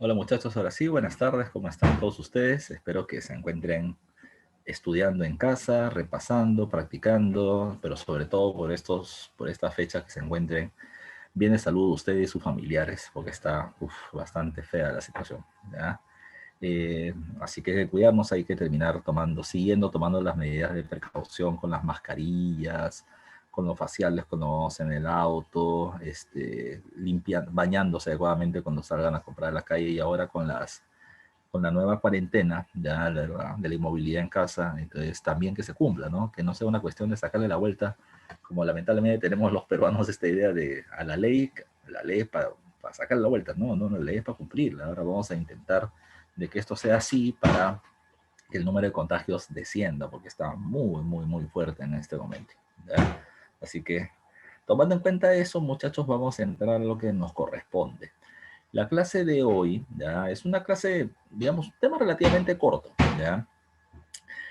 Hola muchachos, ahora sí, buenas tardes, ¿cómo están todos ustedes? Espero que se encuentren estudiando en casa, repasando, practicando, pero sobre todo por esta fecha que se encuentren bien de salud ustedes y sus familiares, porque está bastante fea la situación, ¿ya? Así que cuidarnos, hay que terminar siguiendo tomando las medidas de precaución con las mascarillas, con los faciales cuando vamos en el auto, bañándose adecuadamente cuando salgan a comprar a la calle y ahora con la nueva cuarentena ya de la inmovilidad en casa, entonces también que se cumpla, ¿no? Que no sea una cuestión de sacarle la vuelta, como lamentablemente tenemos los peruanos esta idea de a la ley para sacarle la vuelta, no, la ley es para cumplirla. Ahora vamos a intentar de que esto sea así para que el número de contagios descienda, porque está muy fuerte en este momento, ¿ya? Así que, tomando en cuenta eso, muchachos, vamos a entrar a lo que nos corresponde. La clase de hoy, ya, es una clase, digamos, un tema relativamente corto, ya.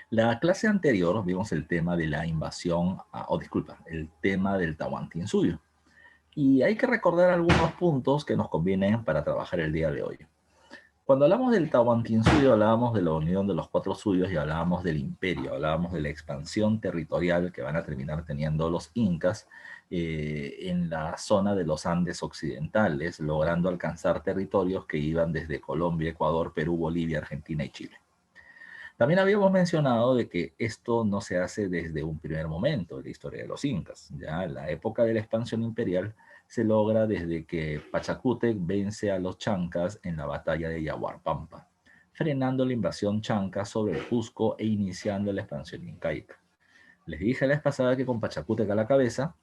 La clase anterior vimos el tema de la invasión, disculpa, el tema del Tahuantinsuyo. Y hay que recordar algunos puntos que nos convienen para trabajar el día de hoy. Cuando hablamos del Tahuantinsuyo, hablábamos de la unión de los cuatro suyos y hablábamos del imperio, hablábamos de la expansión territorial que van a terminar teniendo los incas en la zona de los Andes occidentales, logrando alcanzar territorios que iban desde Colombia, Ecuador, Perú, Bolivia, Argentina y Chile. También habíamos mencionado de que esto no se hace desde un primer momento de la historia de los incas. Ya en la época de la expansión imperial se logra desde que Pachacútec vence a los chancas en la batalla de Yaguarpampa, frenando la invasión chanca sobre el Cusco e iniciando la expansión incaica. Les dije la vez pasada que con Pachacútec a la cabeza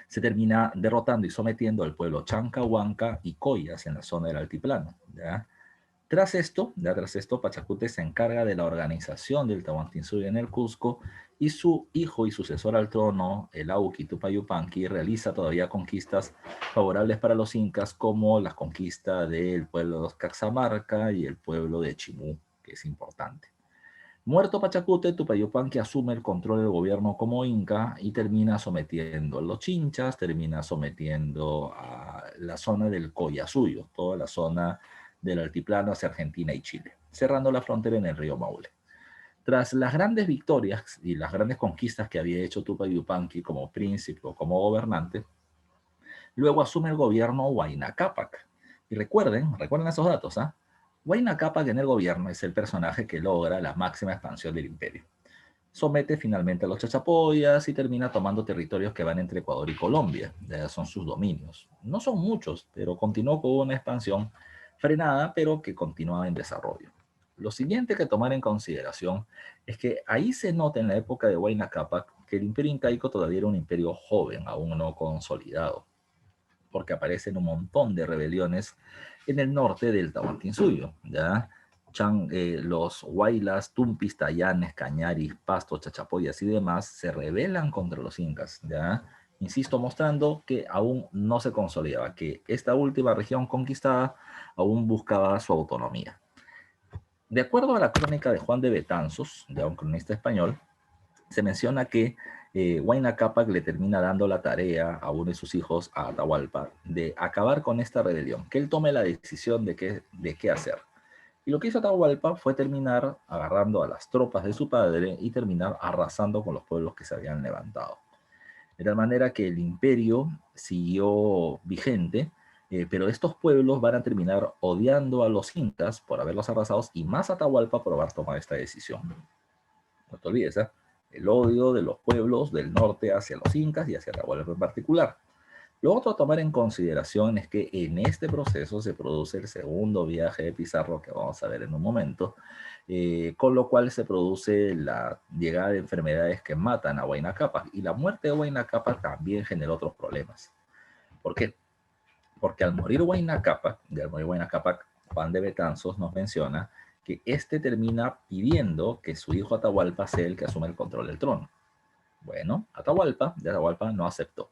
se termina derrotando y sometiendo al pueblo chanca, huanca y coyas en la zona del altiplano. ¿Ya? Tras esto, Pachacute se encarga de la organización del Tahuantinsuyo en el Cusco y su hijo y sucesor al trono, el Auqui Tupayupanqui, realiza todavía conquistas favorables para los incas como la conquista del pueblo de Caxamarca y el pueblo de Chimú, que es importante. Muerto Pachacute, Tupayupanqui asume el control del gobierno como inca y termina sometiendo a los chinchas, termina sometiendo a la zona del Collasuyo, toda la zona del altiplano hacia Argentina y Chile, cerrando la frontera en el río Maule. Tras las grandes victorias y las grandes conquistas que había hecho Tupac Yupanqui como príncipe o como gobernante, luego asume el gobierno Huayna Cápac. Y recuerden esos datos, ¿ah? Huayna Cápac en el gobierno es el personaje que logra la máxima expansión del imperio. Somete finalmente a los chachapoyas y termina tomando territorios que van entre Ecuador y Colombia. Ya son sus dominios. No son muchos, pero continuó con una expansión frenada, pero que continuaba en desarrollo. Lo siguiente que tomar en consideración es que ahí se nota en la época de Huayna Cápac que el imperio incaico todavía era un imperio joven, aún no consolidado, porque aparecen un montón de rebeliones en el norte del Tahuantinsuyo, ¿ya? Los Huaylas, Tumpis, Tayanes, Cañaris, Pastos, Chachapoyas y demás se rebelan contra los incas, ¿ya? Insisto, mostrando que aún no se consolidaba, que esta última región conquistada aún buscaba su autonomía. De acuerdo a la crónica de Juan de Betanzos, ya un cronista español, se menciona que Huayna Cápac le termina dando la tarea a uno de sus hijos, a Atahualpa, de acabar con esta rebelión, que él tome la decisión de qué hacer. Y lo que hizo Atahualpa fue terminar agarrando a las tropas de su padre y terminar arrasando con los pueblos que se habían levantado. De tal manera que el imperio siguió vigente, pero estos pueblos van a terminar odiando a los incas por haberlos arrasados y más a Atahualpa por haber tomado esta decisión. No te olvides, ¿eh? El odio de los pueblos del norte hacia los incas y hacia Atahualpa en particular. Lo otro a tomar en consideración es que en este proceso se produce el segundo viaje de Pizarro que vamos a ver en un momento, con lo cual se produce la llegada de enfermedades que matan a Huayna Cápac y la muerte de Huayna Cápac también generó otros problemas. ¿Por qué? Porque al morir Huayna Cápac, Juan de Betanzos nos menciona que este termina pidiendo que su hijo Atahualpa sea el que asume el control del trono. Bueno, Atahualpa no aceptó.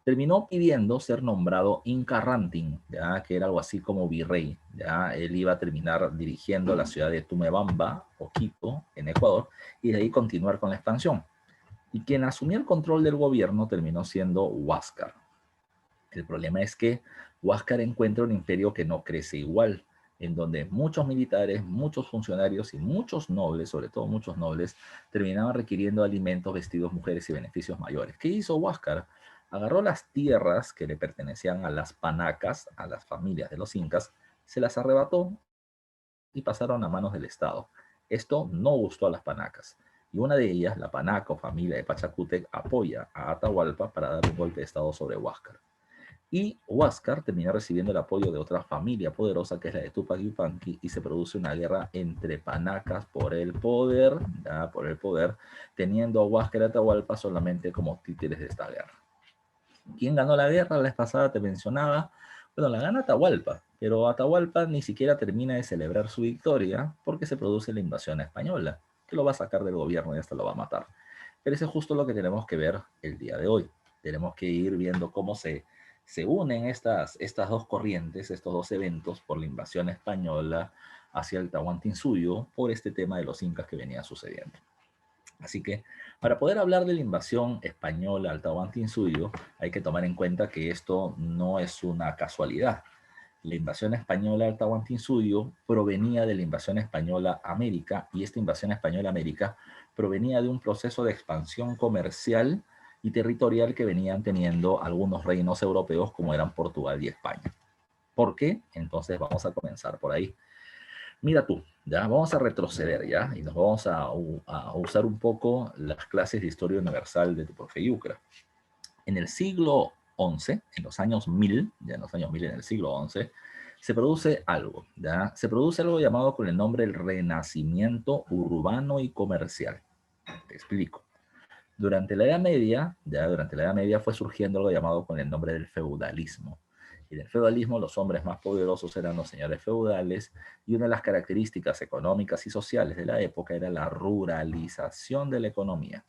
Terminó pidiendo ser nombrado Inca Ranting, ya que era algo así como virrey. Ya él iba a terminar dirigiendo la ciudad de Tumebamba o Quito, en Ecuador, y de ahí continuar con la expansión. Y quien asumió el control del gobierno terminó siendo Huáscar. El problema es que Huáscar encuentra un imperio que no crece igual. en donde muchos militares, muchos funcionarios y muchos nobles, sobre todo muchos nobles, terminaban requiriendo alimentos, vestidos, mujeres y beneficios mayores. ¿Qué hizo Huáscar? Agarró las tierras que le pertenecían a las panacas, a las familias de los incas, se las arrebató y pasaron a manos del Estado. Esto no gustó a las panacas, y una de ellas, la panaca o familia de Pachacútec, apoya a Atahualpa para dar un golpe de Estado sobre Huáscar. Y Huáscar termina recibiendo el apoyo de otra familia poderosa, que es la de Tupac Yupanqui, y se produce una guerra entre panacas por el poder, ¿ya? Por el poder, teniendo a Huáscar y Atahualpa solamente como títeres de esta guerra. ¿Quién ganó la guerra? La vez pasada te mencionaba. Bueno, la gana Atahualpa, pero Atahualpa ni siquiera termina de celebrar su victoria porque se produce la invasión española, que lo va a sacar del gobierno y hasta lo va a matar. Pero eso es justo lo que tenemos que ver el día de hoy. Tenemos que ir viendo cómo se unen estas dos corrientes, estos dos eventos por la invasión española hacia el Tahuantinsuyo por este tema de los incas que venía sucediendo. Así que para poder hablar de la invasión española al Tahuantinsuyo, hay que tomar en cuenta que esto no es una casualidad. La invasión española al Tahuantinsuyo provenía de la invasión española a América, y esta invasión española a América provenía de un proceso de expansión comercial y territorial que venían teniendo algunos reinos europeos como eran Portugal y España. ¿Por qué? Entonces vamos a comenzar por ahí. Mira tú, ya vamos a retroceder ya y nos vamos a usar un poco las clases de historia universal de tu profe Yucra. En el siglo XI, en los años 1000, ya en los años 1000, en el siglo XI, se produce algo, ¿ya? Se produce algo llamado con el nombre el renacimiento urbano y comercial. Te explico. Durante la Edad Media, ya durante la Edad Media fue surgiendo algo llamado con el nombre del feudalismo. Y del feudalismo los hombres más poderosos eran los señores feudales, y una de las características económicas y sociales de la época era la ruralización de la economía.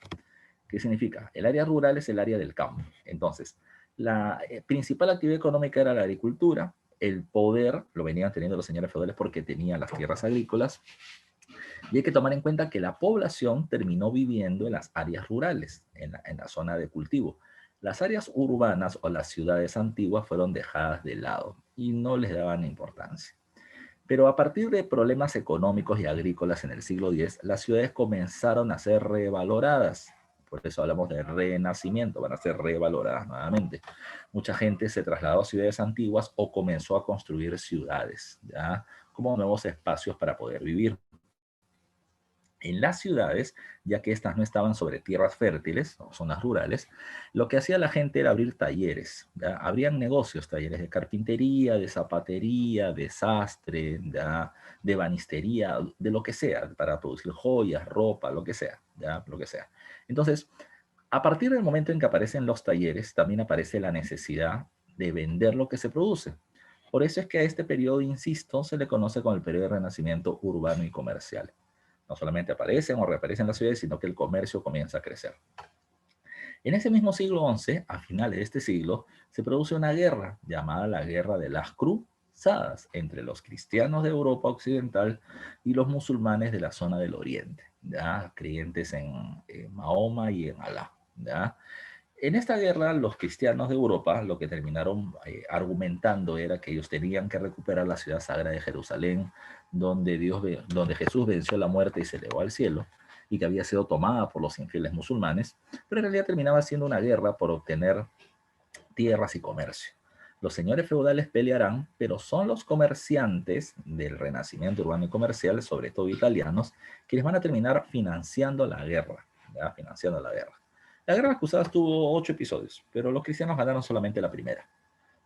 ¿Qué significa? El área rural es el área del campo. Entonces, la principal actividad económica era la agricultura. El poder lo venían teniendo los señores feudales porque tenían las tierras agrícolas. Y hay que tomar en cuenta que la población terminó viviendo en las áreas rurales, en la zona de cultivo. Las áreas urbanas o las ciudades antiguas fueron dejadas de lado y no les daban importancia. Pero a partir de problemas económicos y agrícolas en el siglo X, las ciudades comenzaron a ser revaloradas. Por eso hablamos de renacimiento, van a ser revaloradas nuevamente. Mucha gente se trasladó a ciudades antiguas o comenzó a construir ciudades, ¿ya? Como nuevos espacios para poder vivir. En las ciudades, ya que estas no estaban sobre tierras fértiles o zonas rurales, lo que hacía la gente era abrir talleres. ¿Ya? Abrían negocios, talleres de carpintería, de zapatería, de sastre, ¿ya? De ebanistería, de lo que sea, para producir joyas, ropa, lo que sea, ¿ya? Lo que sea. Entonces, a partir del momento en que aparecen los talleres, también aparece la necesidad de vender lo que se produce. Por eso es que a este periodo, insisto, se le conoce como el periodo de renacimiento urbano y comercial. No solamente aparecen o reaparecen las ciudades, sino que el comercio comienza a crecer. En ese mismo siglo XI, a finales de este siglo, se produce una guerra llamada la Guerra de las Cruzadas entre los cristianos de Europa Occidental y los musulmanes de la zona del Oriente, ¿ya? Creyentes en Mahoma y en Alá, ¿ya? En esta guerra, los cristianos de Europa lo que terminaron argumentando era que ellos tenían que recuperar la ciudad sagrada de Jerusalén, donde Jesús venció la muerte y se elevó al cielo, y que había sido tomada por los infieles musulmanes, pero en realidad terminaba siendo una guerra por obtener tierras y comercio. Los señores feudales pelearán, pero son los comerciantes del renacimiento urbano y comercial, sobre todo italianos, quienes van a terminar financiando la guerra, ¿ya? Financiando la guerra. La Guerra de las Cruzadas tuvo 8 episodios, pero los cristianos ganaron solamente la primera.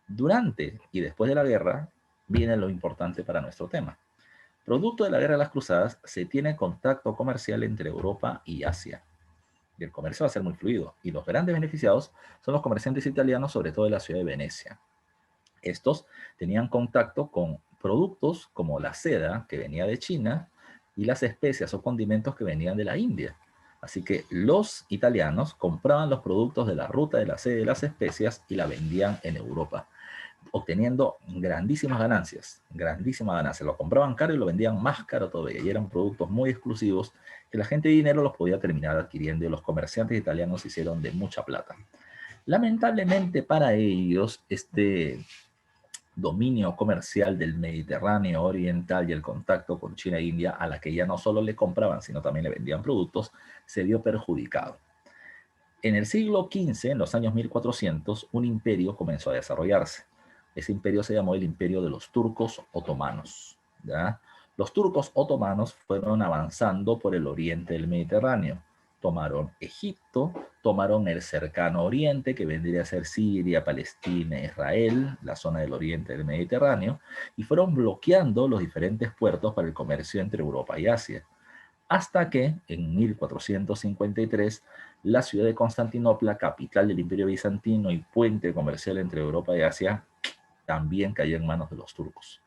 Durante y después de la guerra viene lo importante para nuestro tema. Producto de la Guerra de las Cruzadas, se tiene contacto comercial entre Europa y Asia. Y el comercio va a ser muy fluido. Y los grandes beneficiados son los comerciantes italianos, sobre todo de la ciudad de Venecia. Estos tenían contacto con productos como la seda, que venía de China, y las especias o condimentos que venían de la India. Así que los italianos compraban los productos de la ruta de la seda y las especias y la vendían en Europa, obteniendo grandísimas ganancias, grandísimas ganancias. Lo compraban caro y lo vendían más caro todavía, y eran productos muy exclusivos que la gente de dinero los podía terminar adquiriendo, y los comerciantes italianos hicieron de mucha plata. Lamentablemente para ellos, dominio comercial del Mediterráneo oriental y el contacto con China e India, a la que ya no solo le compraban, sino también le vendían productos, se vio perjudicado. En el siglo XV, en los años 1400, un imperio comenzó a desarrollarse. Ese imperio se llamó el Imperio de los Turcos Otomanos. ¿Ya? Los turcos otomanos fueron avanzando por el oriente del Mediterráneo. Tomaron Egipto, tomaron el cercano oriente, que vendría a ser Siria, Palestina, Israel, la zona del oriente del Mediterráneo, y fueron bloqueando los diferentes puertos para el comercio entre Europa y Asia. Hasta que, en 1453, la ciudad de Constantinopla, capital del Imperio Bizantino y puente comercial entre Europa y Asia, también cayó en manos de los turcos.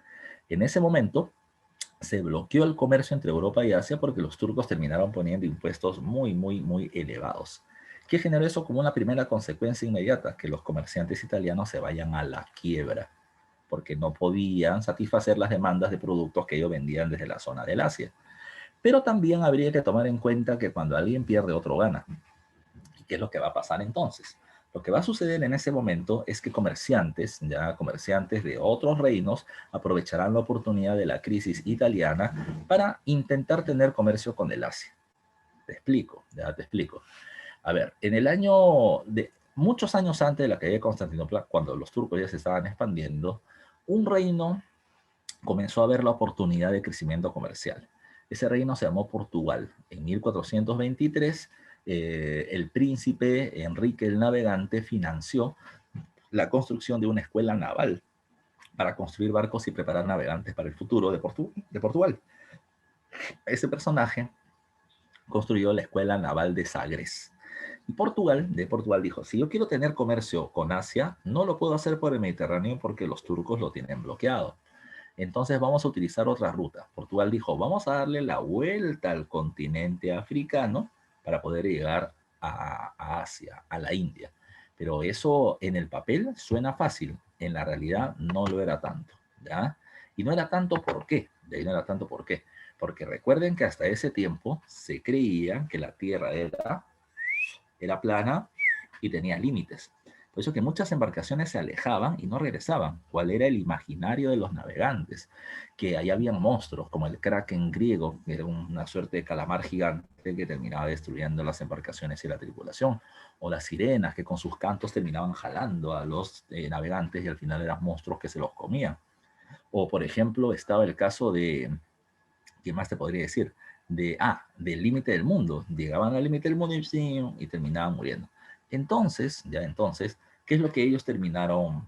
En ese momento se bloqueó el comercio entre Europa y Asia porque los turcos terminaron poniendo impuestos muy elevados. ¿Qué generó eso como una primera consecuencia inmediata? Que los comerciantes italianos se vayan a la quiebra, porque no podían satisfacer las demandas de productos que ellos vendían desde la zona del Asia. Pero también habría que tomar en cuenta que cuando alguien pierde, otro gana. ¿Y qué es lo que va a pasar entonces? Lo que va a suceder en ese momento es que comerciantes de otros reinos, aprovecharán la oportunidad de la crisis italiana para intentar tener comercio con el Asia. Te explico, ya te explico. A ver, muchos años antes de la caída de Constantinopla, cuando los turcos ya se estaban expandiendo, un reino comenzó a ver la oportunidad de crecimiento comercial. Ese reino se llamó Portugal. En 1423, el príncipe Enrique el Navegante financió la construcción de una escuela naval para construir barcos y preparar navegantes para el futuro de Portugal. Ese personaje construyó la escuela naval de Sagres. Y Portugal dijo, si yo quiero tener comercio con Asia, no lo puedo hacer por el Mediterráneo porque los turcos lo tienen bloqueado. Entonces vamos a utilizar otra ruta. Portugal dijo, vamos a darle la vuelta al continente africano para poder llegar a Asia, a la India. Pero eso en el papel suena fácil, en la realidad no lo era tanto, ¿ya? Y no era tanto ¿por qué? De ahí no era tanto ¿por qué? Porque recuerden que hasta ese tiempo se creía que la Tierra era plana y tenía límites. Por eso que muchas embarcaciones se alejaban y no regresaban. ¿Cuál era el imaginario de los navegantes? Que ahí habían monstruos, como el kraken griego, que era una suerte de calamar gigante que terminaba destruyendo las embarcaciones y la tripulación. O las sirenas, que con sus cantos terminaban jalando a los navegantes y al final eran monstruos que se los comían. O, por ejemplo, estaba el caso de, ¿qué más te podría decir? Del límite del mundo. Llegaban al límite del mundo y terminaban muriendo. Entonces, ¿qué es lo que ellos terminaron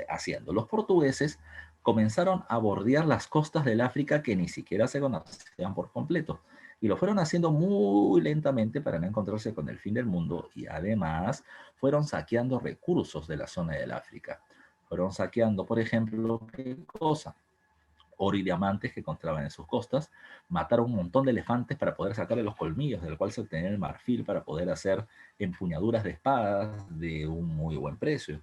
haciendo? Los portugueses comenzaron a bordear las costas del África que ni siquiera se conocían por completo. Y lo fueron haciendo muy lentamente para no encontrarse con el fin del mundo y además fueron saqueando recursos de la zona del África. Fueron saqueando, por ejemplo, ¿qué cosa? Oro y diamantes que encontraban en sus costas, mataron un montón de elefantes para poder sacarle los colmillos, del cual se obtenía el marfil para poder hacer empuñaduras de espadas de un muy buen precio.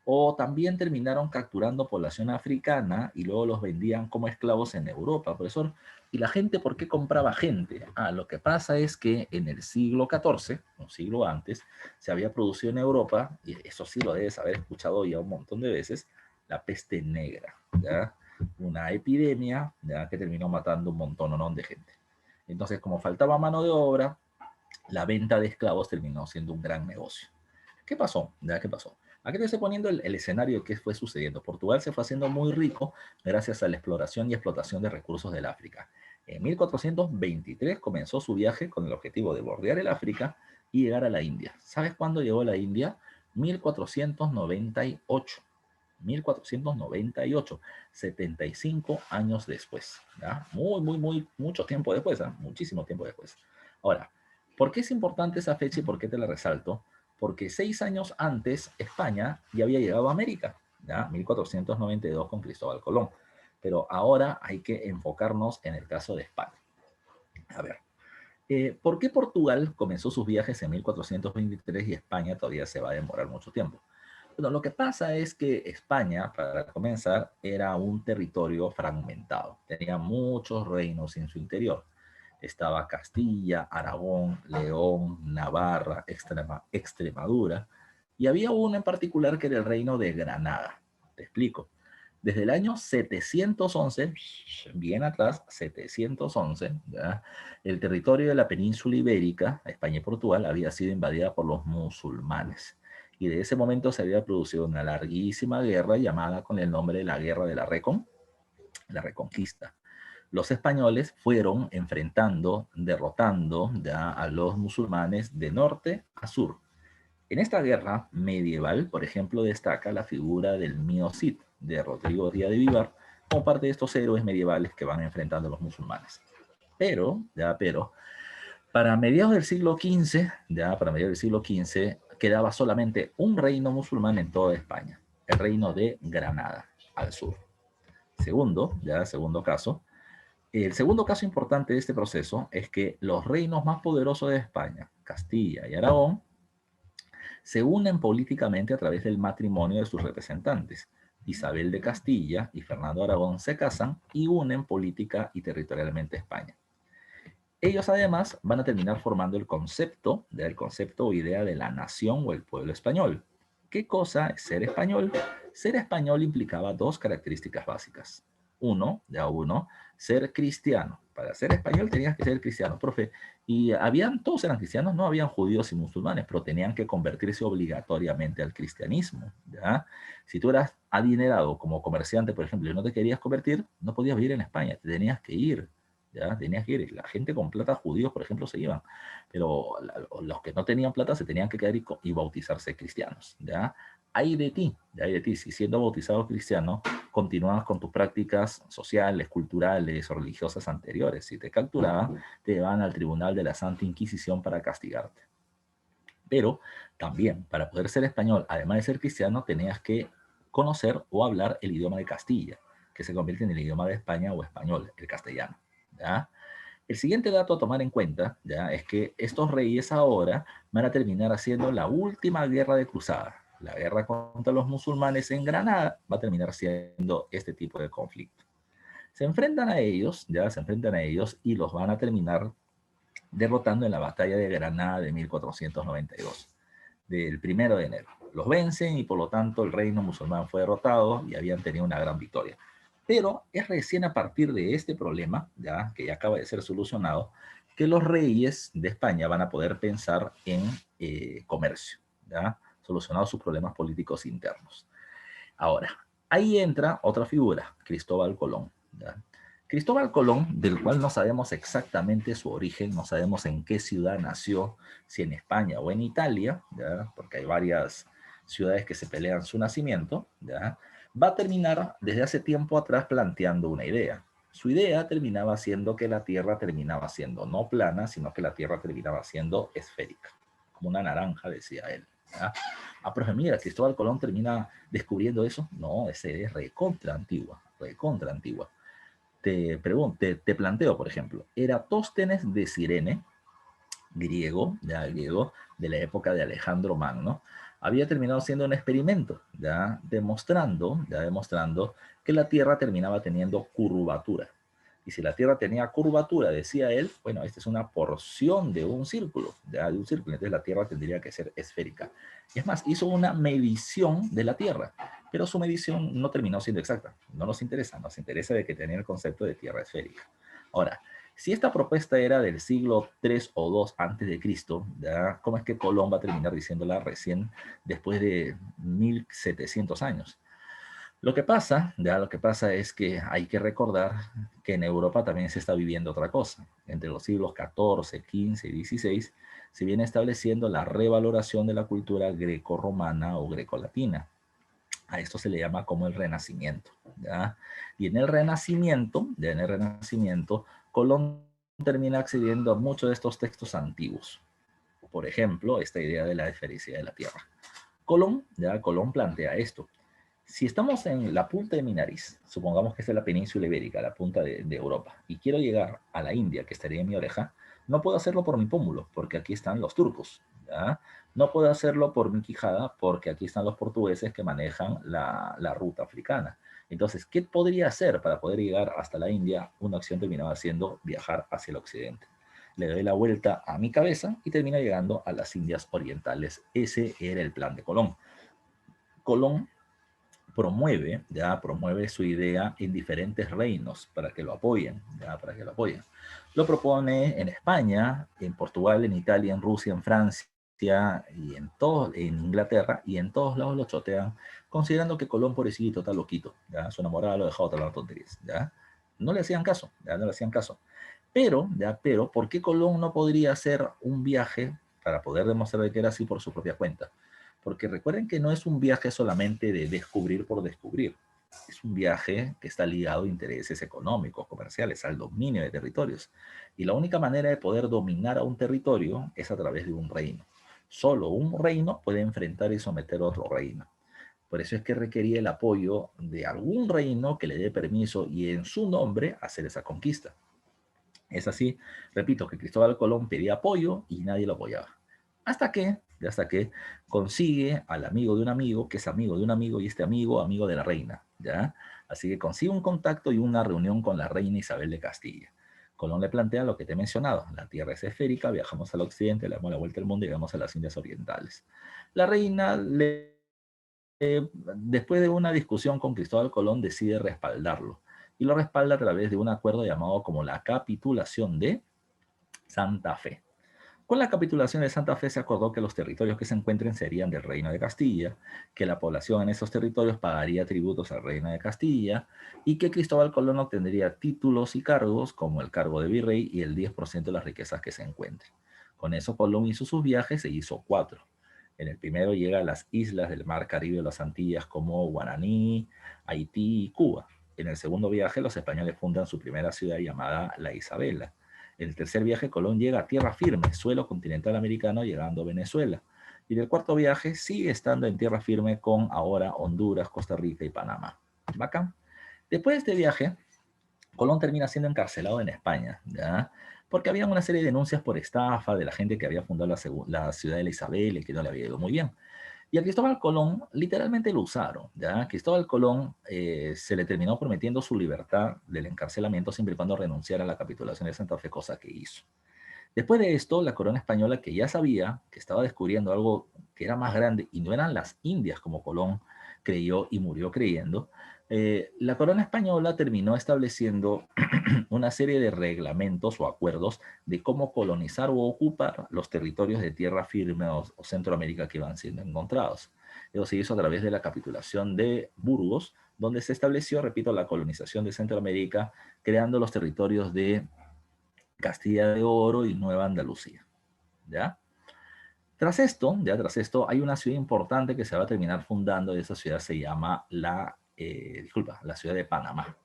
O también terminaron capturando población africana y luego los vendían como esclavos en Europa, profesor. ¿Y la gente por qué compraba gente? Lo que pasa es que en el siglo XIV, un siglo antes, se había producido en Europa, y eso sí lo debes haber escuchado ya un montón de veces, la peste negra, ¿ya? Una epidemia, ¿ya? Que terminó matando un montón de gente. Entonces, como faltaba mano de obra, la venta de esclavos terminó siendo un gran negocio. ¿Qué pasó? ¿Ya? ¿Qué pasó? Aquí te estoy poniendo el escenario de qué fue sucediendo. Portugal se fue haciendo muy rico gracias a la exploración y explotación de recursos del África. En 1423 comenzó su viaje con el objetivo de bordear el África y llegar a la India. ¿Sabes cuándo llegó a la India? 1498. 1498, 75 años después, ¿ya? Mucho tiempo después, ¿eh? Muchísimo tiempo después. Ahora, ¿por qué es importante esa fecha y por qué te la resalto? Porque 6 años antes España ya había llegado a América, ¿ya? 1492 con Cristóbal Colón. Pero ahora hay que enfocarnos en el caso de España. A ver, ¿por qué Portugal comenzó sus viajes en 1423 y España todavía se va a demorar mucho tiempo? Bueno, lo que pasa es que España, para comenzar, era un territorio fragmentado. Tenía muchos reinos en su interior. Estaba Castilla, Aragón, León, Navarra, Extremadura, y había uno en particular que era el reino de Granada. Te explico. Desde el año 711, bien atrás, 711, ¿ya? El territorio de la península ibérica, España y Portugal, había sido invadida por los musulmanes. Y de ese momento se había producido una larguísima guerra llamada con el nombre de la Guerra de la Reconquista. Los españoles fueron enfrentando, derrotando ya a los musulmanes de norte a sur. En esta guerra medieval, por ejemplo, destaca la figura del Mío Cid, de Rodrigo Díaz de Vivar, como parte de estos héroes medievales que van enfrentando a los musulmanes. Pero, para mediados del siglo XV, para mediados del siglo XV, quedaba solamente un reino musulmán en toda España, el reino de Granada, al sur. Segundo caso, el segundo caso importante de este proceso es que los reinos más poderosos de España, Castilla y Aragón, se unen políticamente a través del matrimonio de sus representantes. Isabel de Castilla y Fernando de Aragón se casan y unen política y territorialmente España. Ellos además van a terminar formando el concepto o idea de la nación o el pueblo español. ¿Qué cosa es ser español? Ser español implicaba dos características básicas. Uno, ser cristiano. Para ser español tenías que ser cristiano, profe. Y todos eran cristianos, no habían judíos y musulmanes, pero tenían que convertirse obligatoriamente al cristianismo, ¿ya? Si tú eras adinerado como comerciante, por ejemplo, y no te querías convertir, no podías vivir en España, te tenías que ir. ¿Ya? Tenías que ir. La gente con plata, judíos, por ejemplo, se iban. Pero los que no tenían plata se tenían que quedar y bautizarse cristianos. ¿Ya? Hay de ti, si siendo bautizado cristiano, continúas con tus prácticas sociales, culturales o religiosas anteriores. Si te capturaban, te llevaban al tribunal de la Santa Inquisición para castigarte. Pero también, para poder ser español, además de ser cristiano, tenías que conocer o hablar el idioma de Castilla, que se convierte en el idioma de España o español, el castellano. ¿Ya? El siguiente dato a tomar en cuenta, ¿ya?, es que estos reyes ahora van a terminar haciendo la última guerra de cruzada. La guerra contra los musulmanes en Granada va a terminar siendo este tipo de conflicto. Se enfrentan a ellos y los van a terminar derrotando en la batalla de Granada de 1492, del 1 de enero. Los vencen y por lo tanto el reino musulmán fue derrotado y habían tenido una gran victoria. Pero es recién a partir de este problema, que ya acaba de ser solucionado, que los reyes de España van a poder pensar en comercio, solucionados sus problemas políticos internos. Ahora, ahí entra otra figura, Cristóbal Colón. ¿Ya? Cristóbal Colón, del cual no sabemos exactamente su origen, no sabemos en qué ciudad nació, si en España o en Italia, ¿ya?, porque hay varias ciudades que se pelean su nacimiento, ¿ya?, va a terminar desde hace tiempo atrás planteando una idea. Su idea terminaba siendo que la Tierra terminaba siendo no plana, sino que la Tierra terminaba siendo esférica, como una naranja, decía él. ¿Ya? Ah, pero mira, Cristóbal Colón termina descubriendo eso. No, esa idea es recontra antigua, recontra antigua. Te planteo, por ejemplo, Eratóstenes de Cirene, griego, de la época de Alejandro Magno, había terminado siendo un experimento, demostrando que la Tierra terminaba teniendo curvatura. Y si la Tierra tenía curvatura, decía él, bueno, esta es una porción de un círculo, entonces la Tierra tendría que ser esférica. Y es más, hizo una medición de la Tierra, pero su medición no terminó siendo exacta. No nos interesa de que tenía el concepto de Tierra esférica. Ahora, si esta propuesta era del siglo 3 o 2 antes de Cristo, ¿cómo es que Colón va a terminar diciéndola recién después de 1700 años? Lo que pasa es que hay que recordar que en Europa también se está viviendo otra cosa. Entre los siglos XIV, XV y XVI se viene estableciendo la revaloración de la cultura greco-romana o greco-latina. A esto se le llama como el Renacimiento, ¿ya? Y en el Renacimiento, Colón termina accediendo a muchos de estos textos antiguos. Por ejemplo, esta idea de la esfericidad de la Tierra. Colón plantea esto. Si estamos en la punta de mi nariz, supongamos que esta es la península ibérica, la punta de Europa, y quiero llegar a la India, que estaría en mi oreja, no puedo hacerlo por mi pómulo, porque aquí están los turcos, ¿ya? No puedo hacerlo por mi quijada, porque aquí están los portugueses que manejan la ruta africana. Entonces, ¿qué podría hacer para poder llegar hasta la India? Una acción terminaba siendo viajar hacia el occidente. Le doy la vuelta a mi cabeza y termina llegando a las Indias orientales. Ese era el plan de Colón. Colón promueve su idea en diferentes reinos para que lo apoyen, para que lo apoyen. Lo propone en España, en Portugal, en Italia, en Rusia, en Francia y en Inglaterra, y en todos lados lo chotean, considerando que Colón, pobrecito, está loquito, ¿ya? Su enamorada lo dejó otra tonterías, ¿ya? No le hacían caso, no le hacían caso. Pero, ¿por qué Colón no podría hacer un viaje para poder demostrar que era así por su propia cuenta? Porque recuerden que no es un viaje solamente de descubrir por descubrir. Es un viaje que está ligado a intereses económicos, comerciales, al dominio de territorios. Y la única manera de poder dominar a un territorio es a través de un reino. Solo un reino puede enfrentar y someter a otro reino. Por eso es que requería el apoyo de algún reino que le dé permiso y en su nombre hacer esa conquista. Es así, repito, que Cristóbal Colón pedía apoyo y nadie lo apoyaba. Hasta que consigue al amigo de un amigo, que es amigo de un amigo, y este amigo, amigo de la reina, ¿ya? Así que consigue un contacto y una reunión con la reina Isabel de Castilla. Colón le plantea lo que te he mencionado, la Tierra es esférica, viajamos al occidente, le damos la vuelta al mundo y llegamos a las Indias Orientales. La reina, después de una discusión con Cristóbal Colón, decide respaldarlo y lo respalda a través de un acuerdo llamado como la Capitulación de Santa Fe. Con la capitulación de Santa Fe se acordó que los territorios que se encuentren serían del Reino de Castilla, que la población en esos territorios pagaría tributos al Reino de Castilla y que Cristóbal Colón obtendría títulos y cargos como el cargo de virrey y el 10% de las riquezas que se encuentren. Con eso Colón hizo sus viajes e hizo 4. En el primero llega a las islas del Mar Caribe de las Antillas como Guaraní, Haití y Cuba. En el segundo viaje los españoles fundan su primera ciudad llamada La Isabela. En el tercer viaje, Colón llega a tierra firme, suelo continental americano, llegando a Venezuela. Y en el cuarto viaje sigue estando en tierra firme con ahora Honduras, Costa Rica y Panamá. Bacán. Después de este viaje, Colón termina siendo encarcelado en España, ¿ya? Porque había una serie de denuncias por estafa de la gente que había fundado la ciudad de la Isabel y que no le había ido muy bien. Y a Cristóbal Colón literalmente lo usaron, ¿ya? Cristóbal Colón se le terminó prometiendo su libertad del encarcelamiento siempre y cuando renunciara a la capitulación de Santa Fe, cosa que hizo. Después de esto, la corona española, que ya sabía que estaba descubriendo algo que era más grande y no eran las Indias como Colón creyó y murió creyendo, la corona española terminó estableciendo una serie de reglamentos o acuerdos de cómo colonizar o ocupar los territorios de tierra firme o Centroamérica que iban siendo encontrados. Eso se hizo a través de la capitulación de Burgos, donde se estableció, repito, la colonización de Centroamérica, creando los territorios de Castilla de Oro y Nueva Andalucía. ¿Ya? Tras esto, hay una ciudad importante que se va a terminar fundando y esa ciudad se llama la ciudad de Panamá.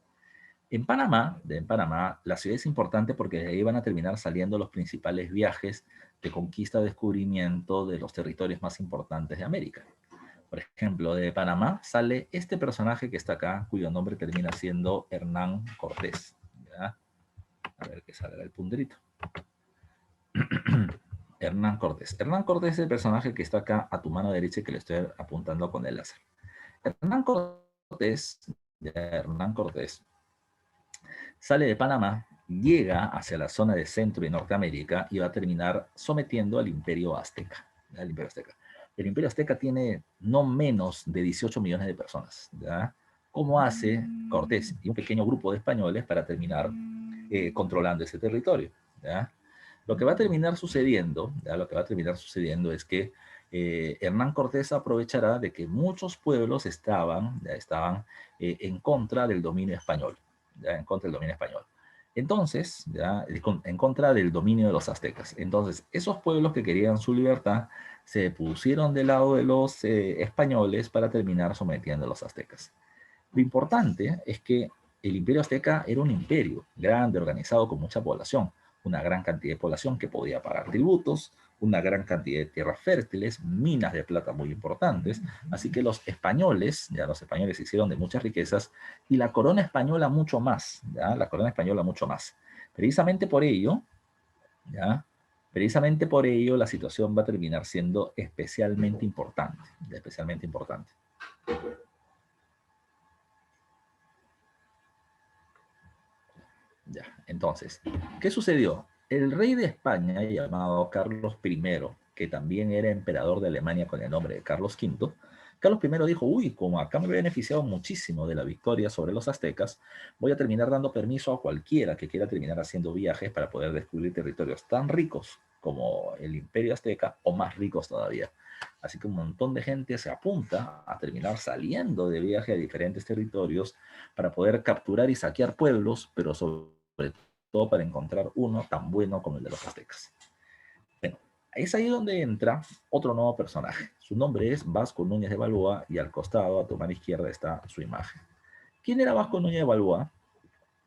En Panamá, la ciudad es importante porque de ahí van a terminar saliendo los principales viajes de conquista, descubrimiento de los territorios más importantes de América. Por ejemplo, de Panamá sale este personaje que está acá, cuyo nombre termina siendo Hernán Cortés. ¿Ya? A ver que salga el punterito. Hernán Cortés. Hernán Cortés es el personaje que está acá a tu mano derecha y que le estoy apuntando con el láser. Hernán Cortés sale de Panamá, llega hacia la zona de Centro y Norteamérica y va a terminar sometiendo al Imperio Azteca. El Imperio Azteca tiene no menos de 18 millones de personas. ¿Ya? ¿Cómo hace Cortés y un pequeño grupo de españoles para terminar controlando ese territorio? ¿Ya? Lo que va a terminar sucediendo, es que Hernán Cortés aprovechará de que muchos pueblos estaban en contra del dominio español, ¿ya? En contra del dominio español. Entonces, ¿ya? En contra del dominio de los aztecas. Entonces, esos pueblos que querían su libertad se pusieron del lado de los españoles para terminar sometiendo a los aztecas. Lo importante es que el imperio azteca era un imperio grande, organizado, con mucha población, una gran cantidad de población que podía pagar tributos, una gran cantidad de tierras fértiles, minas de plata muy importantes, así que los españoles se hicieron de muchas riquezas y la corona española mucho más, ¿ya? La corona española mucho más. Precisamente por ello, ¿ya? Precisamente por ello la situación va a terminar siendo especialmente importante, especialmente importante. Ya, entonces, ¿qué sucedió? El rey de España, llamado Carlos I, que también era emperador de Alemania con el nombre de Carlos V, Carlos I dijo, uy, como acá me he beneficiado muchísimo de la victoria sobre los aztecas, voy a terminar dando permiso a cualquiera que quiera terminar haciendo viajes para poder descubrir territorios tan ricos como el Imperio Azteca o más ricos todavía. Así que un montón de gente se apunta a terminar saliendo de viaje a diferentes territorios para poder capturar y saquear pueblos, pero sobre todo para encontrar uno tan bueno como el de los aztecas. Bueno, es ahí donde entra otro nuevo personaje. Su nombre es Vasco Núñez de Balboa y al costado, a tu mano izquierda, está su imagen. ¿Quién era Vasco Núñez de Balboa?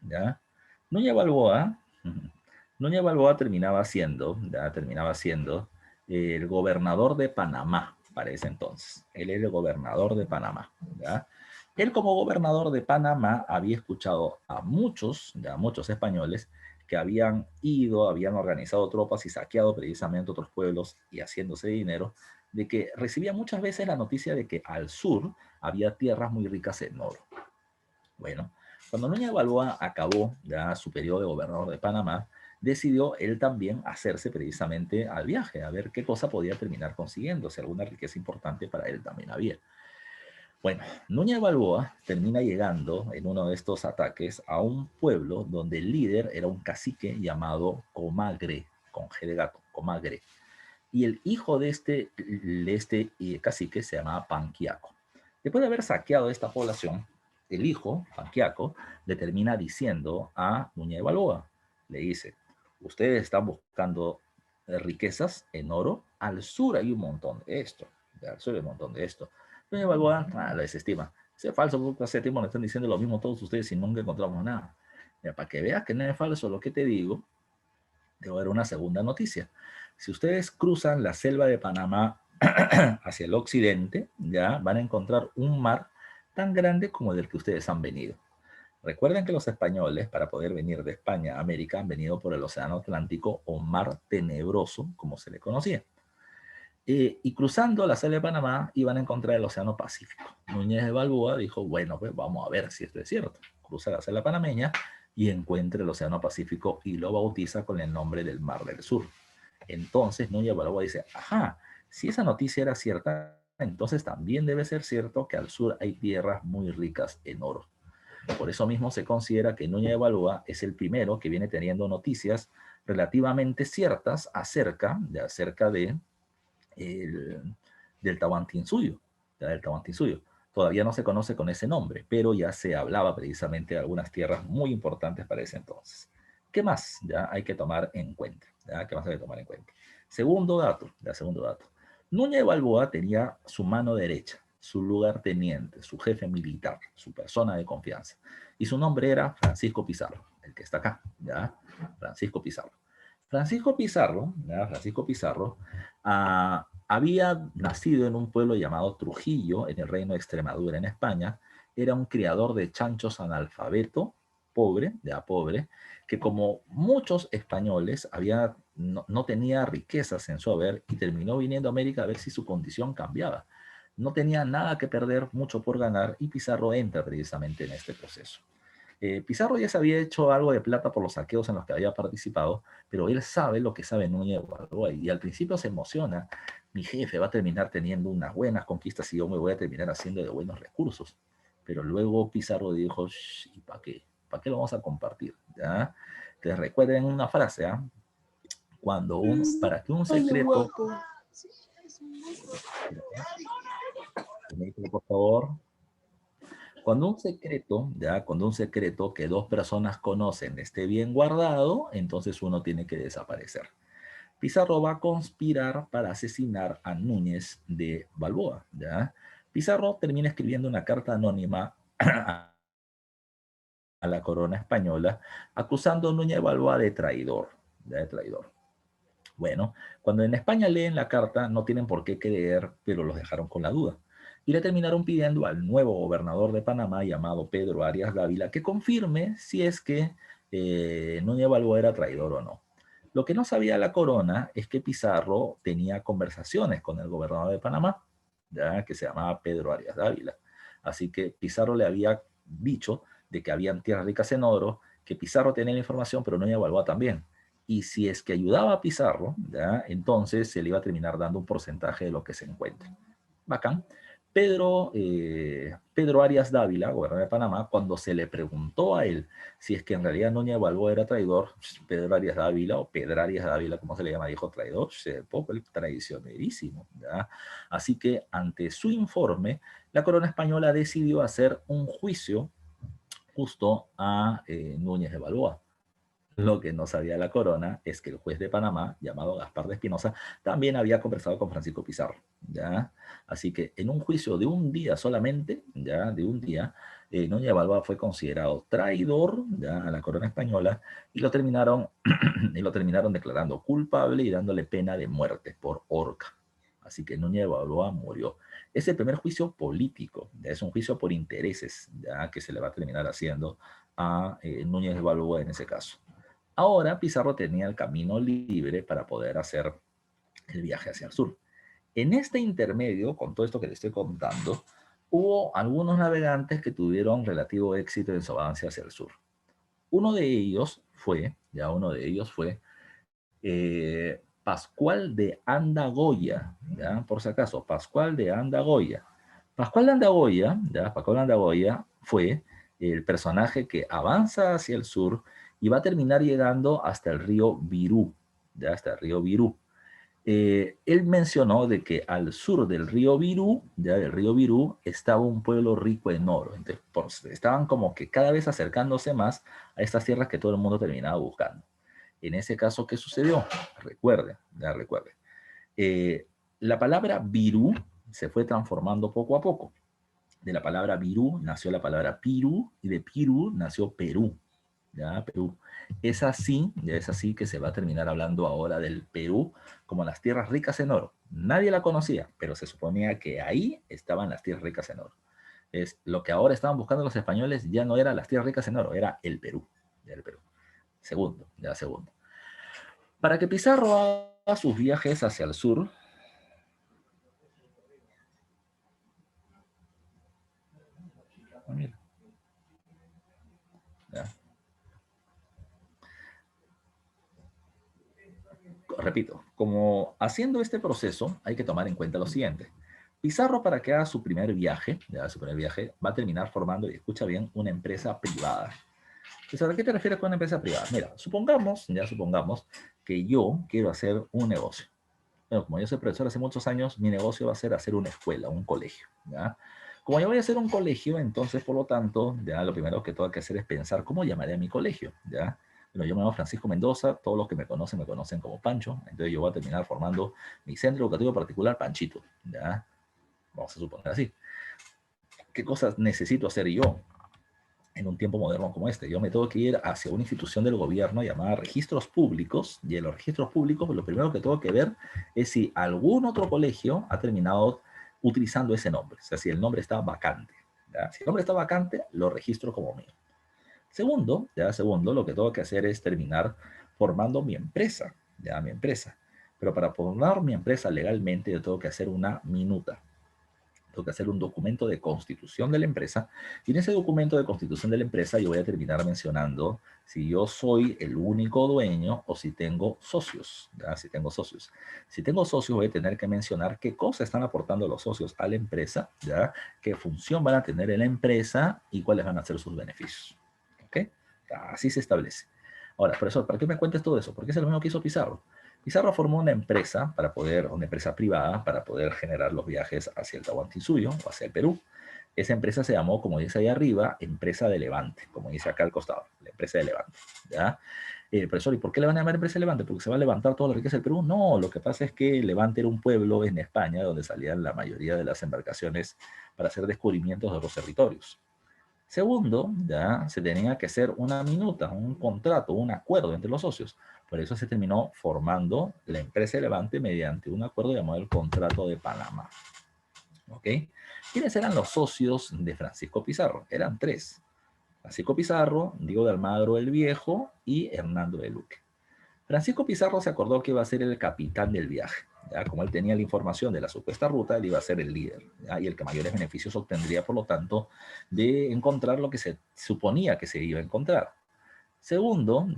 ¿Ya? Núñez de Balboa, Núñez de Balboa terminaba siendo el gobernador de Panamá para ese entonces. Él era el gobernador de Panamá. ¿Ya? Él como gobernador de Panamá había escuchado a muchos españoles que habían ido, habían organizado tropas y saqueado precisamente otros pueblos y haciéndose dinero, de que recibía muchas veces la noticia de que al sur había tierras muy ricas en oro. Bueno, cuando Núñez de Balboa acabó ya su periodo de gobernador de Panamá, decidió él también hacerse precisamente al viaje, a ver qué cosa podía terminar consiguiendo, si alguna riqueza importante para él también había. Bueno, Núñez de Balboa termina llegando en uno de estos ataques a un pueblo donde el líder era un cacique llamado Comagre, con G de gato, Comagre. Y el hijo de este cacique se llamaba Panquiaco. Después de haber saqueado esta población, el hijo, Panquiaco, le termina diciendo a Núñez de Balboa, le dice, ustedes están buscando riquezas en oro, al sur hay un montón de esto, al sur hay un montón de esto. Núñez de Balboa lo desestima. Ese falso, porque hace tiempo me están diciendo lo mismo todos ustedes y nunca encontramos nada. Mira, para que veas que no es falso lo que te digo, te voy a dar una segunda noticia. Si ustedes cruzan la selva de Panamá hacia el occidente, ya van a encontrar un mar tan grande como el del que ustedes han venido. Recuerden que los españoles, para poder venir de España a América, han venido por el Océano Atlántico o Mar Tenebroso, como se le conocía. Y cruzando la selva de Panamá iban a encontrar el Océano Pacífico. Núñez de Balboa dijo, bueno, pues vamos a ver si esto es cierto. Cruza la selva panameña y encuentra el Océano Pacífico y lo bautiza con el nombre del Mar del Sur. Entonces Núñez de Balboa dice, ajá, si esa noticia era cierta, entonces también debe ser cierto que al sur hay tierras muy ricas en oro. Por eso mismo se considera que Núñez de Balboa es el primero que viene teniendo noticias relativamente ciertas acerca de del Tahuantinsuyo, del Tahuantinsuyo. Todavía no se conoce con ese nombre, pero ya se hablaba precisamente de algunas tierras muy importantes para ese entonces. ¿Qué más ya hay que tomar en cuenta? ¿Ya? ¿Qué más hay que tomar en cuenta? Segundo dato. Núñez de Balboa tenía su mano derecha, su lugarteniente, su jefe militar, su persona de confianza. Y su nombre era Francisco Pizarro, el que está acá, ¿ya? Francisco Pizarro. Francisco Pizarro había nacido en un pueblo llamado Trujillo, en el reino de Extremadura, en España. Era un criador de chanchos analfabeto, pobre, pobre, que como muchos españoles no tenía riquezas en su haber y terminó viniendo a América a ver si su condición cambiaba. No tenía nada que perder, mucho por ganar, y Pizarro entra precisamente en este proceso. Pizarro ya se había hecho algo de plata por los saqueos en los que había participado, pero él sabe lo que sabe Núñez de Balboa y al principio se emociona. Mi jefe va a terminar teniendo unas buenas conquistas y yo me voy a terminar haciendo de buenos recursos. Pero luego Pizarro dijo, ¿y para qué? ¿Para qué lo vamos a compartir? ¿Ya? Que recuerden una frase, ¿eh? Para que un secreto... Por favor. Cuando un secreto que dos personas conocen esté bien guardado, entonces uno tiene que desaparecer. Pizarro va a conspirar para asesinar a Núñez de Balboa, ¿ya? Pizarro termina escribiendo una carta anónima a la corona española acusando a Núñez de Balboa de traidor, ¿ya? De traidor. Bueno, cuando en España leen la carta, no tienen por qué creer, pero los dejaron con la duda. Y le terminaron pidiendo al nuevo gobernador de Panamá, llamado Pedro Arias Dávila, que confirme si es que Núñez Balboa era traidor o no. Lo que no sabía la corona es que Pizarro tenía conversaciones con el gobernador de Panamá, ¿ya? Que se llamaba Pedro Arias Dávila. Así que Pizarro le había dicho de que habían tierras ricas en oro, que Pizarro tenía la información, pero Núñez Balboa también. Y si es que ayudaba a Pizarro, ¿ya? Entonces se le iba a terminar dando un porcentaje de lo que se encuentre. Bacán. Pedro Arias Dávila, gobernador de Panamá, cuando se le preguntó a él si es que en realidad Núñez de Balboa era traidor, Pedro Arias Dávila, o Pedro Arias Dávila, como se le llama, dijo traidor, poco el traicionerísimo, ¿ya? Así que ante su informe, la corona española decidió hacer un juicio justo a Núñez de Balboa. Lo que no sabía la corona es que el juez de Panamá, llamado Gaspar de Espinosa, también había conversado con Francisco Pizarro, ¿ya? Así que en un juicio de un día solamente, ¿ya? De un día, Núñez de Balboa fue considerado traidor, ¿ya? A la corona española y lo terminaron, y lo terminaron declarando culpable y dándole pena de muerte por horca. Así que Núñez de Balboa murió. Es el primer juicio político, ¿ya? Es un juicio por intereses, ya que se le va a terminar haciendo a Núñez de Balboa en ese caso. Ahora Pizarro tenía el camino libre para poder hacer el viaje hacia el sur. En este intermedio, con todo esto que te estoy contando, hubo algunos navegantes que tuvieron relativo éxito en su avance hacia el sur. Uno de ellos fue Pascual de Andagoya, ¿ya? Por si acaso, Pascual de Andagoya. Pascual de Andagoya fue el personaje que avanza hacia el sur y va a terminar llegando hasta el río Virú, ya hasta el río Virú. Él mencionó de que al sur del río Virú, ya del río Virú, estaba un pueblo rico en oro. Entonces, estaban como que cada vez acercándose más a estas tierras que todo el mundo terminaba buscando. En ese caso, ¿qué sucedió? Recuerde. La palabra Virú se fue transformando poco a poco. De la palabra Virú nació la palabra Pirú y de Pirú nació Perú. ¿Ya? Perú. Ya es así que se va a terminar hablando ahora del Perú como las tierras ricas en oro. Nadie la conocía, pero se suponía que ahí estaban las tierras ricas en oro. Es lo que ahora estaban buscando los españoles, ya no eran las tierras ricas en oro, era el Perú. Ya el Perú. Segundo. Para que Pizarro haga sus viajes hacia el sur, mira, ya. Repito, como haciendo este proceso hay que tomar en cuenta lo siguiente. Pizarro, para que haga su primer viaje, va a terminar formando, y escucha bien, una empresa privada. Entonces, ¿a qué te refieres con una empresa privada? Mira, supongamos que yo quiero hacer un negocio. Bueno, como yo soy profesor hace muchos años, mi negocio va a ser hacer una escuela, un colegio, ¿ya? Como yo voy a hacer un colegio, entonces, por lo tanto, ya lo primero que tengo que hacer es pensar cómo llamaré a mi colegio, ¿ya? Bueno, yo me llamo Francisco Mendoza, todos los que me conocen como Pancho, entonces yo voy a terminar formando mi centro educativo particular Panchito, ¿ya? Vamos a suponer así. ¿Qué cosas necesito hacer yo en un tiempo moderno como este? Yo me tengo que ir hacia una institución del gobierno llamada registros públicos, y en los registros públicos lo primero que tengo que ver es si algún otro colegio ha terminado utilizando ese nombre, o sea, si el nombre está vacante. ¿Ya? Si el nombre está vacante, lo registro como mío. Segundo, lo que tengo que hacer es terminar formando mi empresa, ya mi empresa. Pero para formar mi empresa legalmente, yo tengo que hacer una minuta. Tengo que hacer un documento de constitución de la empresa, y en ese documento de constitución de la empresa yo voy a terminar mencionando si yo soy el único dueño o si tengo socios, ¿ya? Si tengo socios. Si tengo socios voy a tener que mencionar qué cosas están aportando los socios a la empresa, ¿ya? Qué función van a tener en la empresa y cuáles van a ser sus beneficios. ¿Ok? Así se establece. Ahora, profesor, ¿para qué me cuentas todo eso? Porque es lo mismo que hizo Pizarro. Pizarro formó una empresa una empresa privada para poder generar los viajes hacia el Tahuantinsuyo o hacia el Perú. Esa empresa se llamó, como dice ahí arriba, Empresa de Levante, como dice acá al costado, la Empresa de Levante. ¿Ya? Profesor, ¿y por qué le van a llamar Empresa de Levante? ¿Porque se va a levantar toda la riqueza del Perú? No, lo que pasa es que Levante era un pueblo en España donde salían la mayoría de las embarcaciones para hacer descubrimientos de los territorios. Segundo, ya se tenía que hacer una minuta, un contrato, un acuerdo entre los socios. Por eso se terminó formando la empresa Levante mediante un acuerdo llamado el Contrato de Panamá. ¿Ok? ¿Quiénes eran los socios de Francisco Pizarro? Eran tres. Francisco Pizarro, Diego de Almagro el Viejo y Hernando de Luque. Francisco Pizarro se acordó que iba a ser el capitán del viaje. ¿Ya? Como él tenía la información de la supuesta ruta, él iba a ser el líder, ¿ya? Y el que mayores beneficios obtendría, por lo tanto, de encontrar lo que se suponía que se iba a encontrar. Segundo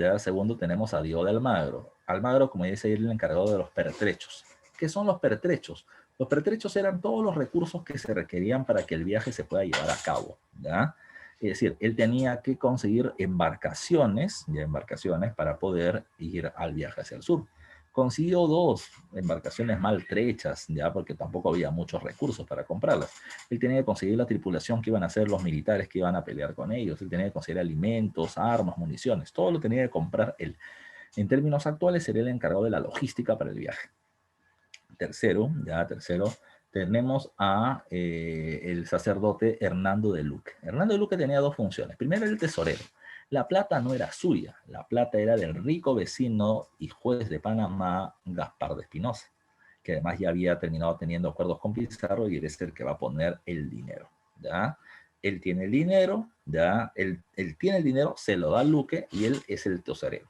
tenemos a Diego de Almagro. Almagro, como dice, es el encargado de los pertrechos. ¿Qué son los pertrechos? Los pertrechos eran todos los recursos que se requerían para que el viaje se pueda llevar a cabo, ¿ya? Es decir, él tenía que conseguir embarcaciones, ya embarcaciones, para poder ir al viaje hacia el sur. Consiguió dos embarcaciones maltrechas, ya, porque tampoco había muchos recursos para comprarlas. Él tenía que conseguir la tripulación que iban a ser los militares que iban a pelear con ellos. Él tenía que conseguir alimentos, armas, municiones. Todo lo tenía que comprar él. En términos actuales, sería el encargado de la logística para el viaje. Tercero, tenemos a el sacerdote Hernando de Luque. Hernando de Luque tenía dos funciones. Primero, el tesorero. La plata no era suya, la plata era del rico vecino y juez de Panamá, Gaspar de Espinosa, que además ya había terminado teniendo acuerdos con Pizarro y él es el que va a poner el dinero, ¿ya? Él tiene el dinero, ¿ya? Él tiene el dinero, se lo da a Luque y él es el tesorero.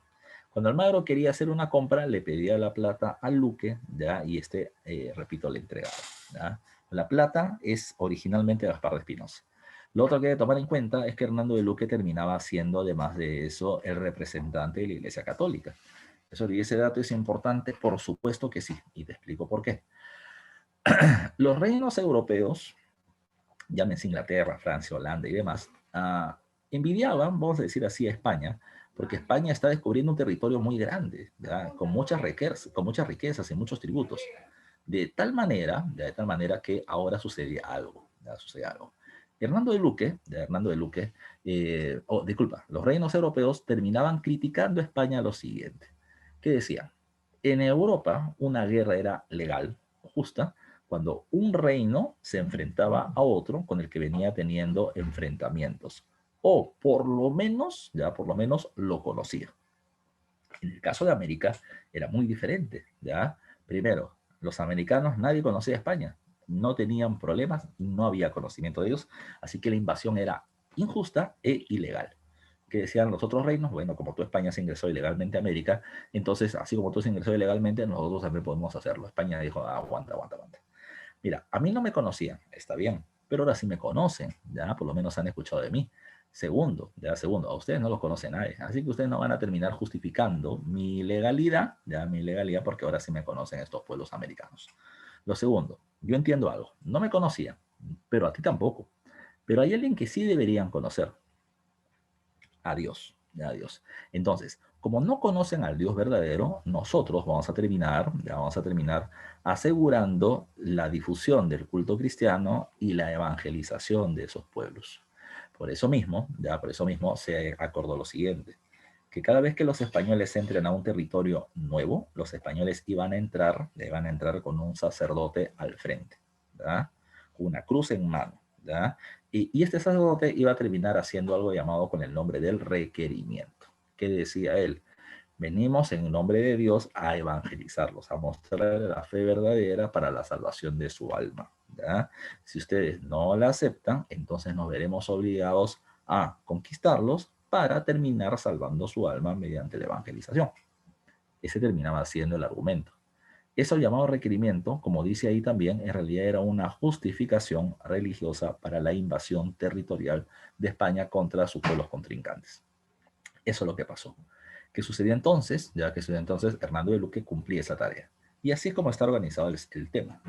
Cuando Almagro quería hacer una compra, le pedía la plata a Luque, ¿ya? Y repito, le entregaba, ¿ya? La plata es originalmente de Gaspar de Espinosa. Lo otro que hay que tomar en cuenta es que Hernando de Luque terminaba siendo, además de eso, el representante de la Iglesia Católica. Y ese dato es importante, por supuesto que sí, y te explico por qué. Los reinos europeos, llámense Inglaterra, Francia, Holanda y demás, envidiaban, vamos a decir así, a España, porque España está descubriendo un territorio muy grande, ¿ya? Con muchas riquezas y muchos tributos. De tal manera que ahora sucede algo, ¿ya? Sucede algo. Hernando de Luque, disculpa, los reinos europeos terminaban criticando a España lo siguiente, que decían, en Europa una guerra era legal, justa, cuando un reino se enfrentaba a otro con el que venía teniendo enfrentamientos, o por lo menos, ya por lo menos lo conocía. En el caso de América era muy diferente, ¿ya? Primero, los americanos, nadie conocía a España, no tenían problemas, no había conocimiento de ellos, así que la invasión era injusta e ilegal. ¿Qué decían los otros reinos? Bueno, como tú España se ingresó ilegalmente a América, entonces así como tú se ingresó ilegalmente, nosotros también podemos hacerlo. España dijo, aguanta, aguanta, aguanta. Mira, a mí no me conocían, está bien, pero ahora sí me conocen, ya por lo menos han escuchado de mí. Segundo, a ustedes no los conoce nadie, así que ustedes no van a terminar justificando mi legalidad, porque ahora sí me conocen estos pueblos americanos. Lo segundo, yo entiendo algo, no me conocían, pero a ti tampoco. Pero hay alguien que sí deberían conocer, a Dios, a Dios. Entonces, como no conocen al Dios verdadero, nosotros vamos a terminar asegurando la difusión del culto cristiano y la evangelización de esos pueblos. Por eso mismo se acordó lo siguiente, que cada vez que los españoles entren a un territorio nuevo, los españoles iban a entrar con un sacerdote al frente, ¿verdad? Una cruz en mano, ¿verdad? Y este sacerdote iba a terminar haciendo algo llamado con el nombre del requerimiento. ¿Qué decía él? Venimos en nombre de Dios a evangelizarlos, a mostrar la fe verdadera para la salvación de su alma, ¿ya? Si ustedes no la aceptan, entonces nos veremos obligados a conquistarlos para terminar salvando su alma mediante la evangelización. Ese terminaba siendo el argumento. Eso llamado requerimiento, como dice ahí también, en realidad era una justificación religiosa para la invasión territorial de España contra sus pueblos contrincantes. Eso es lo que pasó. ¿Qué sucedió entonces? Hernando de Luque cumplía esa tarea. Y así es como está organizado el tema.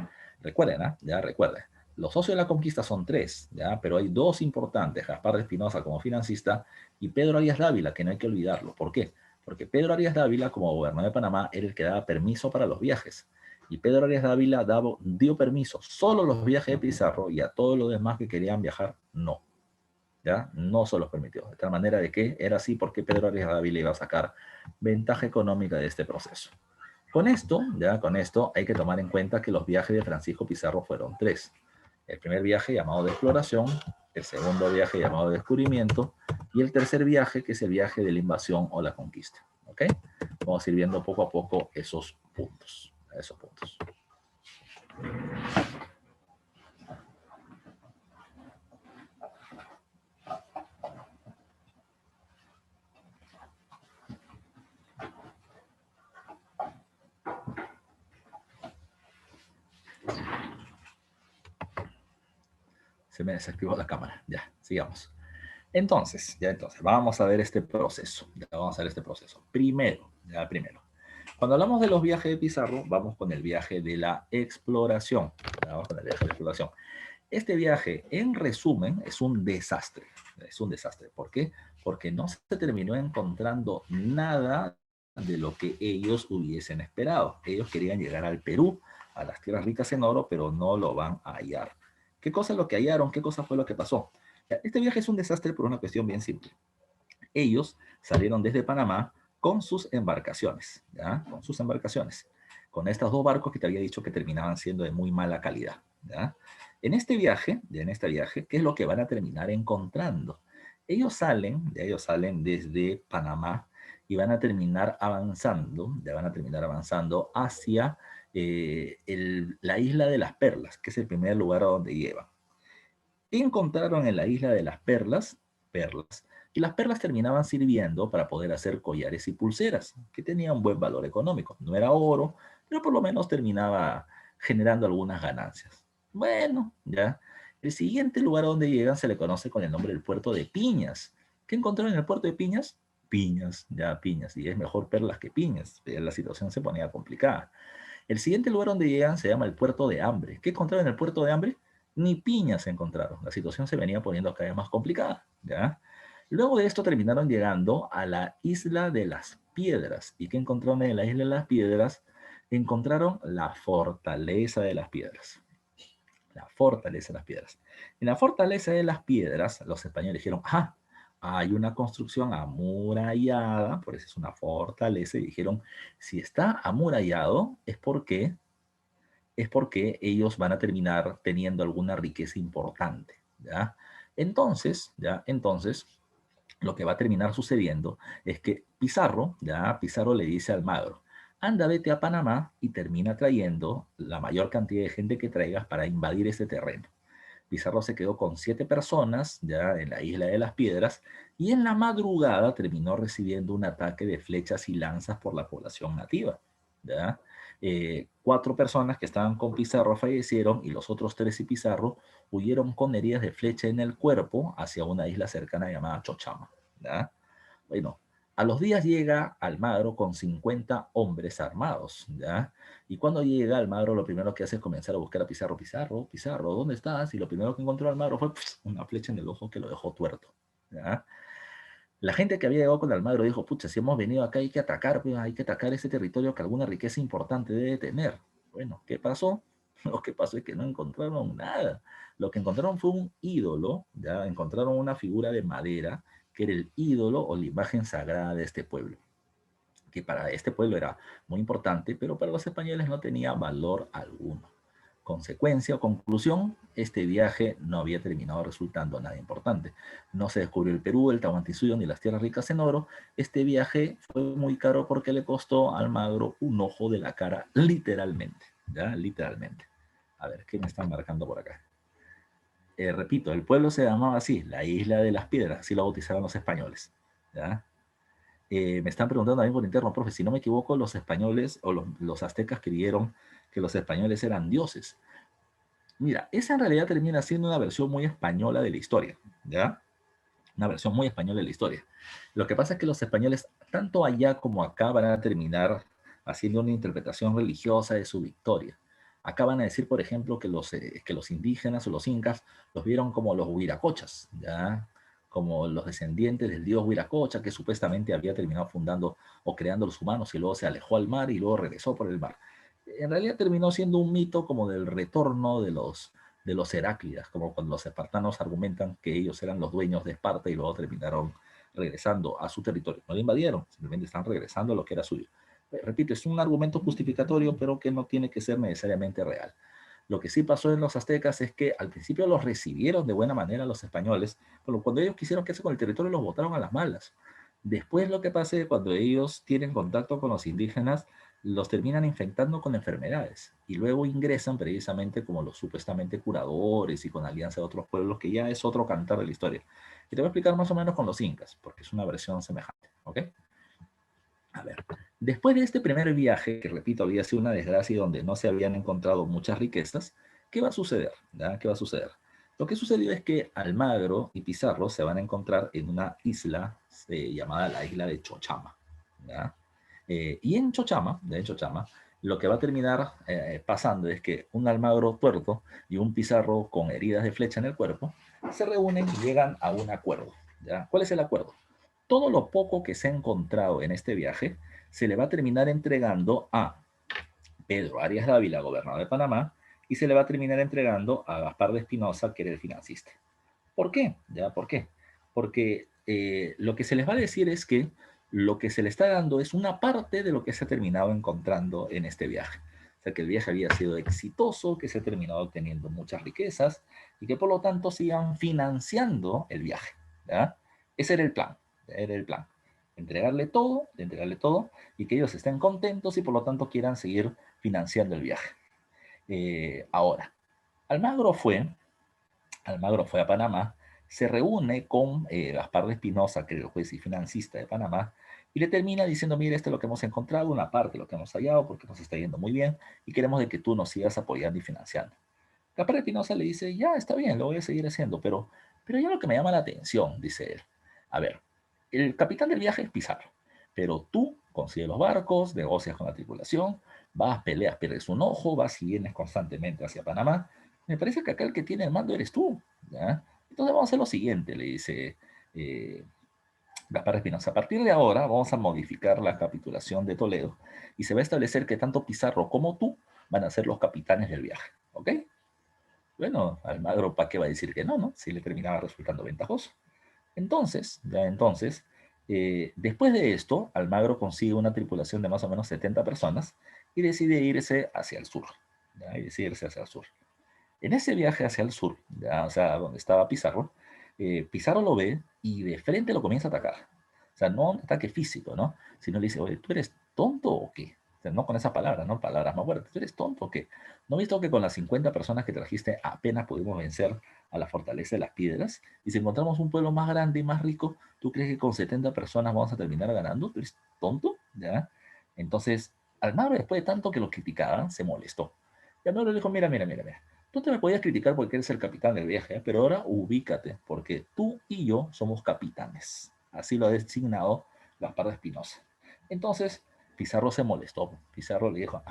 Recuerden, recuerden, los socios de la conquista son tres, pero hay dos importantes, Gaspar de Espinosa como financista y Pedro Arias Dávila, que no hay que olvidarlo. ¿Por qué? Porque Pedro Arias Dávila, como gobernador de Panamá, era el que daba permiso para los viajes. Y Pedro Arias Dávila dio permiso solo a los viajes de Pizarro y a todos los demás que querían viajar, no. ¿Ya? No se los permitió. De tal manera de que era así porque Pedro Arias Dávila iba a sacar ventaja económica de este proceso. Con esto hay que tomar en cuenta que los viajes de Francisco Pizarro fueron tres. El primer viaje llamado de exploración, el segundo viaje llamado de descubrimiento y el tercer viaje que es el viaje de la invasión o la conquista. ¿Ok? Vamos a ir viendo poco a poco esos puntos. Se me desactivó la cámara. Ya, sigamos. Entonces, vamos a ver este proceso. Primero, Cuando hablamos de los viajes de Pizarro, vamos con el viaje de la exploración. Vamos con el viaje de la exploración. Este viaje, en resumen, es un desastre. Es un desastre. ¿Por qué? Porque no se terminó encontrando nada de lo que ellos hubiesen esperado. Ellos querían llegar al Perú, a las tierras ricas en oro, pero no lo van a hallar. ¿Qué cosa es lo que hallaron? ¿Qué cosa fue lo que pasó? Este viaje es un desastre por una cuestión bien simple. Ellos salieron desde Panamá con sus embarcaciones, ¿ya? Con sus embarcaciones, con estos dos barcos que te había dicho que terminaban siendo de muy mala calidad, ¿ya? En este viaje, ¿qué es lo que van a terminar encontrando? Ellos salen desde Panamá y van a terminar avanzando, ya van a terminar avanzando hacia la isla de las Perlas, que es el primer lugar a donde llevan. Encontraron en la isla de las perlas, perlas, y las perlas terminaban sirviendo para poder hacer collares y pulseras, que tenían un buen valor económico. No era oro, pero por lo menos terminaba generando algunas ganancias. Bueno, ya. El siguiente lugar donde llegan se le conoce con el nombre del puerto de Piñas. ¿Qué encontraron en el puerto de Piñas? Piñas, ya piñas, y es mejor perlas que piñas. La situación se ponía complicada. El siguiente lugar donde llegan se llama el puerto de Hambre. ¿Qué encontraron en el puerto de Hambre? Ni piñas se encontraron. La situación se venía poniendo cada vez más complicada, ¿ya? Luego de esto terminaron llegando a la isla de las Piedras. ¿Y qué encontraron en la isla de las Piedras? Encontraron la fortaleza de las piedras. La fortaleza de las piedras. En la fortaleza de las piedras, los españoles dijeron, ah, hay una construcción amurallada, por eso es una fortaleza, y dijeron, si está amurallado es porque ellos van a terminar teniendo alguna riqueza importante, ¿ya? Entonces, lo que va a terminar sucediendo es que Pizarro le dice a Almagro, anda, vete a Panamá y termina trayendo la mayor cantidad de gente que traigas para invadir ese terreno. Pizarro se quedó con 7 personas ya en la isla de las Piedras y en la madrugada terminó recibiendo un ataque de flechas y lanzas por la población nativa. ¿Ya? 4 personas que estaban con Pizarro fallecieron y los otros 3 y Pizarro huyeron con heridas de flecha en el cuerpo hacia una isla cercana llamada Chochama. ¿Ya? Bueno, a los días llega Almagro con 50 hombres armados, ¿ya? Y cuando llega Almagro, lo primero que hace es comenzar a buscar a Pizarro. Pizarro, Pizarro, ¿dónde estás? Y lo primero que encontró Almagro fue una flecha en el ojo que lo dejó tuerto, ¿ya? La gente que había llegado con Almagro dijo, pucha, si hemos venido acá hay que atacar, pues, hay que atacar ese territorio que alguna riqueza importante debe tener. Bueno, ¿qué pasó? Lo que pasó es que no encontraron nada. Lo que encontraron fue un ídolo, ya encontraron una figura de madera que era el ídolo o la imagen sagrada de este pueblo, que para este pueblo era muy importante, pero para los españoles no tenía valor alguno. Consecuencia o conclusión, este viaje no había terminado resultando nada importante. No se descubrió el Perú, el Tahuantinsuyo ni las tierras ricas en oro. Este viaje fue muy caro porque le costó a Almagro un ojo de la cara, literalmente. ¿Ya? Literalmente. A ver, ¿qué me están marcando por acá? Repito, el pueblo se llamaba así, la Isla de las Piedras, así lo bautizaron los españoles. ¿Ya? Me están preguntando también por interno, profe, si no me equivoco, los españoles o los aztecas creyeron que los españoles eran dioses. Mira, esa en realidad termina siendo una versión muy española de la historia, ¿ya? Una versión muy española de la historia. Lo que pasa es que los españoles, tanto allá como acá, van a terminar haciendo una interpretación religiosa de su victoria. Acá van a decir, por ejemplo, que los indígenas o los incas los vieron como los huiracochas, ¿ya? Como los descendientes del dios Huiracocha, que supuestamente había terminado fundando o creando los humanos y luego se alejó al mar y luego regresó por el mar. En realidad terminó siendo un mito como del retorno de los Heráclidas, como cuando los espartanos argumentan que ellos eran los dueños de Esparta y luego terminaron regresando a su territorio. No lo invadieron, simplemente están regresando a lo que era suyo. Repito, es un argumento justificatorio, pero que no tiene que ser necesariamente real. Lo que sí pasó en los aztecas es que al principio los recibieron de buena manera los españoles, pero cuando ellos quisieron quedarse con el territorio los botaron a las malas. Después lo que pasa es que cuando ellos tienen contacto con los indígenas, los terminan infectando con enfermedades y luego ingresan precisamente como los supuestamente curadores y con alianza de otros pueblos, que ya es otro cantar de la historia. Y te voy a explicar más o menos con los incas, porque es una versión semejante, ¿ok? A ver, después de este primer viaje, que repito, había sido una desgracia y donde no se habían encontrado muchas riquezas, ¿qué va a suceder? ¿Ya? ¿Qué va a suceder? Lo que sucedió es que Almagro y Pizarro se van a encontrar en una isla llamada la isla de Chochama, ¿ya? Y en Chochama, lo que va a terminar pasando es que un Almagro tuerto y un Pizarro con heridas de flecha en el cuerpo se reúnen y llegan a un acuerdo. ¿Ya? ¿Cuál es el acuerdo? Todo lo poco que se ha encontrado en este viaje se le va a terminar entregando a Pedro Arias Dávila, gobernador de Panamá, y se le va a terminar entregando a Gaspar de Espinosa, que era el financista. ¿Por qué? ¿Ya? ¿Por qué? Porque lo que se les va a decir es que lo que se le está dando es una parte de lo que se ha terminado encontrando en este viaje. O sea, que el viaje había sido exitoso, que se ha terminado obteniendo muchas riquezas y que por lo tanto sigan financiando el viaje. ¿Ya? Ese era el plan. Era el plan. Entregarle todo y que ellos estén contentos y por lo tanto quieran seguir financiando el viaje. Ahora, Almagro fue, Almagro fue a Panamá, se reúne con Gaspar de Espinosa, que es el juez y financista de Panamá, y le termina diciendo, mire, esto es lo que hemos encontrado, una parte de lo que hemos hallado, porque nos está yendo muy bien, y queremos de que tú nos sigas apoyando y financiando. Gaspar de Espinosa le dice, ya, está bien, lo voy a seguir haciendo, pero ya lo que me llama la atención, dice él, a ver, el capitán del viaje es Pizarro, pero tú consigues los barcos, negocias con la tripulación, vas, peleas, pierdes un ojo, vas y vienes constantemente hacia Panamá. Me parece que acá el que tiene el mando eres tú. ¿Ya? Entonces vamos a hacer lo siguiente, le dice eh, Gaspar Espinosa. A partir de ahora vamos a modificar la capitulación de Toledo y se va a establecer que tanto Pizarro como tú van a ser los capitanes del viaje. ¿Ok? Bueno, Almagro, ¿para qué va a decir que no, no? Si le terminaba resultando ventajoso. Después de esto, Almagro consigue una tripulación de más o menos 70 personas y decide irse hacia el sur. ¿Ya? Y decide irse hacia el sur. En ese viaje hacia el sur, ¿ya? O sea, donde estaba Pizarro, Pizarro lo ve y de frente lo comienza a atacar. O sea, no un ataque físico, ¿no? Sino le dice, oye, ¿tú eres tonto o qué? O sea, no con esa palabra, ¿no? Palabras más fuertes. ¿Tú eres tonto o qué? ¿No has visto que con las 50 personas que trajiste apenas pudimos vencer a la fortaleza de las piedras? Y si encontramos un pueblo más grande y más rico, ¿tú crees que con 70 personas vamos a terminar ganando? ¿Tú eres tonto? ¿Ya? Entonces, Almagro, después de tanto que lo criticaban, se molestó. Y Almagro le dijo, mira. Tú te me podías criticar porque eres el capitán del viaje, ¿eh? Pero ahora ubícate, porque tú y yo somos capitanes. Así lo ha designado Gaspar de Espinosa. Entonces, Pizarro se molestó. Pizarro le dijo,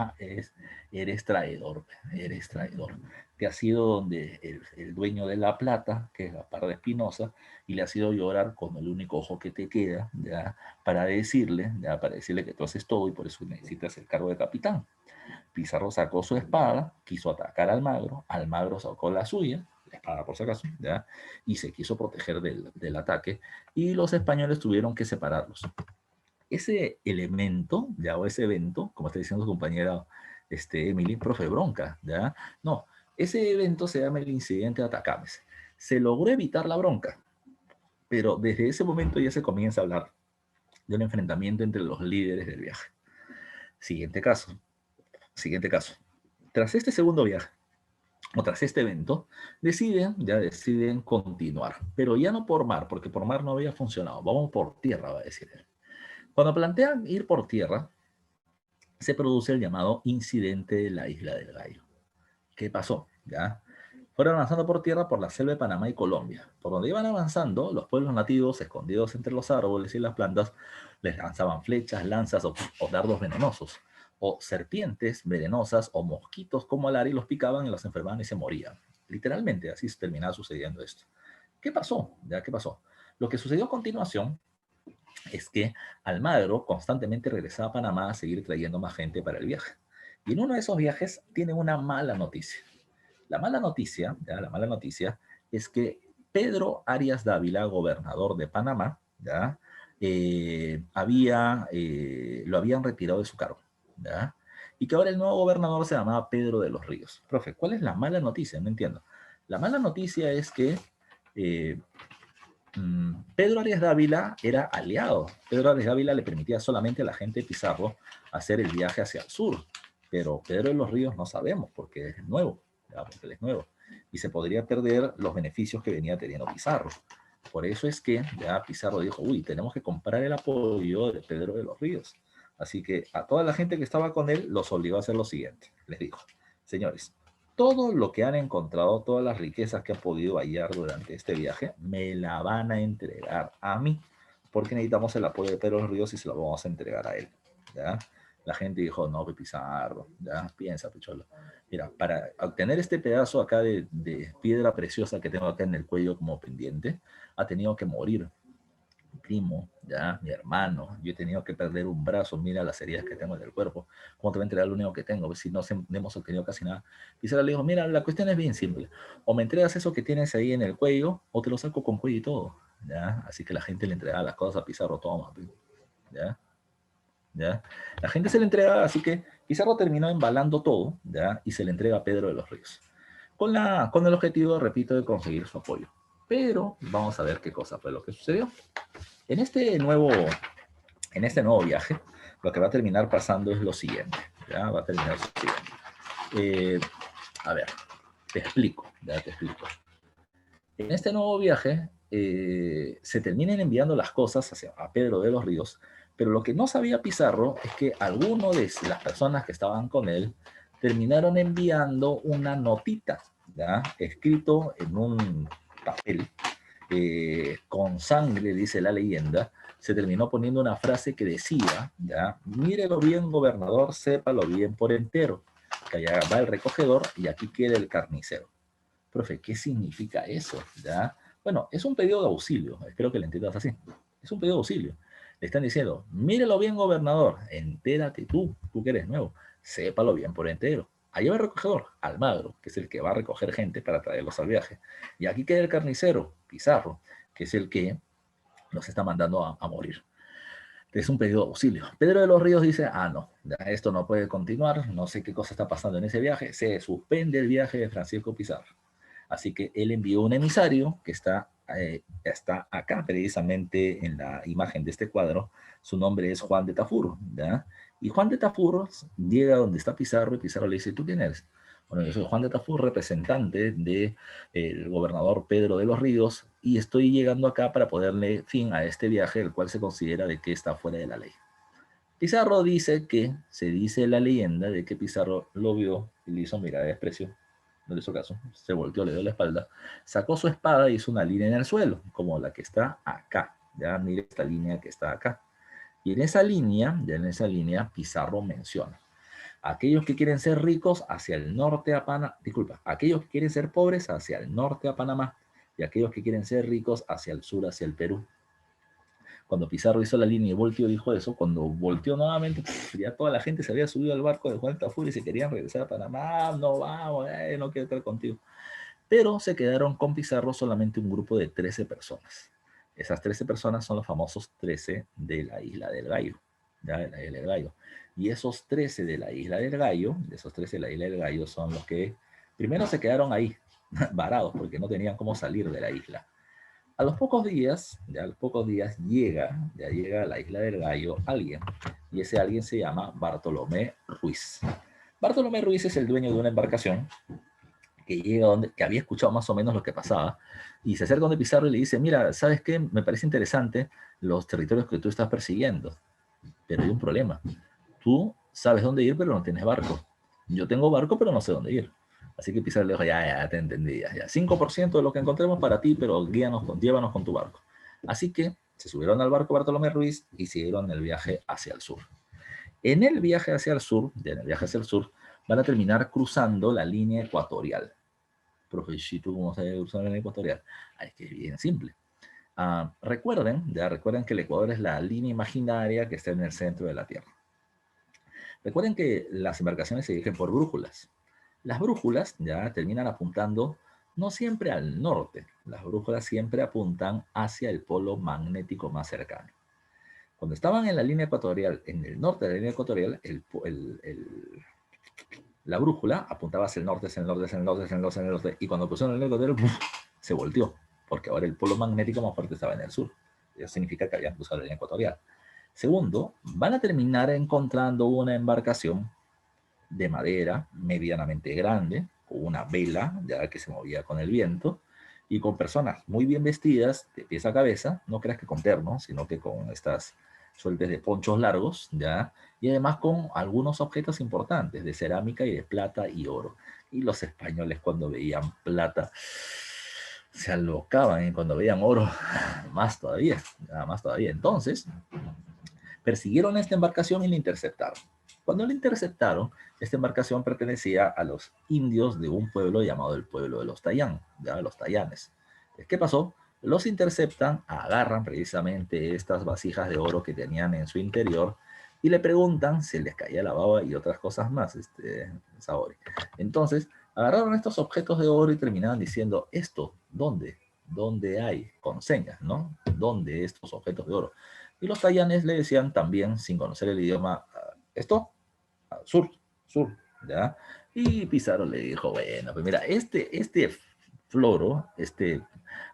eres traidor, eres traidor. Te has ido donde el dueño de la plata, que es Gaspar de Espinosa, y le has ido llorar con el único ojo que te queda, ¿ya? Para decirle que tú haces todo y por eso necesitas el cargo de capitán. Pizarro sacó su espada, quiso atacar a Almagro, Almagro sacó la suya, la espada por si acaso, ¿ya? Y se quiso proteger del ataque, y los españoles tuvieron que separarlos. Ese elemento, ya, o ese evento, como está diciendo su compañera Emily, profe bronca, ¿ya? No, ese evento se llama el incidente de Atacames. Se logró evitar la bronca, pero desde ese momento ya se comienza a hablar de un enfrentamiento entre los líderes del viaje. Siguiente caso, siguiente caso. Tras este segundo viaje, o tras este evento, deciden continuar, pero ya no por mar, porque por mar no había funcionado, vamos por tierra, va a decir él. Cuando plantean ir por tierra, se produce el llamado incidente de la Isla del Gallo. ¿Qué pasó? ¿Ya? Fueron avanzando por tierra por la selva de Panamá y Colombia. Por donde iban avanzando, los pueblos nativos, escondidos entre los árboles y las plantas, les lanzaban flechas, lanzas o dardos venenosos, o serpientes venenosas o mosquitos como alar y los picaban y los enfermaban y se morían. Literalmente, así terminaba sucediendo esto. ¿Qué pasó? ¿Ya qué pasó? Lo que sucedió a continuación es que Almagro constantemente regresaba a Panamá a seguir trayendo más gente para el viaje. Y en uno de esos viajes tiene una mala noticia. La mala noticia es que Pedro Arias Dávila, gobernador de Panamá, ¿ya? Lo habían retirado de su cargo, ¿ya? Y que ahora el nuevo gobernador se llamaba Pedro de los Ríos. Profe, ¿cuál es la mala noticia? No entiendo. La mala noticia es que eh, Pedro Arias Dávila era aliado. Pedro Arias Dávila le permitía solamente a la gente de Pizarro hacer el viaje hacia el sur. Pero Pedro de los Ríos no sabemos porque es nuevo, ¿ya? Porque él es nuevo. Y se podría perder los beneficios que venía teniendo Pizarro. Por eso es que ya Pizarro dijo, uy, tenemos que comprar el apoyo de Pedro de los Ríos. Así que a toda la gente que estaba con él los obligó a hacer lo siguiente. Les dijo, señores, todo lo que han encontrado, todas las riquezas que han podido hallar durante este viaje, me la van a entregar a mí, porque necesitamos el apoyo de Pedro Ríos y se lo vamos a entregar a él. ¿ya? La gente dijo, no, Pizarro, ya, piensa, Picholo. Mira, para obtener este pedazo acá de piedra preciosa que tengo acá en el cuello como pendiente, ha tenido que morir mi primo, ya, mi hermano. Yo he tenido que perder un brazo, mira las heridas que tengo en el cuerpo. ¿Cómo te voy a entregar lo único que tengo? Pues si no hemos obtenido casi nada. Pizarro le dijo, mira, la cuestión es bien simple. O me entregas eso que tienes ahí en el cuello, o te lo saco con cuello y todo, ¿ya? Así que la gente le entregaba las cosas a Pizarro, toma, ¿ya? ¿Ya? La gente se le entrega, así que Pizarro terminó embalando todo, ¿ya? Y se le entrega a Pedro de los Ríos. Con el objetivo, repito, de conseguir su apoyo. Pero vamos a ver qué cosa fue lo que sucedió. En este nuevo, en este nuevo viaje, lo que va a terminar pasando es lo siguiente. ¿Ya? Va a terminar lo siguiente. A ver, te explico, ya te explico. En este nuevo viaje se terminan enviando las cosas a Pedro de los Ríos, pero lo que no sabía Pizarro es que algunos de las personas que estaban con él terminaron enviando una notita, ¿ya? Escrito en un papel con sangre, dice la leyenda, se terminó poniendo una frase que decía, ¿ya? Mírelo bien, gobernador, sépalo bien por entero, que allá va el recogedor y aquí queda el carnicero. Profe, ¿qué significa eso? ¿Ya? Bueno, es un pedido de auxilio, espero que lo entiendas así. Es un pedido de auxilio. Le están diciendo, mírelo bien, gobernador, entérate tú que eres nuevo, sépalo bien por entero. Allá va el recogedor, Almagro, que es el que va a recoger gente para traerlos al viaje. Y aquí queda el carnicero, Pizarro, que es el que los está mandando a morir. Es un pedido de auxilio. Pedro de los Ríos dice, no, esto no puede continuar, no sé qué cosa está pasando en ese viaje, se suspende el viaje de Francisco Pizarro. Así que él envió un emisario que está acá precisamente en la imagen de este cuadro. Su nombre es Juan de Tafur, ¿ya? Y Juan de Tafur llega donde está Pizarro y Pizarro le dice, ¿tú quién eres? Bueno, yo soy Juan de Tafur, representante del gobernador Pedro de los Ríos, y estoy llegando acá para ponerle fin a este viaje, el cual se considera de que está fuera de la ley. Pizarro dice que, se dice la leyenda de que Pizarro lo vio y le hizo mirar de desprecio, no le hizo caso, se volteó, le dio la espalda, sacó su espada y hizo una línea en el suelo, como la que está acá, ya mire esta línea que está acá. Y en esa línea, ya en esa línea, Pizarro menciona, aquellos que quieren ser ricos hacia el norte a Panamá, disculpa, aquellos que quieren ser pobres hacia el norte a Panamá, y aquellos que quieren ser ricos hacia el sur, hacia el Perú. Cuando Pizarro hizo la línea y volteó dijo eso, cuando volteó nuevamente, ya toda la gente se había subido al barco de Juan Tafur y se querían regresar a Panamá, no vamos, no quiero estar contigo. Pero se quedaron con Pizarro solamente un grupo de 13 personas. Esas 13 personas son los famosos 13 de la Isla del Gallo. ¿Ya? De la Isla del Gallo. Y esos 13 de la Isla del Gallo, de esos 13 de la Isla del Gallo, son los que primero se quedaron ahí, varados, porque no tenían cómo salir de la isla. A los pocos días, ya a los pocos días llega a la Isla del Gallo alguien, y ese alguien se llama Bartolomé Ruiz. Bartolomé Ruiz es el dueño de una embarcación que llega donde, que había escuchado más o menos lo que pasaba, y se acerca donde Pizarro y le dice, mira, ¿sabes qué? Me parece interesante los territorios que tú estás persiguiendo, pero hay un problema. Tú sabes dónde ir, pero no tienes barco. Yo tengo barco, pero no sé dónde ir. Así que Pizarro le dijo, ya, te entendí, ya. 5% de lo que encontremos para ti, pero llévanos con tu barco. Así que se subieron al barco Bartolomé Ruiz y siguieron el viaje hacia el sur. En el viaje hacia el sur, van a terminar cruzando la línea ecuatorial. Profesito, ¿cómo se cruzar la línea ecuatorial? Es que es bien simple. Recuerden que el Ecuador es la línea imaginaria que está en el centro de la Tierra. Recuerden que las embarcaciones se dirigen por brújulas. Las brújulas ya terminan apuntando no siempre al norte, las brújulas siempre apuntan hacia el polo magnético más cercano. Cuando estaban en la línea ecuatorial, en el norte de la línea ecuatorial, la brújula apuntaba hacia el norte, hacia el norte, hacia el norte, hacia el norte, hacia el norte, y cuando cruzaron el ecuatorial, se volteó, porque ahora el polo magnético más fuerte estaba en el sur. Eso significa que habían cruzado la línea ecuatorial. Segundo, van a terminar encontrando una embarcación de madera medianamente grande, con una vela ya que se movía con el viento, y con personas muy bien vestidas, de pies a cabeza, no creas que con terno, sino que con estas sueltes de ponchos largos, ¿ya? Y además con algunos objetos importantes de cerámica y de plata y oro. Y los españoles cuando veían plata se alocaban, y cuando veían oro más todavía, más todavía. Entonces, persiguieron esta embarcación y la interceptaron. Cuando la interceptaron, esta embarcación pertenecía a los indios de un pueblo llamado el pueblo de los Tayán, ya los Tayanes. ¿Qué pasó? Los interceptan, agarran precisamente estas vasijas de oro que tenían en su interior y le preguntan si les caía la baba y otras cosas más, Saori. Entonces, agarraron estos objetos de oro y terminaban diciendo, ¿esto dónde? ¿Dónde hay? Con señas, ¿no? ¿Dónde estos objetos de oro? Y los tayanes le decían también, sin conocer el idioma, esto, sur, sur, ¿ya? Y Pizarro le dijo, bueno, pues mira, este floro, este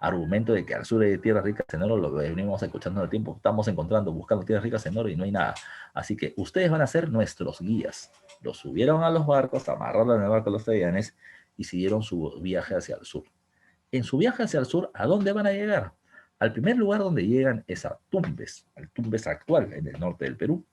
argumento de que al sur hay tierras ricas en oro, lo venimos escuchando en el tiempo, estamos encontrando, buscando tierras ricas en oro y no hay nada. Así que ustedes van a ser nuestros guías. Los subieron a los barcos, amarraron en el barco a los tayanes y siguieron su viaje hacia el sur. En su viaje hacia el sur, ¿a dónde van a llegar? Al primer lugar donde llegan es a Tumbes, al Tumbes actual, en el norte del Perú,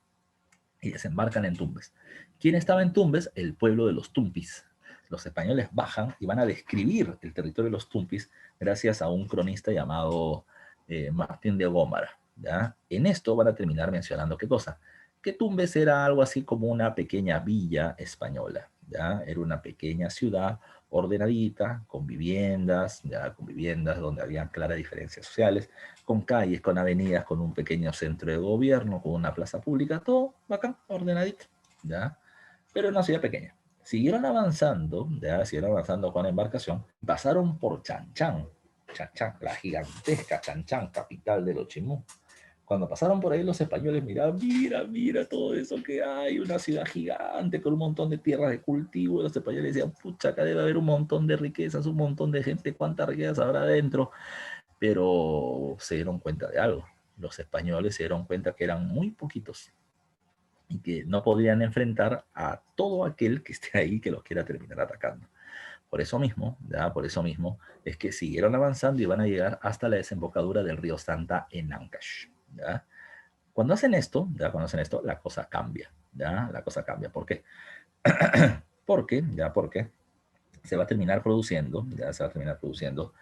y desembarcan en Tumbes. ¿Quién estaba en Tumbes? El pueblo de los Tumpis. Los españoles bajan y van a describir el territorio de los Tumpis gracias a un cronista llamado Martín de Gómara. ¿Ya? En esto van a terminar mencionando qué cosa. Que Tumbes era algo así como una pequeña villa española. ¿Ya? Era una pequeña ciudad ordenadita, con viviendas, ya con viviendas donde había claras diferencias sociales, con calles, con avenidas, con un pequeño centro de gobierno, con una plaza pública, todo bacán, ordenadito, ¿ya? Pero en una ciudad pequeña. Siguieron avanzando, ya siguieron avanzando con la embarcación, pasaron por Chanchán, Chanchán, la gigantesca Chanchán, capital del Ochimú. Cuando pasaron por ahí los españoles miraban, mira, mira todo eso que hay, una ciudad gigante con un montón de tierras de cultivo. Y los españoles decían, pucha, acá debe haber un montón de riquezas, un montón de gente, cuántas riquezas habrá adentro. Pero se dieron cuenta de algo. Los españoles se dieron cuenta que eran muy poquitos y que no podrían enfrentar a todo aquel que esté ahí que los quiera terminar atacando. Por eso mismo, ya, por eso mismo, es que siguieron avanzando y van a llegar hasta la desembocadura del río Santa en Ancash. ¿Ya? Cuando hacen esto, ya cuando hacen esto, la cosa cambia. ¿Ya? La cosa cambia. ¿Por qué? Porque se va a terminar produciendo, ya se va a terminar produciendo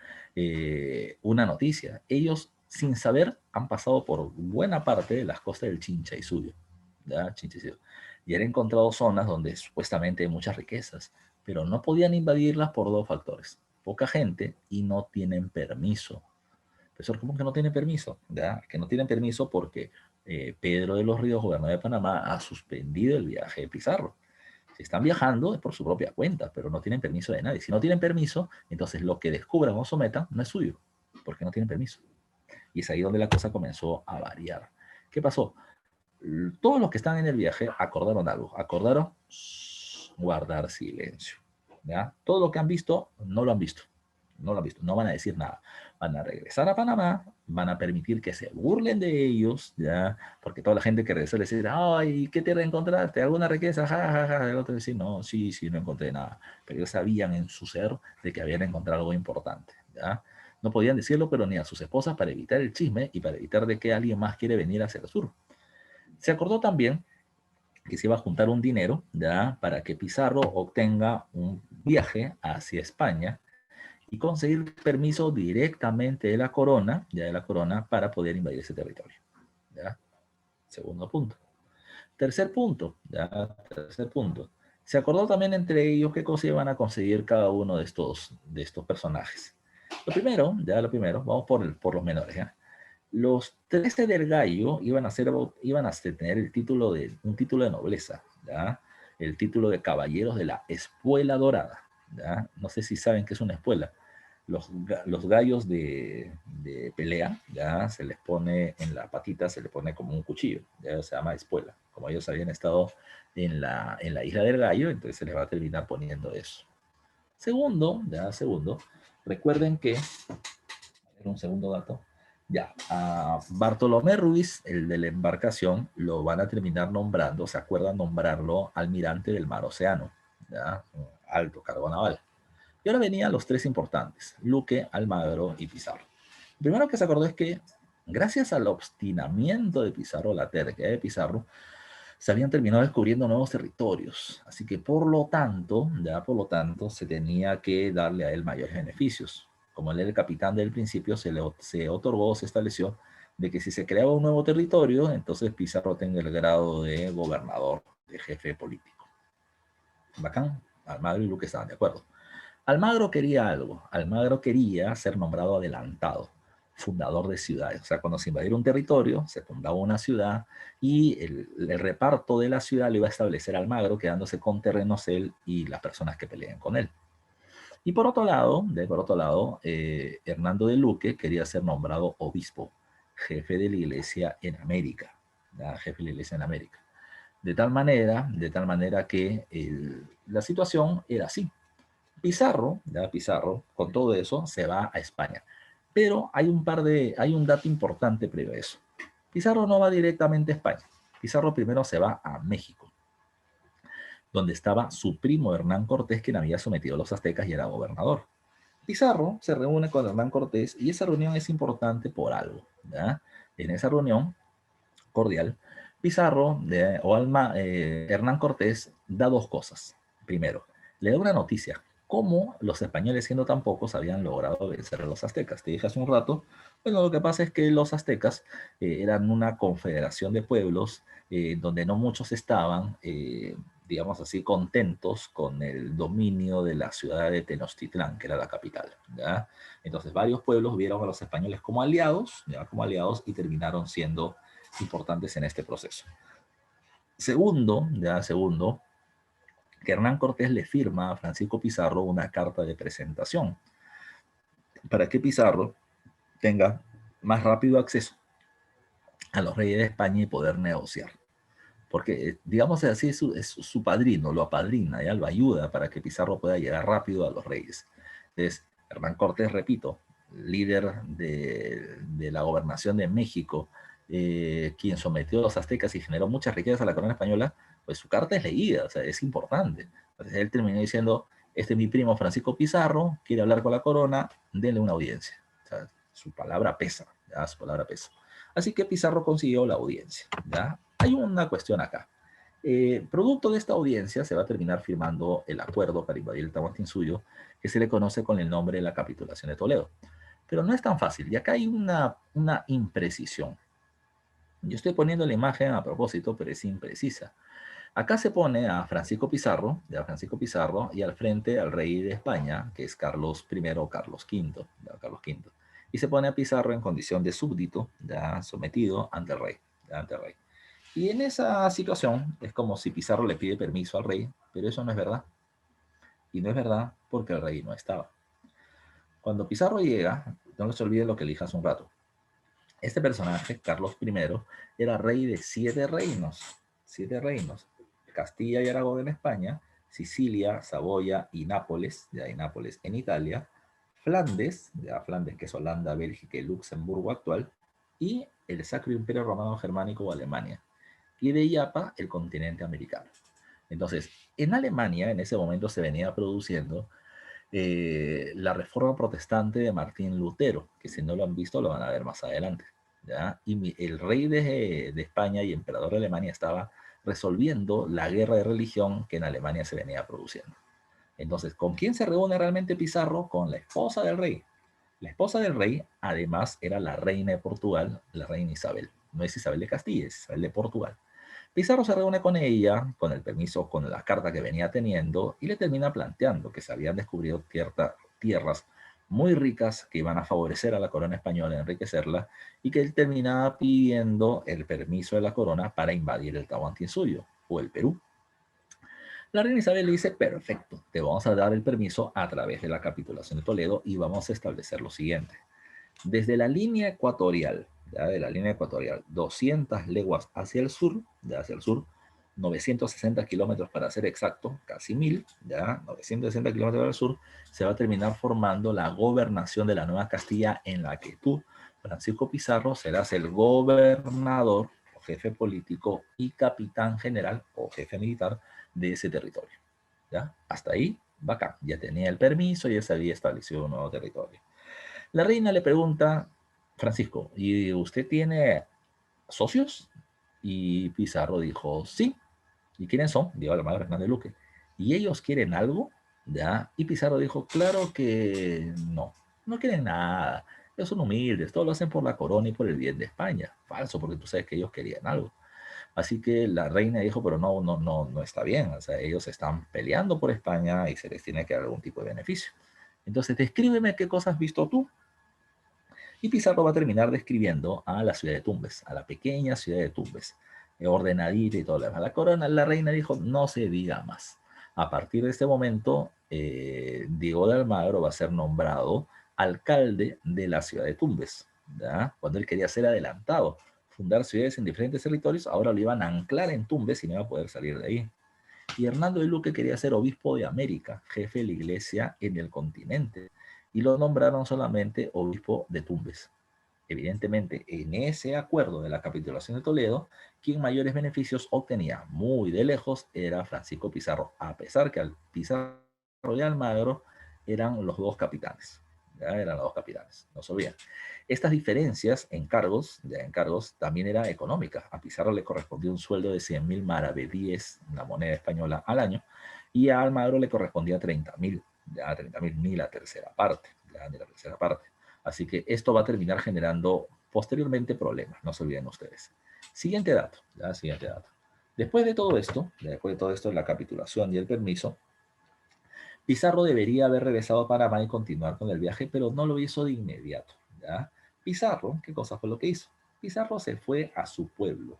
una noticia. Ellos, sin saber, han pasado por buena parte de las costas del Chincha y Suyo, ¿ya? Chincha y Suyo, y han encontrado zonas donde supuestamente hay muchas riquezas, pero no podían invadirlas por dos factores: poca gente y no tienen permiso. Profesor, ¿cómo que no tienen permiso? ¿Ya? Que no tienen permiso porque Pedro de los Ríos, gobernador de Panamá, ha suspendido el viaje de Pizarro. Si están viajando es por su propia cuenta, pero no tienen permiso de nadie. Si no tienen permiso, entonces lo que descubran o sometan no es suyo, porque no tienen permiso. Y es ahí donde la cosa comenzó a variar. ¿Qué pasó? Todos los que están en el viaje acordaron algo. Acordaron guardar silencio. ¿Ya? Todo lo que han visto, no lo han visto. No lo han visto. No van a decir nada. Van a regresar a Panamá, van a permitir que se burlen de ellos, ¿ya? Porque toda la gente que regresó le decir, ay, ¿qué te encontraste? ¿Alguna riqueza? Ja, ja, ja. El otro decía, no, sí, sí, no encontré nada. Pero ellos sabían en su ser de que habían encontrado algo importante, ¿ya? No podían decirlo, pero ni a sus esposas, para evitar el chisme y para evitar de que alguien más quiere venir hacia el sur. Se acordó también que se iba a juntar un dinero, ¿ya? Para que Pizarro obtenga un viaje hacia España y conseguir permiso directamente de la corona, ya de la corona, para poder invadir ese territorio. ¿Ya? Segundo punto. Tercer punto, ya, tercer punto. Se acordó también entre ellos qué cosa iban a conseguir cada uno de estos personajes. Lo primero, vamos por los menores, ¿ya? Los 13 del gallo iban a tener un título de nobleza, ¿ya? El título de caballeros de la espuela dorada, ¿ya? No sé si saben qué es una espuela. Los gallos de pelea, ya se les pone en la patita, se les pone como un cuchillo, ya se llama espuela. Como ellos habían estado en la isla del gallo, entonces se les va a terminar poniendo eso. Segundo, recuerden que, un segundo dato, ya, a Bartolomé Ruiz, el de la embarcación, lo van a terminar nombrando, se acuerdan nombrarlo almirante del mar Océano, ya, alto cargo naval. Y ahora venían los tres importantes, Luque, Almagro y Pizarro. Lo primero que se acordó es que, gracias al obstinamiento de Pizarro, la terquedad de Pizarro, se habían terminado descubriendo nuevos territorios. Así que, por lo tanto, se tenía que darle a él mayores beneficios. Como él era el capitán del principio, se otorgó, se estableció de que si se creaba un nuevo territorio, entonces Pizarro tenga el grado de gobernador, de jefe político. Bacán, Almagro y Luque estaban de acuerdo. Almagro quería algo. Almagro quería ser nombrado adelantado, fundador de ciudades. O sea, cuando se invadiera un territorio, se fundaba una ciudad y el reparto de la ciudad lo iba a establecer Almagro, quedándose con terrenos él y las personas que peleen con él. Y por otro lado, Hernando de Luque quería ser nombrado obispo, jefe de la iglesia en América, ¿ya? Jefe de la iglesia en América. De tal manera que la situación era así. Pizarro, ya Pizarro, con todo eso, se va a España. Pero hay un dato importante previo a eso. Pizarro no va directamente a España. Pizarro primero se va a México, donde estaba su primo Hernán Cortés, quien había sometido a los aztecas y era gobernador. Pizarro se reúne con Hernán Cortés y esa reunión es importante por algo, ¿ya? En esa reunión cordial, Hernán Cortés da dos cosas. Primero, le da una noticia, cómo los españoles, siendo tan pocos, habían logrado vencer a los aztecas. Te dije hace un rato, bueno, lo que pasa es que los aztecas eran una confederación de pueblos donde no muchos estaban, digamos así, contentos con el dominio de la ciudad de Tenochtitlán, que era la capital, ¿ya? Entonces varios pueblos vieron a los españoles como aliados, ¿ya? Como aliados, y terminaron siendo importantes en este proceso. Segundo, que Hernán Cortés le firma a Francisco Pizarro una carta de presentación para que Pizarro tenga más rápido acceso a los reyes de España y poder negociar. Porque, digamos así, es su padrino, lo apadrina, ¿ya? Lo ayuda para que Pizarro pueda llegar rápido a los reyes. Entonces, Hernán Cortés, repito, líder de la gobernación de México, quien sometió a los aztecas y generó muchas riquezas a la corona española, pues su carta es leída, o sea, es importante. Entonces, él terminó diciendo, este es mi primo Francisco Pizarro, quiere hablar con la corona, denle una audiencia. O sea, su palabra pesa, ¿ya? Su palabra pesa. Así que Pizarro consiguió la audiencia, ¿ya? Hay una cuestión acá. Producto de esta audiencia se va a terminar firmando el acuerdo para invadir el Tahuantinsuyo, que se le conoce con el nombre de la capitulación de Toledo. Pero no es tan fácil, y acá hay una imprecisión. Yo estoy poniendo la imagen a propósito, pero es imprecisa. Acá se pone a Francisco Pizarro, y al frente al rey de España, que es Carlos I o Carlos V, Carlos V. Y se pone a Pizarro en condición de súbdito, ya sometido ante el rey, ante el rey. Y en esa situación es como si Pizarro le pide permiso al rey, pero eso no es verdad. Y no es verdad porque el rey no estaba. Cuando Pizarro llega, no se olvide lo que le dije hace un rato. Este personaje, Carlos I, era rey de 7 reinos. 7 reinos. Castilla y Aragón en España, Sicilia, Saboya y Nápoles, ya hay Nápoles en Italia, Flandes, ya Flandes que es Holanda, Bélgica y Luxemburgo actual, y el Sacro Imperio Romano Germánico o Alemania. Y de Yapa, el continente americano. Entonces, en Alemania en ese momento se venía produciendo la reforma protestante de Martín Lutero, que si no lo han visto lo van a ver más adelante, ¿ya? Y el rey de España y emperador de Alemania estaba resolviendo la guerra de religión que en Alemania se venía produciendo. Entonces, ¿con quién se reúne realmente Pizarro? Con la esposa del rey. La esposa del rey, además, era la reina de Portugal, la reina Isabel. No es Isabel de Castilla, es Isabel de Portugal. Pizarro se reúne con ella, con el permiso, con la carta que venía teniendo, y le termina planteando que se habían descubierto tierras muy ricas que iban a favorecer a la corona española, enriquecerla, y que él terminaba pidiendo el permiso de la corona para invadir el Tahuantinsuyo, o el Perú. La reina Isabel le dice, perfecto, te vamos a dar el permiso a través de la capitulación de Toledo y vamos a establecer lo siguiente. Desde la línea ecuatorial, ya de la línea ecuatorial, 200 leguas hacia el sur, ya hacia el sur, 960 kilómetros para ser exacto, casi 1000, ya 960 kilómetros al sur, se va a terminar formando la gobernación de la Nueva Castilla en la que tú, Francisco Pizarro, serás el gobernador o jefe político y capitán general o jefe militar de ese territorio. ¿Ya? Hasta ahí, bacán, ya tenía el permiso y ya se había establecido un nuevo territorio. La reina le pregunta, Francisco, ¿y usted tiene socios? Y Pizarro dijo, sí. ¿Y quiénes son? Dijo la madre Hernández Luque. ¿Y ellos quieren algo? ¿Ya? Y Pizarro dijo, claro que no, no quieren nada. Ellos son humildes, todo lo hacen por la corona y por el bien de España. Falso, porque tú sabes que ellos querían algo. Así que la reina dijo, pero no está bien. O sea, ellos están peleando por España y se les tiene que dar algún tipo de beneficio. Entonces, descríbeme qué cosas has visto tú. Y Pizarro va a terminar describiendo a la ciudad de Tumbes, a la pequeña ciudad de Tumbes, ordenadita y todo lo demás. La corona, la reina dijo, no se diga más. A partir de este momento, Diego de Almagro va a ser nombrado alcalde de la ciudad de Tumbes, ¿ya? Cuando él quería ser adelantado, fundar ciudades en diferentes territorios, ahora lo iban a anclar en Tumbes y no iba a poder salir de ahí. Y Hernando de Luque quería ser obispo de América, jefe de la iglesia en el continente, y lo nombraron solamente obispo de Tumbes. Evidentemente, en ese acuerdo de la capitulación de Toledo, quien mayores beneficios obtenía muy de lejos era Francisco Pizarro, a pesar que al Pizarro y Almagro eran los dos capitanes. Ya eran los dos capitanes, no se olviden. Estas diferencias en cargos, ya en cargos, también era económica. A Pizarro le correspondía un sueldo de 100.000 maravedíes, la moneda española, al año, y a Almagro le correspondía 30.000, ya 30.000 ni la tercera parte, ya ni la tercera parte. Así que esto va a terminar generando posteriormente problemas, no se olviden ustedes. Siguiente dato, ya siguiente dato. Después de todo esto, la capitulación y el permiso, Pizarro debería haber regresado a Panamá y continuar con el viaje, pero no lo hizo de inmediato, ¿ya? Pizarro, ¿qué cosa fue lo que hizo? Pizarro se fue a su pueblo.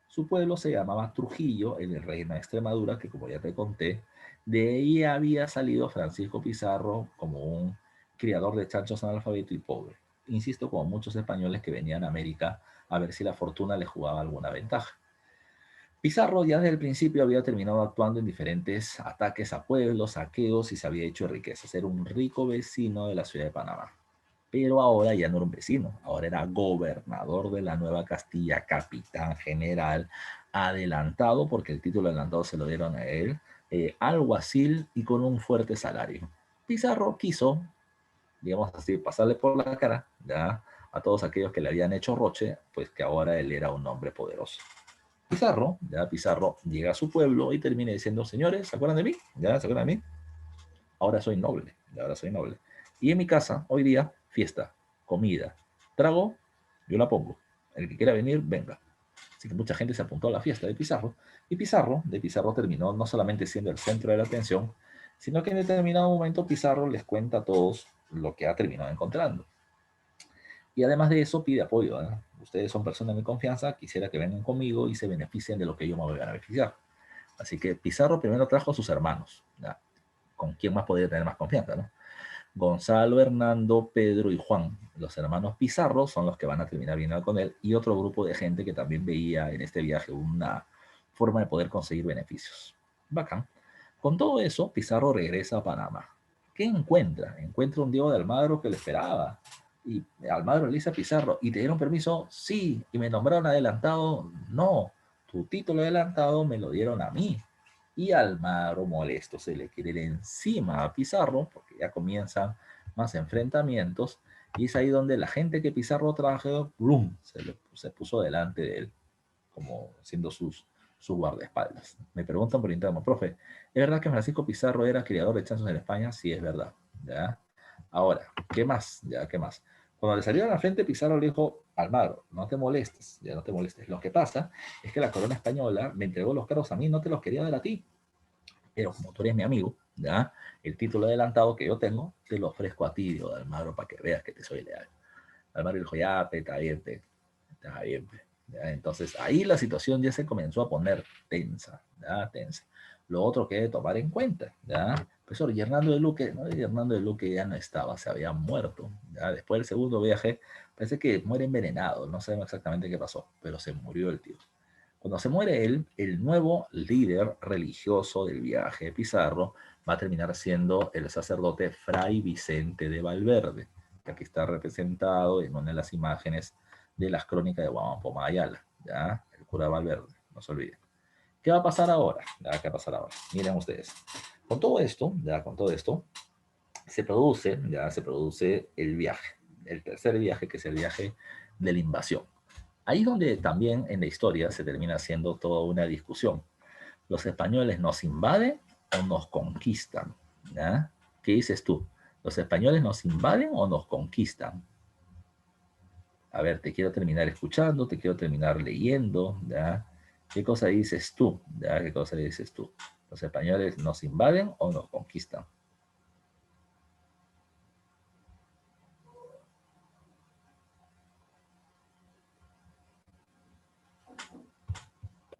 Su pueblo se llamaba Trujillo, en el reino de Extremadura, que como ya te conté, de ahí había salido Francisco Pizarro como un criador de chanchos analfabeto y pobre. Insisto, como muchos españoles que venían a América a ver si la fortuna les jugaba alguna ventaja. Pizarro ya desde el principio había terminado actuando en diferentes ataques a pueblos, saqueos y se había hecho riquezas. Era un rico vecino de la ciudad de Panamá. Pero ahora ya no era un vecino, ahora era gobernador de la Nueva Castilla, capitán general, adelantado, porque el título adelantado se lo dieron a él, alguacil y con un fuerte salario. Pizarro quiso, digamos así, pasarle por la cara, ¿ya? A todos aquellos que le habían hecho roche, pues que ahora él era un hombre poderoso. Pizarro, ya Pizarro llega a su pueblo y termina diciendo, señores, ¿se acuerdan de mí? ¿Ya se acuerdan de mí? Ahora soy noble, ahora soy noble. Y en mi casa, hoy día, fiesta, comida, trago, yo la pongo. El que quiera venir, venga. Así que mucha gente se apuntó a la fiesta de Pizarro. Y de Pizarro terminó no solamente siendo el centro de la atención, sino que en determinado momento Pizarro les cuenta a todos lo que ha terminado encontrando. Y además de eso pide apoyo, ¿eh? Ustedes son personas de mi confianza, quisiera que vengan conmigo y se beneficien de lo que yo me voy a beneficiar. Así que Pizarro primero trajo a sus hermanos, ¿ya? ¿Con quién más podría tener más confianza, no? Gonzalo, Hernando, Pedro y Juan, los hermanos Pizarro, son los que van a terminar viniendo con él, y otro grupo de gente que también veía en este viaje una forma de poder conseguir beneficios. Bacán. Con todo eso, Pizarro regresa a Panamá. ¿Qué encuentra? Encuentra un Diego de Almagro que le esperaba. Y Almagro le dice a Pizarro, ¿y te dieron permiso? Sí. ¿Y me nombraron adelantado? No. Tu título adelantado me lo dieron a mí. Y Almagro, molesto, se le quiere ir encima a Pizarro, porque ya comienzan más enfrentamientos, y es ahí donde la gente que Pizarro trajo, ¡blum!, se puso delante de él, como siendo su guardaespaldas. Me preguntan por interno, profe, ¿es verdad que Francisco Pizarro era criador de chanchos en España? Sí, es verdad. ¿Ya? Ahora, ¿qué más? ¿Ya? ¿Qué más? Cuando le salieron a la frente, Pizarro le dijo, Almagro, no te molestes, ya no te molestes. Lo que pasa es que la corona española me entregó los cargos a mí, no te los quería dar a ti. Pero como tú eres mi amigo, ¿ya? El título adelantado que yo tengo, te lo ofrezco a ti, Diego de Almagro, para que veas que te soy leal. Almagro dijo, ya, está bien, está bien. ¿Ya? Entonces ahí la situación ya se comenzó a poner tensa, ¿ya? Tensa. Lo otro que hay que tomar en cuenta, ¿ya? Profesor, y Hernando de Luque, no, y Hernando de Luque ya no estaba, se había muerto, ¿ya? Después del segundo viaje, parece que muere envenenado, no sabemos exactamente qué pasó, pero se murió el tío. Cuando se muere él, el nuevo líder religioso del viaje de Pizarro va a terminar siendo el sacerdote Fray Vicente de Valverde, que aquí está representado en una de las imágenes de las crónicas de Huamampoma Ayala, ¿ya? El cura Valverde, no se olviden. ¿Qué va a pasar ahora? ¿Ya? ¿Qué va a pasar ahora? Miren ustedes. Con todo esto, se produce el viaje, el tercer viaje, que es el viaje de la invasión. Ahí es donde también en la historia se termina haciendo toda una discusión. ¿Los españoles nos invaden o nos conquistan? ¿Ya? ¿Qué dices tú? ¿Los españoles nos invaden o nos conquistan? A ver, te quiero terminar escuchando, te quiero terminar leyendo, ¿ya? ¿Qué cosa dices tú? ¿Ya? ¿Qué cosa dices tú? ¿Los españoles nos invaden o nos conquistan?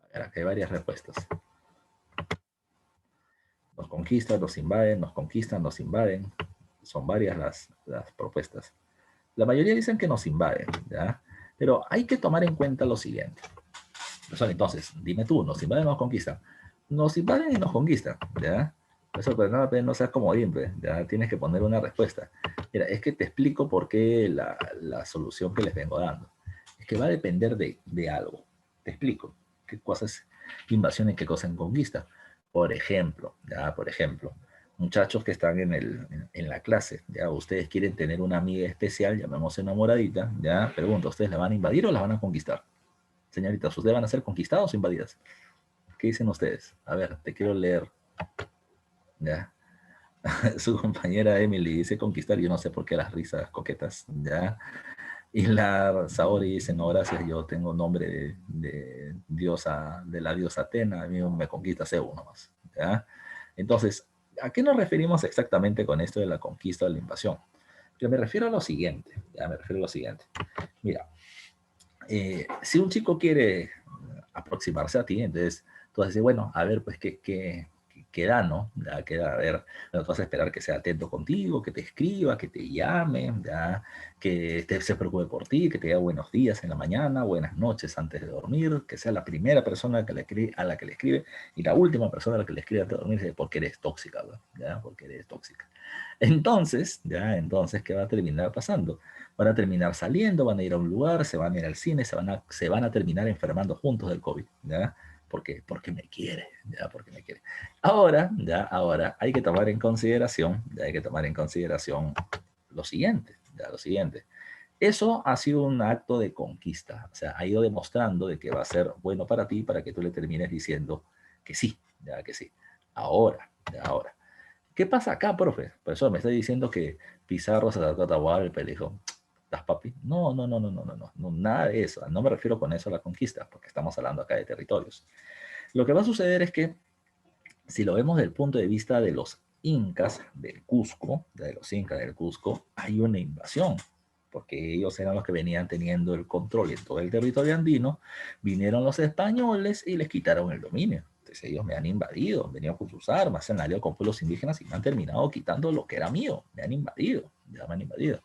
A ver, aquí hay varias respuestas. Nos conquistan, nos invaden, nos conquistan, nos invaden. Son varias las propuestas. La mayoría dicen que nos invaden, ¿ya? Pero hay que tomar en cuenta lo siguiente. Entonces, dime tú, ¿nos invaden o nos conquistan? Nos invaden y nos conquistan, ¿ya? Eso, pues no seas comodín, pues, ya tienes que poner una respuesta. Mira, es que te explico por qué la solución que les vengo dando. Es que va a depender de algo. Te explico qué cosas invasión y qué cosas en conquista. Por ejemplo, ya, por ejemplo, muchachos que están en la clase, ya, ustedes quieren tener una amiga especial, llamemos enamoradita, ya, pregunto, ¿ustedes la van a invadir o la van a conquistar? Señoritas, ¿ustedes van a ser conquistados o invadidas? ¿Qué dicen ustedes? A ver, te quiero leer. ¿Ya? Su compañera Emily dice conquistar, yo no sé por qué las risas coquetas, ¿ya? Y la Saori dice, no, gracias, yo tengo nombre de diosa, de la diosa Atena, a mí me conquista Zeus nomás, ¿ya? Entonces, ¿a qué nos referimos exactamente con esto de la conquista o la invasión? Yo me refiero a lo siguiente, ya me refiero a lo siguiente. Mira, si un chico quiere aproximarse a ti, entonces tú vas a decir, bueno, a ver, pues, ¿qué da, no? Ya queda, a ver, no, tú vas a esperar que sea atento contigo, que te escriba, que te llame, ya, se preocupe por ti, que te diga buenos días en la mañana, buenas noches antes de dormir, que sea la primera persona a la que le escribe y la última persona a la que le escribe antes de dormir, porque eres tóxica, ¿verdad? ¿Ya? Porque eres tóxica. Entonces, entonces, ¿qué va a terminar pasando? Van a terminar saliendo, van a ir a un lugar, se van a ir al cine, se van a terminar enfermando juntos del COVID, ¿ya? Porque me quiere, ¿ya? Porque me quiere. Ahora hay que tomar en consideración, ya hay que tomar en consideración lo siguiente, ya lo siguiente. Eso ha sido un acto de conquista, o sea, ha ido demostrando de que va a ser bueno para ti, para que tú le termines diciendo que sí, ya que sí. Ahora. ¿Qué pasa acá, profe? Por eso me está diciendo que Pizarro se trató de Atahualpa y le dijo, ¿estás papi? No, no, no, no, no, no, no, no, nada de eso. No me refiero con eso a la conquista, porque estamos hablando acá de territorios. Lo que va a suceder es que, si lo vemos desde el punto de vista de los incas del Cusco, hay una invasión, porque ellos eran los que venían teniendo el control en todo el territorio andino, vinieron los españoles y les quitaron el dominio. Entonces ellos me han invadido, han venido con sus armas, se han aliado con pueblos indígenas y me han terminado quitando lo que era mío, me han invadido, ya me han invadido.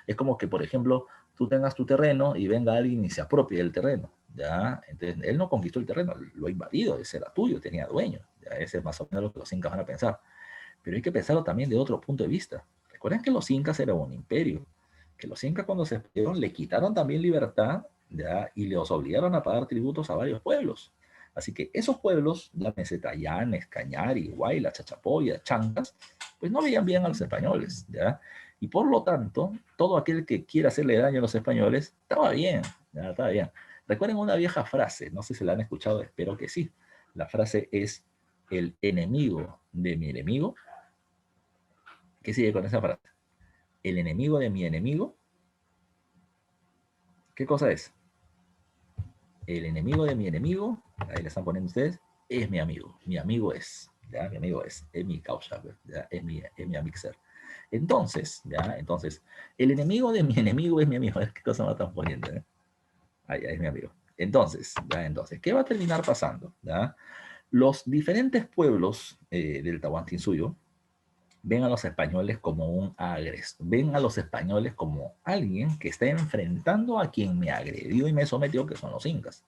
Es como que, por ejemplo, tú tengas tu terreno y venga alguien y se apropie del terreno, ¿ya? Entonces, él no conquistó el terreno, lo ha invadido, ese era tuyo, tenía dueño, ¿ya? Ese es más o menos lo que los incas van a pensar. Pero hay que pensarlo también de otro punto de vista. Recuerden que los incas eran un imperio, que los incas cuando se expandieron le quitaron también libertad, ¿ya? Y los obligaron a pagar tributos a varios pueblos. Así que esos pueblos, llámese Tayanes, Cañari, Huayla, Chachapoya, Chancas, pues no veían bien a los españoles, ¿ya? Y por lo tanto, todo aquel que quiera hacerle daño a los españoles, estaba bien, ¿ya? Estaba bien. Recuerden una vieja frase, no sé si la han escuchado, espero que sí. La frase es, el enemigo de mi enemigo. ¿Qué sigue con esa frase? El enemigo de mi enemigo. ¿Qué cosa es? El enemigo de mi enemigo, ahí le están poniendo ustedes, es mi amigo. Mi amigo ¿ya? Mi amigo es mi causa, ¿ya? Es mi amixer. Entonces, el enemigo de mi enemigo es mi amigo. A ver qué cosa me están poniendo, ¿eh? Ahí es mi amigo. Entonces, ¿qué va a terminar pasando? ¿Ya? Los diferentes pueblos del Tahuantinsuyo ven a los españoles como un agresor, ven a los españoles como alguien que está enfrentando a quien me agredió y me sometió, que son los incas.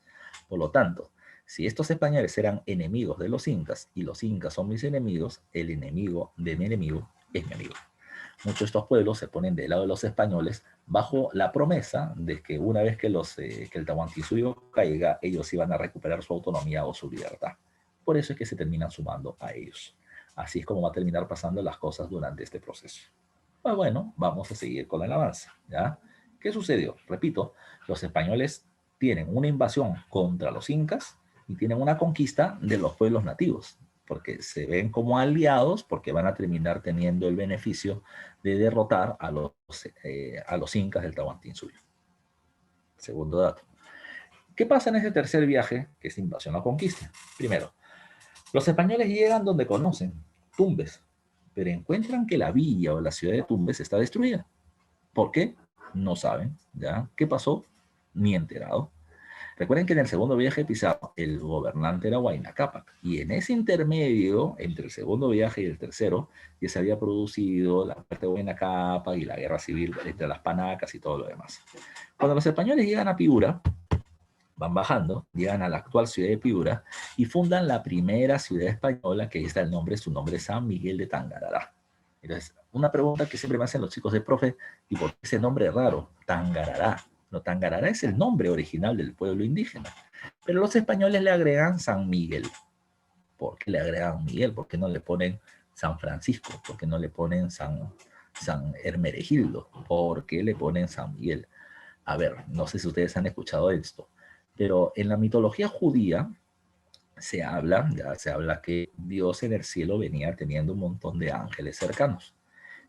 Por lo tanto, si estos españoles eran enemigos de los incas y los incas son mis enemigos, el enemigo de mi enemigo es mi amigo. Muchos de estos pueblos se ponen del lado de los españoles bajo la promesa de que una vez que el Tahuantinsuyo caiga, ellos iban a recuperar su autonomía o su libertad. Por eso es que se terminan sumando a ellos. Así es como va a terminar pasando las cosas durante este proceso. Pues bueno, vamos a seguir con el avance, ¿ya? ¿Qué sucedió? Repito, los españoles tienen una invasión contra los incas y tienen una conquista de los pueblos nativos, porque se ven como aliados, porque van a terminar teniendo el beneficio de derrotar a los incas del Tahuantinsuyo. Segundo dato. ¿Qué pasa en ese tercer viaje, que es invasión o conquista? Primero, los españoles llegan donde conocen, Tumbes, pero encuentran que la villa o la ciudad de Tumbes está destruida. ¿Por qué? No saben, ¿ya? ¿Qué pasó? Ni enterado. Recuerden que en el segundo viaje Pizarro, el gobernante era Huayna Cápac, y en ese intermedio, entre el segundo viaje y el tercero, ya se había producido la muerte de Huayna Cápac y la guerra civil entre las panacas y todo lo demás. Cuando los españoles llegan a Piura, van bajando, llegan a la actual ciudad de Piura y fundan la primera ciudad española, que ahí está el nombre, su nombre es San Miguel de Tangarará. Entonces, una pregunta que siempre me hacen los chicos de profe, ¿y por qué ese nombre raro? Tangarará. No, Tangarará es el nombre original del pueblo indígena, pero los españoles le agregan San Miguel. ¿Por qué le agregan Miguel? ¿Por qué no le ponen San Francisco? ¿Por qué no le ponen San Hermeregildo? ¿Por qué le ponen San Miguel? A ver, no sé si ustedes han escuchado esto, pero en la mitología judía ya se habla que Dios en el cielo venía teniendo un montón de ángeles cercanos.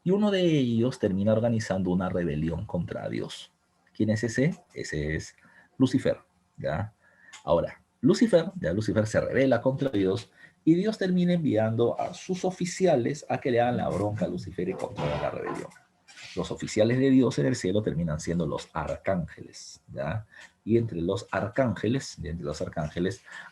Y uno de ellos termina organizando una rebelión contra Dios. ¿Quién es ese? Ese es Lucifer, ¿ya? Ahora, Lucifer se rebela contra Dios y Dios termina enviando a sus oficiales a que le hagan la bronca a Lucifer y controlen la rebelión. Los oficiales de Dios en el cielo terminan siendo los arcángeles, ¿ya? Y entre los arcángeles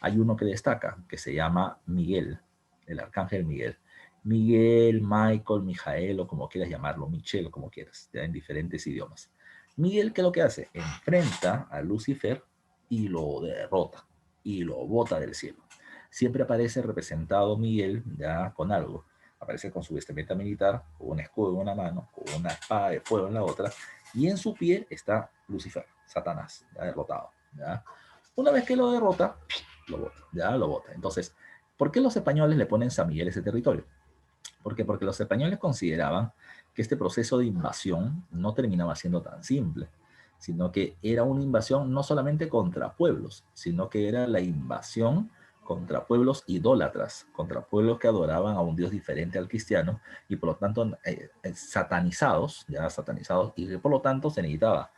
hay uno que destaca, que se llama Miguel, el arcángel Miguel. Miguel, Michael, Mijael, o como quieras llamarlo, Michel, o como quieras, ya en diferentes idiomas. Miguel, ¿qué es lo que hace? Enfrenta a Lucifer y lo derrota, y lo bota del cielo. Siempre aparece representado Miguel, ya con algo. Aparece con su vestimenta militar, con un escudo en una mano, con una espada de fuego en la otra, y en su pie está Lucifer, Satanás, ya derrotado. ¿Ya? Una vez que lo derrota, lo bota, ya lo bota. Entonces, ¿por qué los españoles le ponen San Miguel a ese territorio? ¿Por qué? Porque los españoles consideraban que este proceso de invasión no terminaba siendo tan simple, sino que era una invasión no solamente contra pueblos, sino que era la invasión contra pueblos idólatras, contra pueblos que adoraban a un Dios diferente al cristiano y por lo tanto satanizados, ya satanizados, y que por lo tanto se necesitaba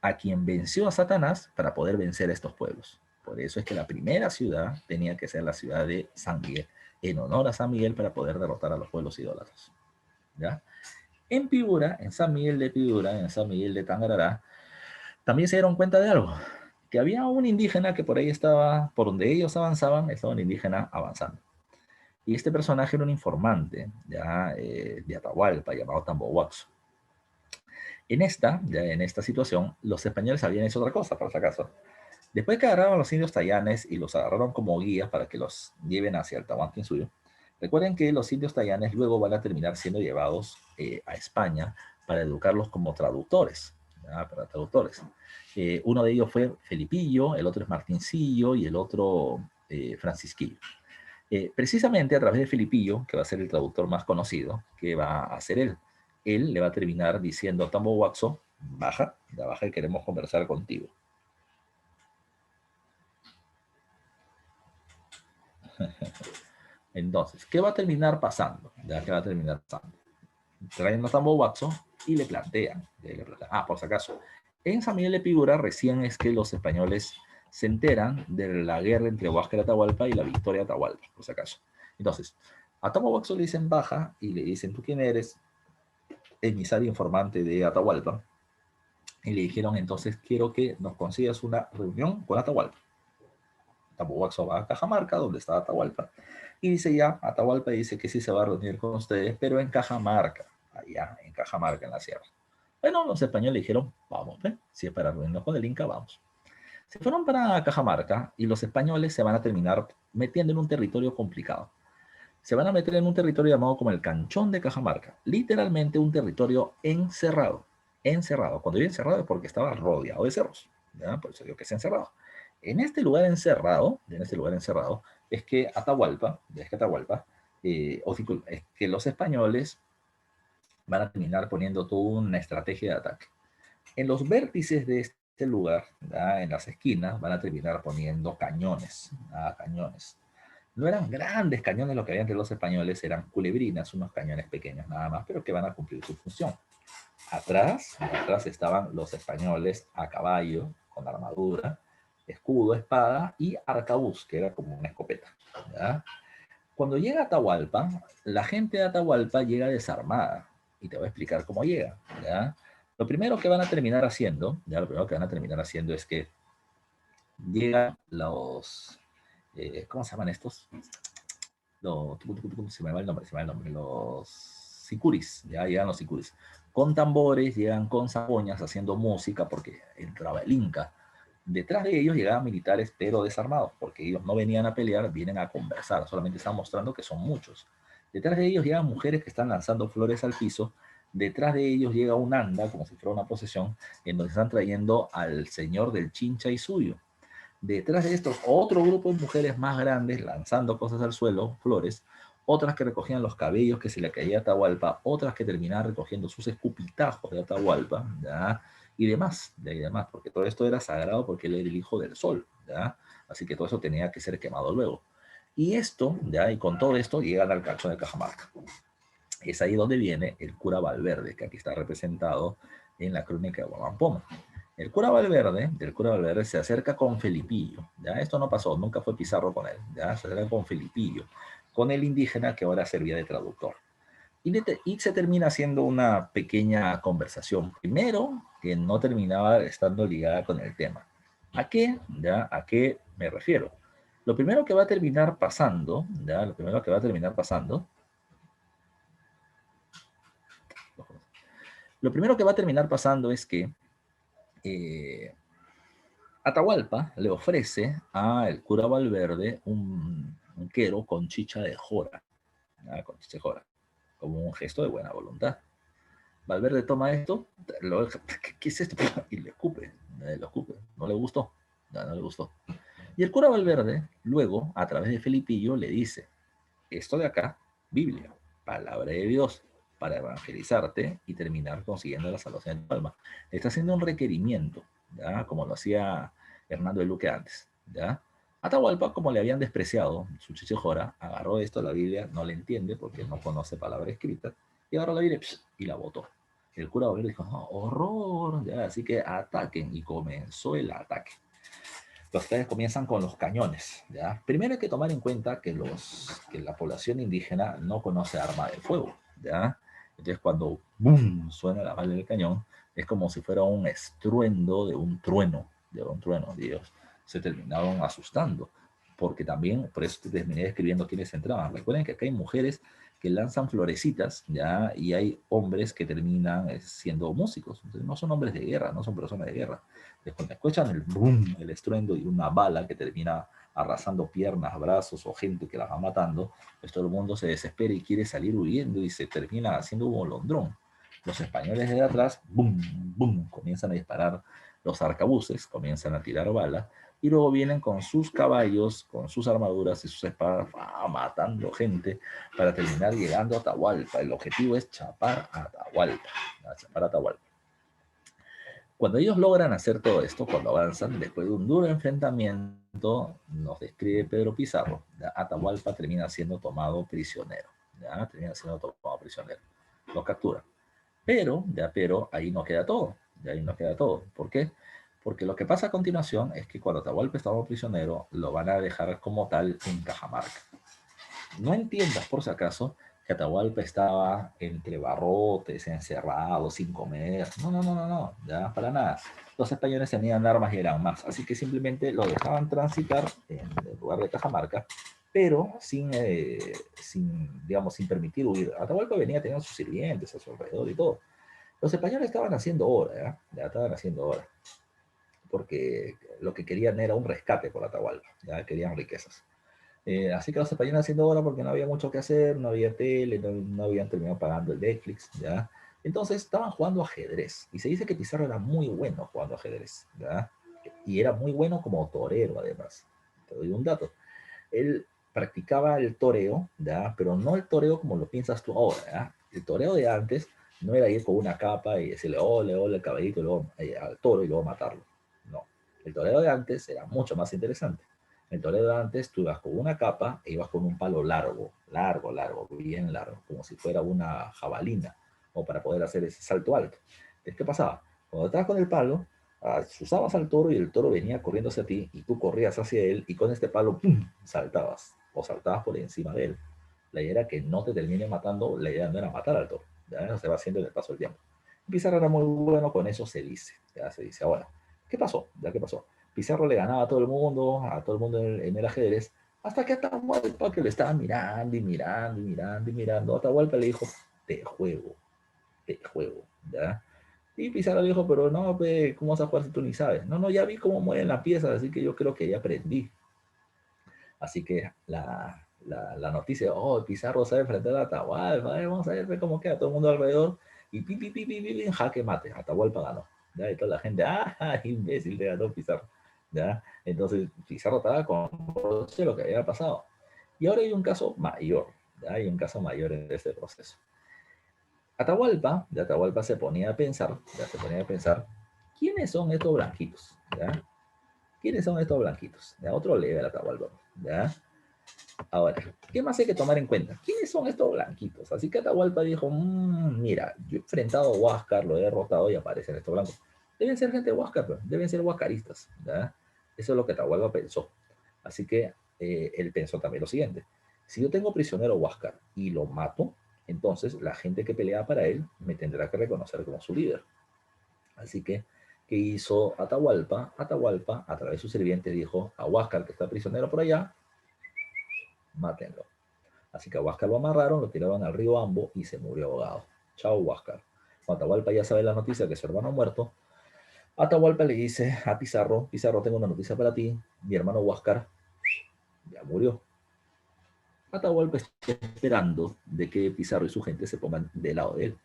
a quien venció a Satanás para poder vencer a estos pueblos. Por eso es que la primera ciudad tenía que ser la ciudad de San Miguel, en honor a San Miguel para poder derrotar a los pueblos idólatras. ¿Ya? En Piura, en San Miguel de Piura, en San Miguel de Tangarará, también se dieron cuenta de algo, que había un indígena que por ahí estaba, por donde ellos avanzaban, estaba un indígena avanzando. Y este personaje era un informante ya, de Atahualpa, llamado Tambohuaxo. En esta situación, los españoles habían hecho otra cosa, por si acaso. Después que agarraron a los indios tayanes y los agarraron como guías para que los lleven hacia el Tahuantinsuyo, recuerden que los indios tayanes luego van a terminar siendo llevados a España para educarlos como traductores, ¿ya? Para traductores. Uno de ellos fue Felipillo, el otro es Martincillo y el otro Francisquillo. Precisamente a través de Felipillo, que va a ser el traductor más conocido, que va a hacer él. Él le va a terminar diciendo a Tambo Waxo, baja, ya baja y queremos conversar contigo. Entonces, ¿qué va a terminar pasando? Ya que va a terminar pasando. Traen a Tambo Waxo y le plantean, por si acaso, en San Miguel de Piura recién es que los españoles se enteran de la guerra entre Huáscar y Atahualpa y la victoria de Atahualpa, por si acaso. Entonces, a Tambo Waxo le dicen baja y le dicen, ¿tú quién eres? Emisario informante de Atahualpa. Y le dijeron, entonces quiero que nos consigas una reunión con Atahualpa. Tambohuaxo va a Cajamarca, donde está Atahualpa, y dice ya, Atahualpa dice que sí se va a reunir con ustedes, pero en Cajamarca, allá en Cajamarca, en la sierra. Bueno, los españoles dijeron, vamos, ¿eh? Si es para reunirnos con el Inca, vamos. Se fueron para Cajamarca y los españoles se van a terminar metiendo en un territorio complicado. Se van a meter en un territorio llamado como el Canchón de Cajamarca, literalmente un territorio encerrado. Encerrado. Cuando digo encerrado es porque estaba rodeado de cerros, ¿ya? Por eso digo que es encerrado. En este lugar encerrado, es que Atahualpa, es que los españoles van a terminar poniendo toda una estrategia de ataque. En los vértices de este lugar, ¿ya? En las esquinas, van a terminar poniendo cañones, ¿ya? Cañones. No eran grandes cañones lo que había entre los españoles, eran culebrinas, unos cañones pequeños nada más, pero que van a cumplir su función. Atrás estaban los españoles a caballo, con armadura, escudo, espada y arcabuz, que era como una escopeta. ¿Ya? Cuando llega a Atahualpa, la gente de Atahualpa llega desarmada. Y te voy a explicar cómo llega. ¿Ya? Lo primero que van a terminar haciendo, ya lo primero que van a terminar haciendo es que llegan los, ¿cómo se llaman estos? Se me va el nombre, los sicuris, ya llegan los sicuris. Con tambores, llegan con zampoñas haciendo música porque entraba el Inca. Detrás de ellos llegaban militares pero desarmados, porque ellos no venían a pelear, vienen a conversar, solamente están mostrando que son muchos. Detrás de ellos llegan mujeres que están lanzando flores al piso, detrás de ellos llega un anda, como si fuera una procesión, en donde están trayendo al señor del Chincha y suyo. Detrás de estos, otro grupo de mujeres más grandes lanzando cosas al suelo, flores, otras que recogían los cabellos que se le caía a Atahualpa, otras que terminaban recogiendo sus escupitajos de Atahualpa, ¿ya? Y demás, porque todo esto era sagrado porque él era el hijo del sol, ¿ya? Así que todo eso tenía que ser quemado luego. Y esto, ¿ya? Y con todo esto llegan al Calzón de Cajamarca. Es ahí donde viene el cura Valverde, que aquí está representado en la crónica de Guamampoma. El cura Valverde se acerca con Felipillo, ¿ya? Esto no pasó, nunca fue Pizarro con él, ¿ya? Se acerca con Felipillo, con el indígena que ahora servía de traductor. Y se termina haciendo una pequeña conversación, primero que no terminaba estando ligada con el tema. ¿A qué? ¿Ya? ¿A qué me refiero? Lo primero que va a terminar pasando, ¿ya? Lo primero que va a terminar pasando es que eh, Atahualpa le ofrece al cura Valverde un quero con chicha de jora, ¿ya? Con chicha de jora, como un gesto de buena voluntad. Valverde toma esto, ¿qué es esto? Y le escupe, no le gustó, no le gustó. Y el cura Valverde, luego, a través de Felipillo, le dice, esto de acá, Biblia, palabra de Dios, para evangelizarte y terminar consiguiendo la salvación de tu alma. Está haciendo un requerimiento, ¿ya? Como lo hacía Hernando de Luque antes, ¿ya? Atahualpa, como le habían despreciado su chichejora, agarró esto, la Biblia, no le entiende porque no conoce palabra escrita, y agarró la Biblia y la botó. El cura Valverde dijo, no, horror, ¿ya? Así que ataquen, y comenzó el ataque. Los ataques comienzan con los cañones, ¿ya? Primero hay que tomar en cuenta que la población indígena no conoce arma de fuego, ¿ya? Entonces cuando ¡boom! Suena la bala del cañón, es como si fuera un estruendo de un trueno, Dios. Se terminaron asustando, porque también, por eso te terminé describiendo quiénes entraban. Recuerden que acá hay mujeres que lanzan florecitas, ¿ya? Y hay hombres que terminan siendo músicos. Entonces, no son hombres de guerra, no son personas de guerra. Cuando escuchan el boom, el estruendo y una bala que termina arrasando piernas, brazos o gente que la va matando, pues todo el mundo se desespera y quiere salir huyendo y se termina haciendo un molondrón. Los españoles de atrás, boom, boom, comienzan a disparar los arcabuces, comienzan a tirar balas y luego vienen con sus caballos, con sus armaduras y sus espadas, matando gente para terminar llegando a Atahualpa. El objetivo es chapar a Atahualpa, chapar a Atahualpa. Cuando ellos logran hacer todo esto, cuando avanzan, después de un duro enfrentamiento, nos describe Pedro Pizarro, ¿ya? Atahualpa termina siendo tomado prisionero, ¿ya? Termina siendo tomado prisionero. Lo capturan. Pero ahí no queda todo, ahí no queda todo. ¿Por qué? Porque lo que pasa a continuación es que cuando Atahualpa estaba prisionero, lo van a dejar como tal en Cajamarca. No entiendas, por si acaso, que Atahualpa estaba entre barrotes, encerrado, sin comer. No, no, no, no, no, ya para nada. Los españoles tenían armas y eran más, así que simplemente lo dejaban transitar en el lugar de Cajamarca, pero digamos, sin permitir huir. Atahualpa venía teniendo sus sirvientes a su alrededor y todo. Los españoles estaban haciendo hora, ya estaban haciendo hora, porque lo que querían era un rescate por Atahualpa, ya querían riquezas. Así que los españoles haciendo hora porque no había mucho que hacer, no había tele, no habían terminado pagando el Netflix, ¿ya? Entonces estaban jugando ajedrez. Y se dice que Pizarro era muy bueno jugando ajedrez, ¿ya? Y era muy bueno como torero, además. Te doy un dato. Él practicaba el toreo, ¿ya? Pero no el toreo como lo piensas tú ahora, ¿ya? El toreo de antes no era ir con una capa y decirle, ole, ole, el caballito, y luego al toro y luego matarlo. No. El toreo de antes era mucho más interesante. El toreo de antes tú ibas con una capa e ibas con un palo largo, largo, largo, bien largo, como si fuera una jabalina, o para poder hacer ese salto alto. Entonces, ¿qué pasaba? Cuando estabas con el palo, Asusabas al toro y el toro venía corriendo hacia ti y tú corrías hacia él y con este palo ¡pum!, saltabas o saltabas por encima de él. La idea era que no te termine matando, la idea no era matar al toro, ya se va haciendo en el paso del tiempo. Pizarro era muy bueno con eso, se dice, ya se dice. Ahora, ¿qué pasó? ¿Ya qué pasó? Pizarro le ganaba a todo el mundo en el ajedrez, hasta que Atahualpa, que le estaba mirando y mirando y mirando y mirando, Atahualpa le dijo, te juego, ¿ya? Y Pizarro dijo, pero no, pe, ¿cómo vas a jugar si tú ni sabes? No, no, ya vi cómo mueven las piezas, así que yo creo que ya aprendí. Así que la noticia, oh, Pizarro sabe enfrentar a Atahualpa, vamos a ver cómo queda todo el mundo alrededor, y pi, pi, pi, pi, pi, pi, jaque mate, Atahualpa ganó. ¿Ya? Y toda la gente, ah, imbécil, te ganó Pizarro. ¿Ya? Entonces Pizarro estaba con lo que había pasado. Y ahora hay un caso mayor, ¿ya? Hay un caso mayor en este proceso. Atahualpa, de Atahualpa se ponía a pensar, ya se ponía a pensar, ¿quiénes son estos blanquitos? ¿Ya? ¿Quiénes son estos blanquitos? ¿Ya? Otro level Atahualpa, ¿ya? Ahora, ¿qué más hay que tomar en cuenta? ¿Quiénes son estos blanquitos? Así que Atahualpa dijo, mira, yo he enfrentado a Huáscar, lo he derrotado y aparecen estos blancos. Deben ser gente de Huáscar, pues, deben ser huascaristas, ¿ya? Eso es lo que Atahualpa pensó. Así que él pensó también lo siguiente. Si yo tengo prisionero a Huáscar y lo mato, entonces la gente que pelea para él me tendrá que reconocer como su líder. Así que, ¿qué hizo Atahualpa? Atahualpa, a través de su sirviente, dijo a Huáscar, que está prisionero por allá, mátenlo. Así que a Huáscar lo amarraron, lo tiraron al río Ambo y se murió ahogado. Chao, Huáscar. Cuando Atahualpa ya sabe la noticia que su hermano ha muerto, Atahualpa le dice a Pizarro, Pizarro, tengo una noticia para ti, mi hermano Huáscar ya murió. Atahualpa está esperando de que Pizarro y su gente se pongan del lado de él.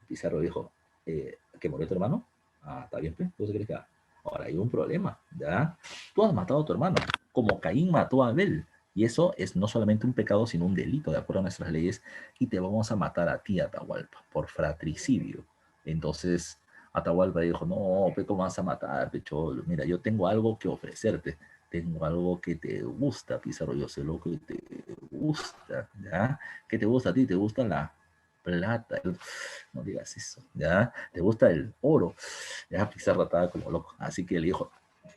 Pizarro dijo, ¿que murió tu hermano? Ah, está bien, pues, ¿tú se crees que ahora hay un problema, ¿ya? Tú has matado a tu hermano, como Caín mató a Abel. Y eso es no solamente un pecado, sino un delito, de acuerdo a nuestras leyes, y te vamos a matar a ti, Atahualpa, por fratricidio. Entonces, Atahualpa dijo, no, pe, ¿cómo vas a matar, pecholo? Mira, yo tengo algo que ofrecerte, tengo algo que te gusta, Pizarro, yo sé lo que te gusta, ¿ya? ¿Qué te gusta a ti? ¿Te gusta la plata? No digas eso, ¿ya? ¿Te gusta el oro? Ya Pizarro estaba como loco, así que le dijo,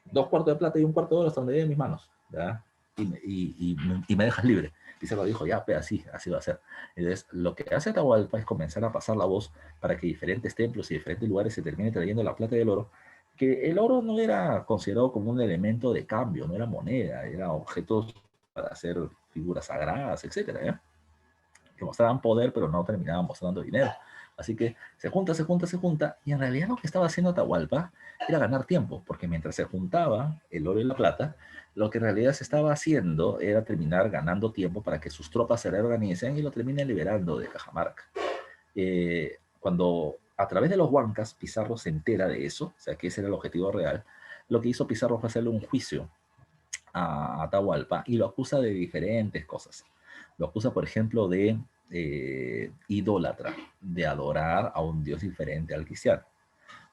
2 cuartos de plata y 1 cuarto de oro hasta donde llegue mis manos, ¿ya? Y me dejas libre. Pizarro dijo, ya, pues así va a ser. Entonces, lo que hace Atahualpa es comenzar a pasar la voz para que diferentes templos y diferentes lugares se terminen trayendo la plata y el oro, que el oro no era considerado como un elemento de cambio, no era moneda, era objetos para hacer figuras sagradas, etcétera, ¿ya? Que mostraban poder, pero no terminaban mostrando dinero. Así que se junta, se junta, se junta, y en realidad lo que estaba haciendo Atahualpa era ganar tiempo, porque mientras se juntaba el oro y la plata, lo que en realidad se estaba haciendo era terminar ganando tiempo para que sus tropas se reorganicen y lo terminen liberando de Cajamarca. Cuando a través de los Huancas Pizarro se entera de eso, o sea que ese era el objetivo real, lo que hizo Pizarro fue hacerle un juicio a Atahualpa y lo acusa de diferentes cosas. Lo acusa, por ejemplo, de idólatra, de adorar a un dios diferente al cristiano.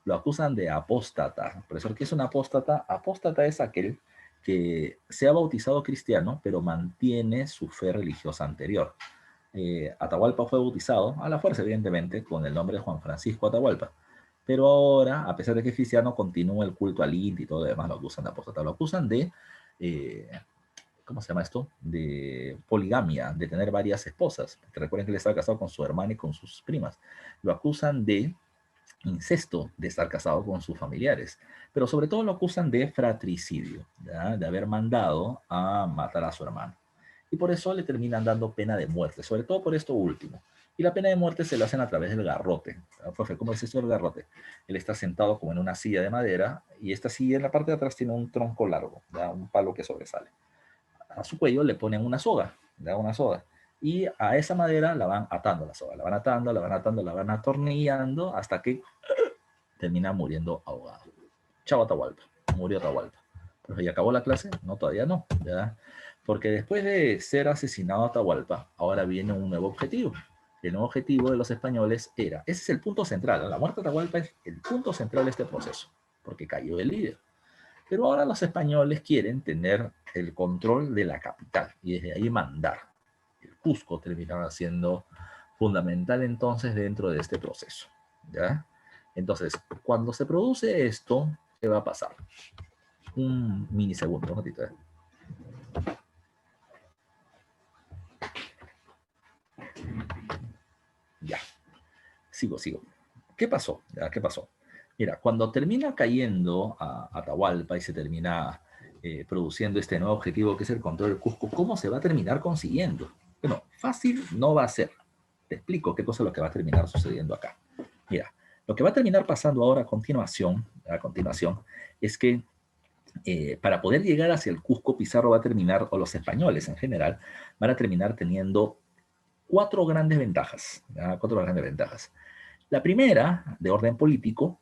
Lo acusan de apóstata. Profesor, ¿qué es un apóstata? Apóstata es aquel que se ha bautizado cristiano, pero mantiene su fe religiosa anterior. Atahualpa fue bautizado, a la fuerza evidentemente, con el nombre de Juan Francisco Atahualpa. Pero ahora, a pesar de que es cristiano, continúa el culto al Inti y todo lo demás, lo acusan de apóstata. Lo acusan de eh, ¿cómo se llama esto? De poligamia, de tener varias esposas. Recuerden que él estaba casado con su hermana y con sus primas. Lo acusan de incesto, de estar casado con sus familiares. Pero sobre todo lo acusan de fratricidio, ¿ya? De haber mandado a matar a su hermano. Y por eso le terminan dando pena de muerte, sobre todo por esto último. Y la pena de muerte se lo hacen a través del garrote. Profe, ¿cómo es esto del garrote? Él está sentado como en una silla de madera y esta silla en la parte de atrás tiene un tronco largo, ¿ya? Un palo que sobresale. A su cuello le ponen una soga, le dan una soga. Y a esa madera la van atando la soga, la van atando, la van atando, la van atornillando hasta que termina muriendo ahogado. Chao Atahualpa, murió Atahualpa. Pero ya acabó la clase, no, todavía no, ¿ya? Porque después de ser asesinado Atahualpa, ahora viene un nuevo objetivo. El nuevo objetivo de los españoles era, ese es el punto central, la muerte de Atahualpa es el punto central de este proceso, porque cayó el líder. Pero ahora los españoles quieren tener el control de la capital y desde ahí mandar. El Cusco terminaba siendo fundamental entonces dentro de este proceso, ¿ya? Entonces, cuando se produce esto, ¿qué va a pasar? Un minisegundo, un ratito. Ya, sigo. ¿Qué pasó? ¿Ya? ¿Qué pasó? Mira, cuando termina cayendo a Atahualpa y se termina produciendo este nuevo objetivo que es el control del Cusco, ¿cómo se va a terminar consiguiendo? Bueno, fácil no va a ser. Te explico qué cosa es lo que va a terminar sucediendo acá. Mira, lo que va a terminar pasando ahora a continuación es que para poder llegar hacia el Cusco, Pizarro va a terminar, o los españoles en general, van a terminar teniendo cuatro grandes ventajas. ¿Ya? Cuatro grandes ventajas. La primera, de orden político,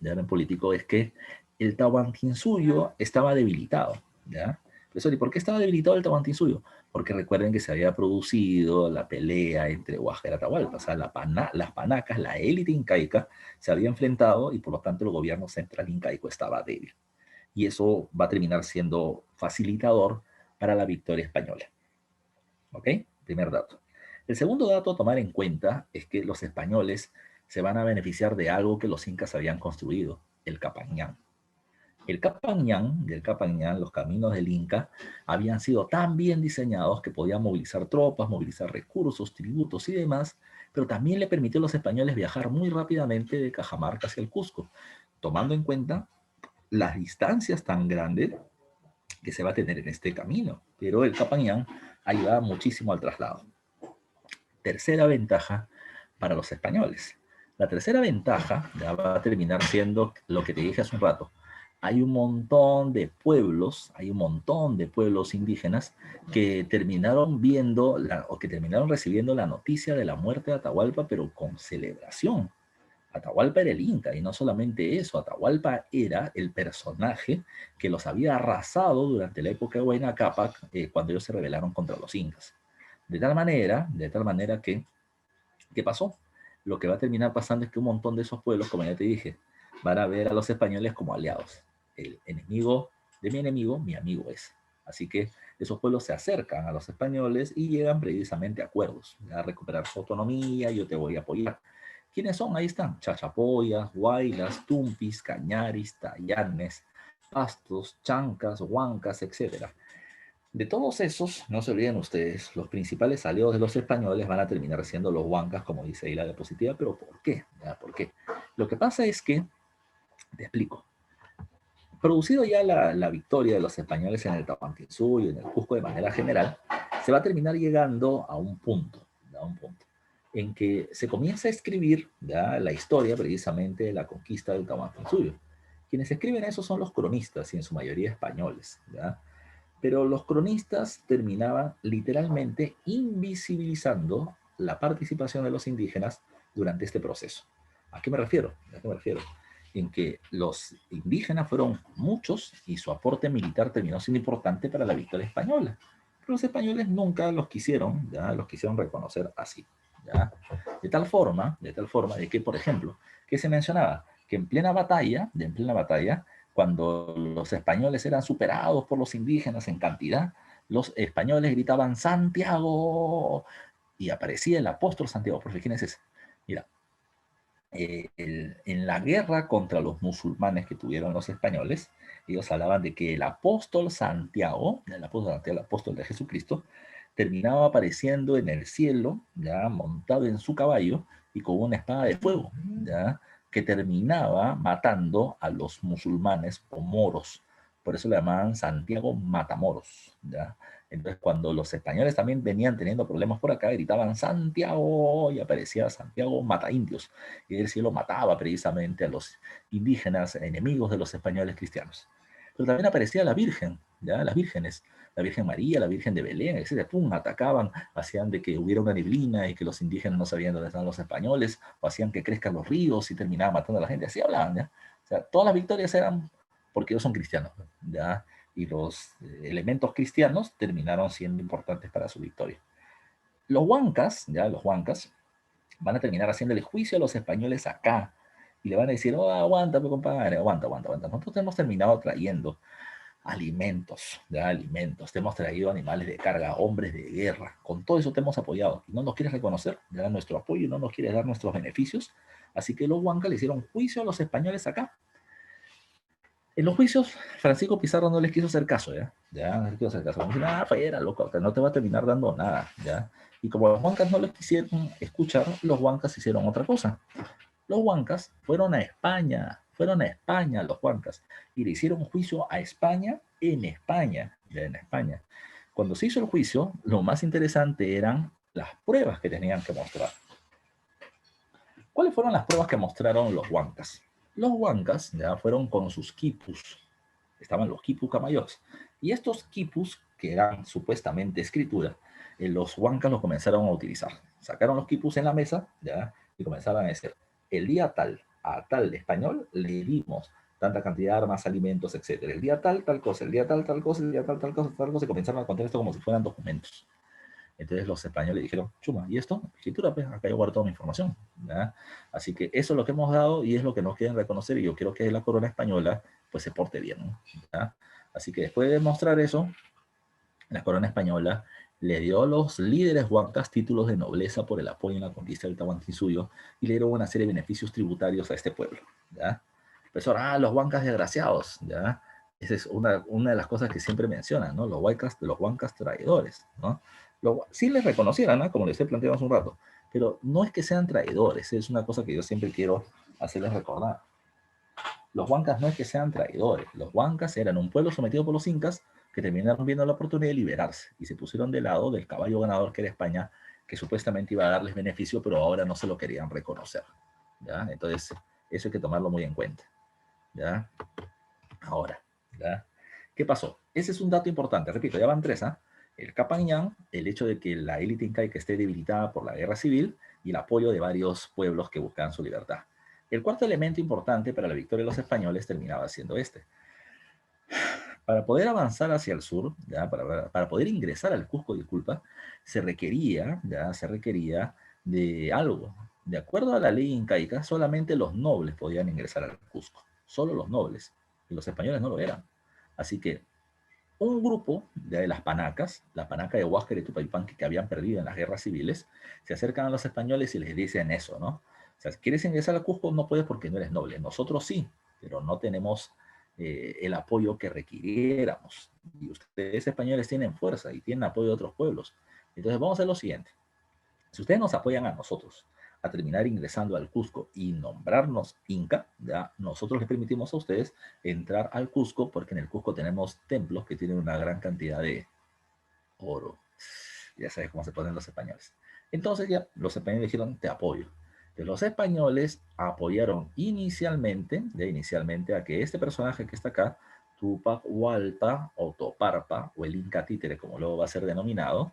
es que el Tahuantinsuyo estaba debilitado. ¿Ya? ¿Y por qué estaba debilitado el Tahuantinsuyo? Porque recuerden que se había producido la pelea entre Huáscar y Atahualpa, o sea, las panacas, la élite incaica, se había enfrentado y por lo tanto el gobierno central incaico estaba débil. Y eso va a terminar siendo facilitador para la victoria española. ¿Ok? Primer dato. El segundo dato a tomar en cuenta es que los españoles se van a beneficiar de algo que los incas habían construido, el Capañán. Del Capañán, los caminos del Inca, habían sido tan bien diseñados que podían movilizar tropas, movilizar recursos, tributos y demás, pero también le permitió a los españoles viajar muy rápidamente de Cajamarca hacia el Cusco, tomando en cuenta las distancias tan grandes que se va a tener en este camino. Pero el Capañán ayudaba muchísimo al traslado. Tercera ventaja para los españoles. La tercera ventaja ya va a terminar siendo lo que te dije hace un rato. Hay un montón de pueblos indígenas que terminaron viendo o que terminaron recibiendo la noticia de la muerte de Atahualpa, pero con celebración. Atahualpa era el Inca, y no solamente eso, Atahualpa era el personaje que los había arrasado durante la época de Huayna Cápac, cuando ellos se rebelaron contra los incas. De tal manera que, ¿qué pasó? Lo que va a terminar pasando es que un montón de esos pueblos, como ya te dije, van a ver a los españoles como aliados. El enemigo de mi amigo es. Así que esos pueblos se acercan a los españoles y llegan precisamente a acuerdos, a recuperar su autonomía, yo te voy a apoyar. ¿Quiénes son? Ahí están: Chachapoyas, Huaylas, Tumpis, Cañaris, Tayanes, Pastos, Chancas, Huancas, etc. De todos esos, no se olviden ustedes, los principales aliados de los españoles van a terminar siendo los huancas, como dice ahí la diapositiva. ¿Pero por qué? ¿Ya? ¿Por qué? Lo que pasa es que, te explico, producido ya la victoria de los españoles en el Tahuantinsuyo y en el Cusco de manera general, se va a terminar llegando a un punto, en que se comienza a escribir ya la historia precisamente de la conquista del Tahuantinsuyo. Quienes escriben eso son los cronistas, y en su mayoría españoles, ¿ya? Pero los cronistas terminaban literalmente invisibilizando la participación de los indígenas durante este proceso. ¿A qué me refiero? ¿A qué me refiero? En que los indígenas fueron muchos y su aporte militar terminó siendo importante para la victoria española. Pero los españoles nunca los quisieron, ¿ya? Los quisieron reconocer así. ¿Ya? De que, por ejemplo, ¿qué se mencionaba? Que en plena batalla, cuando los españoles eran superados por los indígenas en cantidad, los españoles gritaban ¡Santiago! Y aparecía el apóstol Santiago. ¿Por quién es ese? Mira, en la guerra contra los musulmanes que tuvieron los españoles, ellos hablaban de que el apóstol Santiago, el apóstol de Jesucristo, terminaba apareciendo en el cielo, ya montado en su caballo y con una espada de fuego, ya, que terminaba matando a los musulmanes o moros. Por eso le llamaban Santiago Matamoros, ya. Entonces, cuando los españoles también venían teniendo problemas por acá, gritaban Santiago y aparecía Santiago Mata Indios, y el cielo mataba precisamente a los indígenas enemigos de los españoles cristianos. Pero también aparecía la Virgen, ¿ya? Las vírgenes, la Virgen María, la Virgen de Belén, etc. ¡Pum! Atacaban, hacían de que hubiera una neblina y que los indígenas no sabían dónde estaban los españoles, o hacían que crezcan los ríos y terminaban matando a la gente. Así hablaban, ¿ya? O sea, todas las victorias eran porque ellos son cristianos, ¿ya? Y los elementos cristianos terminaron siendo importantes para su victoria. Los huancas, ya, los huancas, van a terminar haciéndole juicio a los españoles acá y le van a decir: oh, aguanta, mi compadre, aguanta. Nosotros hemos terminado trayendo alimentos, ya, alimentos, te hemos traído animales de carga, hombres de guerra, con todo eso te hemos apoyado y no nos quieres reconocer, ya, nuestro apoyo, y no nos quieres dar nuestros beneficios. Así que los huancas le hicieron juicio a los españoles acá. En los juicios, Francisco Pizarro no les quiso hacer caso, ¿ya? Ya, no les quiso hacer caso. Como dicen, fuera, loco, que no te va a terminar dando nada, ¿ya? Y como los huancas no les quisieron escuchar, los huancas hicieron otra cosa. Los huancas fueron a España los huancas, y le hicieron juicio a España en España, ya en España. Cuando se hizo el juicio, lo más interesante eran las pruebas que tenían que mostrar. ¿Cuáles fueron las pruebas que mostraron los huancas? Los huancas ya fueron con sus quipus, estaban los quipus camayots, y estos quipus, que eran supuestamente escritura, los huancas los comenzaron a utilizar. Sacaron los quipus en la mesa, ya, y comenzaron a decir, el día tal, a tal español, le dimos tanta cantidad de armas, alimentos, etc. El día tal, tal cosa, el día tal cosa, el día tal cosa, tal cosa, y comenzaron a contar esto como si fueran documentos. Entonces los españoles dijeron, chuma, ¿y esto? Escritura, pues, acá yo guardo toda mi información, ¿ya? Así que eso es lo que hemos dado y es lo que nos quieren reconocer, y yo quiero que la corona española pues se porte bien, ¿ya? Así que después de mostrar eso, la corona española le dio a los líderes huancas títulos de nobleza por el apoyo en la conquista del Tahuantinsuyo y le dieron una serie de beneficios tributarios a este pueblo, ¿ya? Pues ahora, los huancas desgraciados, ¿ya? Esa es una de las cosas que siempre mencionan, ¿no? Los huancas traidores, ¿no? Sí les reconocieran, ¿no? Como les he planteado hace un rato, pero no es que sean traidores, es una cosa que yo siempre quiero hacerles recordar. Los huancas no es que sean traidores, los huancas eran un pueblo sometido por los incas que terminaron viendo la oportunidad de liberarse y se pusieron del lado del caballo ganador que era España, que supuestamente iba a darles beneficio, pero ahora no se lo querían reconocer, ¿ya? Entonces, eso hay que tomarlo muy en cuenta, ¿ya? Ahora, ¿ya? ¿Qué pasó? Ese es un dato importante, repito, ya van tres, ¿ah? El Capañán, el hecho de que la élite incaica esté debilitada por la guerra civil y el apoyo de varios pueblos que buscaban su libertad. El cuarto elemento importante para la victoria de los españoles terminaba siendo este. Para poder avanzar hacia el sur, ¿ya? Para poder ingresar al Cusco, disculpa, se requería de algo. De acuerdo a la ley incaica, solamente los nobles podían ingresar al Cusco, solo los nobles, y los españoles no lo eran. Así que un grupo de las panacas, la panaca de Huáscar y Tupaypanqui, que habían perdido en las guerras civiles, se acercan a los españoles y les dicen eso, ¿no? O sea, ¿quieres ingresar al Cusco? No puedes porque no eres noble. Nosotros sí, pero no tenemos el apoyo que requiriéramos. Y ustedes españoles tienen fuerza y tienen apoyo de otros pueblos. Entonces vamos a hacer lo siguiente. Si ustedes nos apoyan a nosotros a terminar ingresando al Cusco y nombrarnos Inca, ya nosotros les permitimos a ustedes entrar al Cusco, porque en el Cusco tenemos templos que tienen una gran cantidad de oro. Ya sabes cómo se ponen los españoles. Entonces ya los españoles dijeron, te apoyo. Entonces, los españoles apoyaron inicialmente a que este personaje que está acá, Tupac Hualpa o Toparpa, o el Inca Títere, como luego va a ser denominado,